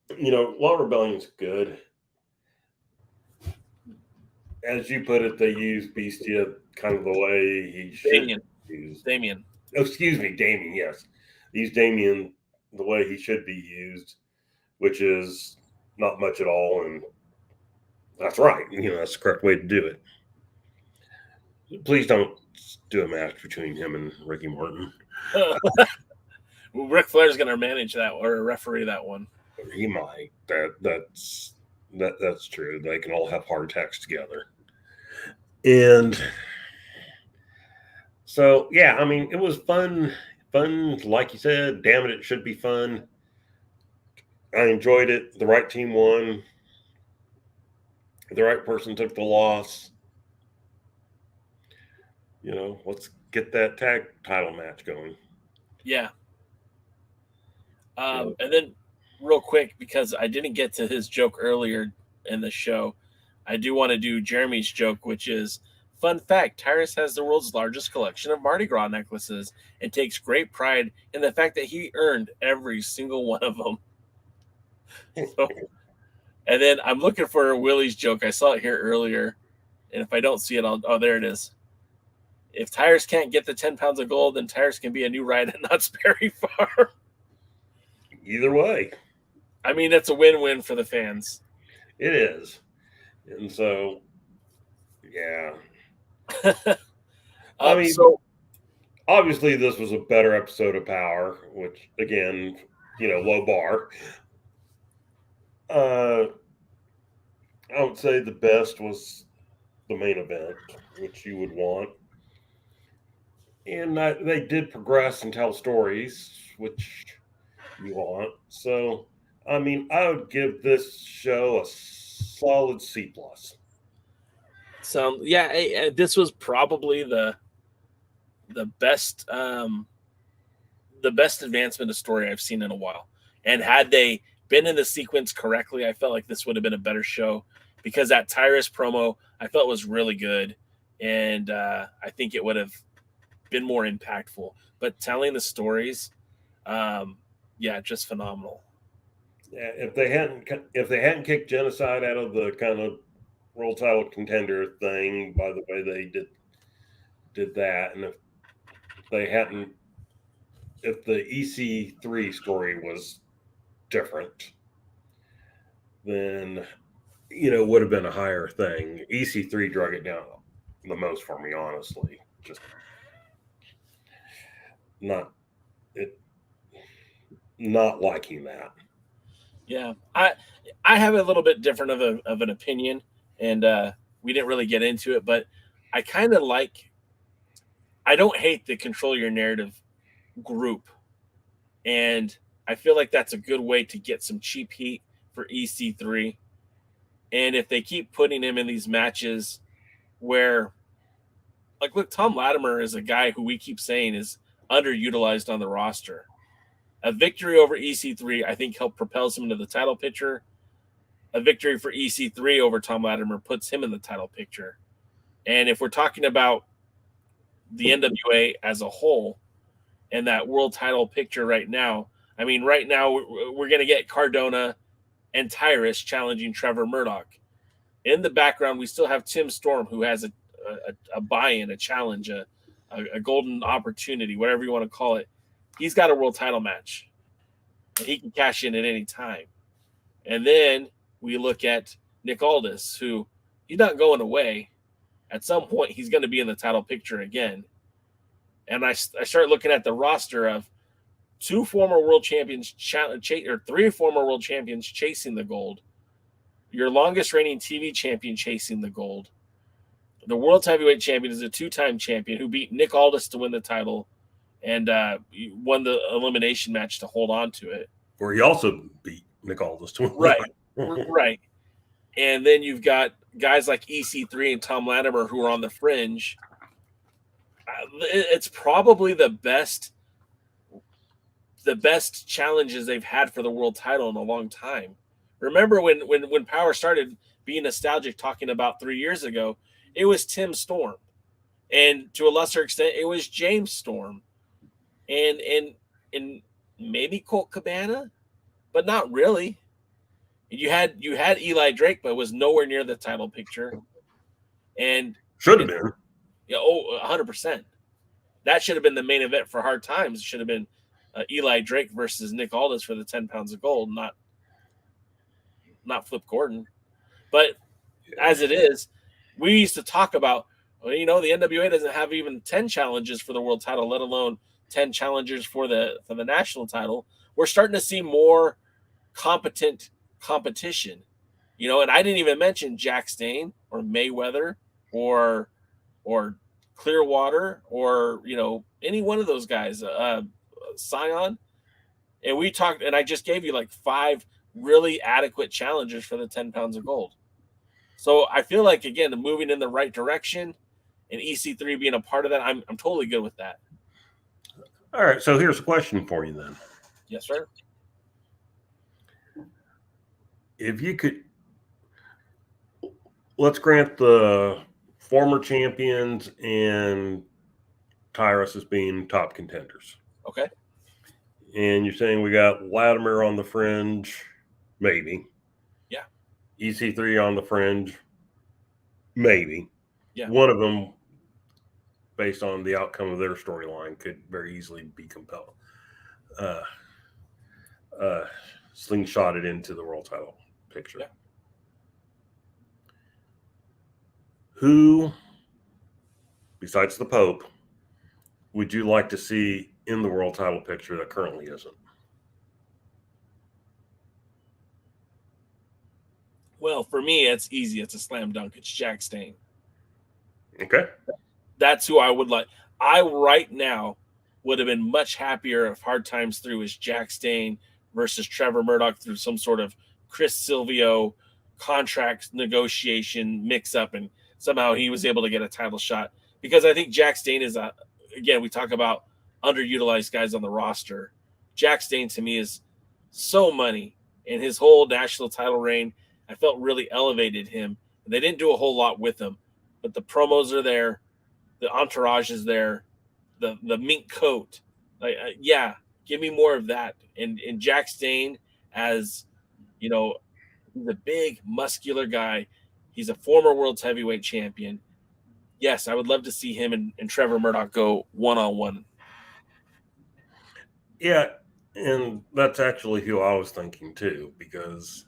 La Rebellion's good. As you put it, they use Beastia kind of the way he should use. Damien. Oh, excuse me, Damien, yes. Use Damien the way he should be used, which is not much at all, and that's right. That's the correct way to do it. Please don't do a match between him and Ricky Morton. Ric Flair's going to manage that or referee that one. He might. That's true. They can all have heart attacks together. And so, yeah, I mean, it was fun. Fun, like you said. Damn it should be fun. I enjoyed it. The right team won. The right person took the loss. Let's get that tag title match going. Yeah. And then real quick, because I didn't get to his joke earlier in the show, I do want to do Jeremy's joke, which is, fun fact, Tyrus has the world's largest collection of Mardi Gras necklaces and takes great pride in the fact that he earned every single one of them. So, and then I'm looking for Willie's joke. I saw it here earlier, and if I don't see it, there it is. If Tyrus can't get the 10 pounds of gold, then Tyrus can be a new ride at Knott's Berry Farm. Either way. I mean, that's a win-win for the fans. It is. And so, yeah. I mean, obviously this was a better episode of Power, which, again, low bar. I would say the best was the main event, which you would want. And they did progress and tell stories, which you want. So, I mean, I would give this show a solid C+. So, yeah, this was probably the best advancement of story I've seen in a while. And had they been in the sequence correctly, I felt like this would have been a better show, because that Tyrus promo I felt was really good, and I think it would have been more impactful. But telling the stories, just phenomenal. Yeah, if they hadn't kicked Genocide out of the kind of world title contender thing by the way they did that, and if the EC3 story was different, then would have been a higher thing. EC3 drug it down the most for me, honestly. Just not liking that. Yeah, I have a little bit different of an opinion, and we didn't really get into it, but I kind of I don't hate the control your narrative group, and I feel like that's a good way to get some cheap heat for EC3. And if they keep putting him in these matches where, look, Tom Latimer is a guy who we keep saying is underutilized on the roster. A victory over EC3, I think, helped propels him into the title picture. A victory for EC3 over Tom Latimer puts him in the title picture. And if we're talking about the NWA as a whole and that world title picture right now, I mean, right now we're going to get Cardona and Tyrus challenging Trevor Murdoch. In the background, we still have Tim Storm, who has a buy-in, a challenge, a golden opportunity, whatever you want to call it. He's got a world title match. and he can cash in at any time. And then we look at Nick Aldis, who he's not going away. At some point, he's going to be in the title picture again. And I start looking at the roster of 2 former world champions, or 3 former world champions chasing the gold. Your longest reigning TV champion chasing the gold. The world heavyweight champion is a 2-time champion who beat Nick Aldis to win the title and won the elimination match to hold on to it. Where he also beat Nick Aldis to win. Right, right. And then you've got guys like EC3 and Tom Latimer who are on the fringe. It's probably the best challenges they've had for the world title in a long time. Remember when Power started being nostalgic, talking about 3 years ago, it was Tim Storm, and to a lesser extent, it was James Storm, and maybe Colt Cabana, but not really. You had Eli Drake, but was nowhere near the title picture, and should have been. Yeah, 100%. That should have been the main event for Hard Times. It should have been Eli Drake versus Nick Aldis for the 10 pounds of gold, not Flip Gordon. But as it is, we used to talk about, the NWA doesn't have even 10 challenges for the world title, let alone 10 challengers for the national title. We're starting to see more competent competition, and I didn't even mention Jack Stane or Mayweather or Clearwater or any one of those guys, Scion. And we talked, and I just gave you like 5 really adequate challengers for the 10 pounds of gold. So I feel like, again, moving in the right direction and EC3 being a part of that, I'm totally good with that. All right, so here's a question for you then. Yes, sir. If you could, let's grant the former champions and Tyrus as being top contenders. Okay. And you're saying we got Latimer on the fringe, maybe. Yeah. EC3 on the fringe, maybe. Yeah. One of them, based on the outcome of their storyline, could very easily be compelled. Slingshotted into the world title picture. Yeah. Who, besides the Pope, would you like to see in the world title picture that currently isn't? Well, for me, it's easy. It's a slam dunk. It's Jack Stane. Okay. That's who I would like. I right now would have been much happier if Hard Times 3 was Jack Stane versus Trevor Murdoch through some sort of Chris Silvio contract negotiation mix-up, and somehow he was able to get a title shot. Because I think Jack Stane is, again, we talk about underutilized guys on the roster. Jack Stane, to me, is so money. And his whole national title reign, I felt really elevated him. They didn't do a whole lot with him, but the promos are there. The entourage is there. The mink coat. Yeah, give me more of that. And Jack Stane, as, he's a big, muscular guy. He's a former world's heavyweight champion. Yes, I would love to see him and Trevor Murdoch go one-on-one. Yeah, and that's actually who I was thinking too, because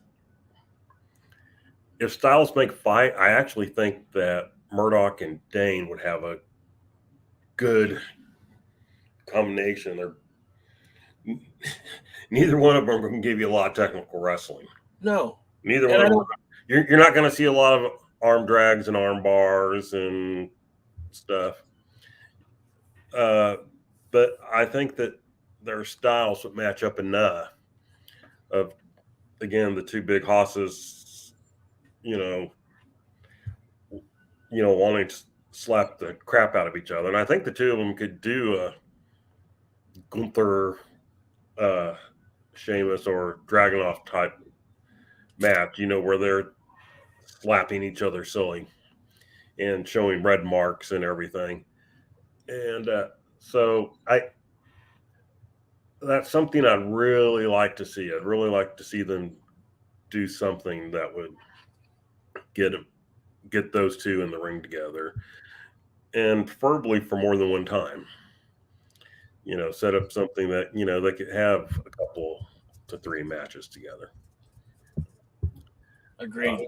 if styles make fight, I actually think that Murdoch and Dane would have a good combination. Neither one of them can give you a lot of technical wrestling. No. Neither one of them. You're not going to see a lot of arm drags and arm bars and stuff. But I think that their styles would match up enough of, again, the 2 big hosses, wanting to slap the crap out of each other. And I think the 2 of them could do a Gunther, Sheamus or Dragunov type match, where they're slapping each other silly and showing red marks and everything. And so that's something I'd really like to see. I'd really like to see them do something that would get those 2 in the ring together, and preferably for more than one time. Set up something that, they could have a couple to 3 matches together. Agreed.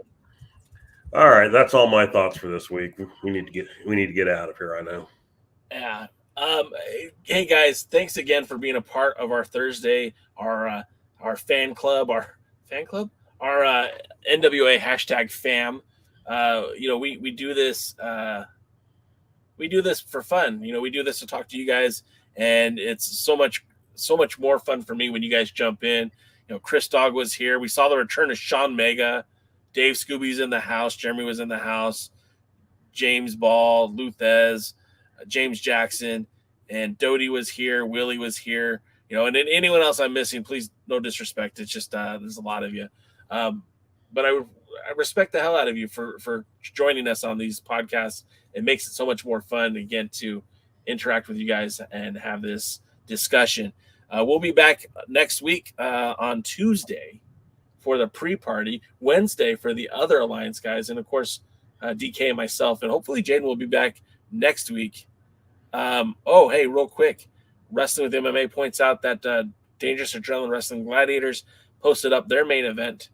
All right, that's all my thoughts for this week. We need to get out of here. I know. Yeah. Hey guys, thanks again for being a part of our Thursday, our fan club, our NWA #fam. We do this. We do this for fun. We do this to talk to you guys, and it's so much more fun for me when you guys jump in. Chris Dog was here. We saw the return of Sean Mega. Dave Scooby's in the house. Jeremy was in the house. James Ball, Luthez, James Jackson, and Doty was here. Willie was here. And then anyone else I'm missing, please, no disrespect. It's just there's a lot of you. But I respect the hell out of you for joining us on these podcasts. It makes it so much more fun, again, to interact with you guys and have this discussion. We'll be back next week on Tuesday for the pre-party, Wednesday for the other Alliance guys, and, of course, DK and myself. And hopefully Jaden will be back next week. Hey, real quick. Wrestling with MMA points out that Dangerous Adrenaline Wrestling Gladiators posted up their main event,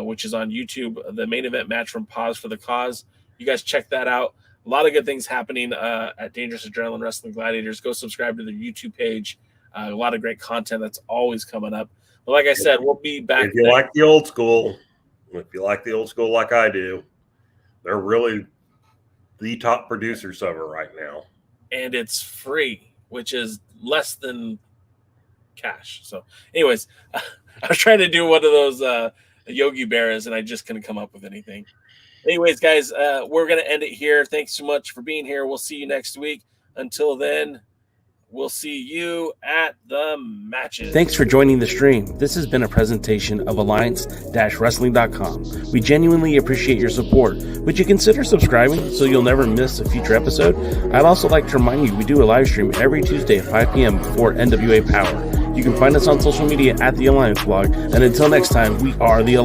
which is on YouTube, the main event match from Pause for the Cause. You guys check that out. A lot of good things happening at Dangerous Adrenaline Wrestling Gladiators. Go subscribe to their YouTube page. A lot of great content that's always coming up. But like I said, we'll be back. If you like the old school like I do, they're really the top producers of it right now. And it's free, which is less than cash. So anyways, I was trying to do one of those Yogi Berras, and I just couldn't come up with anything. Anyways, guys, we're going to end it here. Thanks so much for being here. We'll see you next week. Until then, we'll see you at the matches. Thanks for joining the stream. This has been a presentation of Alliance-Wrestling.com. We genuinely appreciate your support. Would you consider subscribing so you'll never miss a future episode? I'd also like to remind you we do a live stream every Tuesday at 5 p.m. before NWA Power. You can find us on social media at The Alliance Blog. And until next time, we are The Alliance.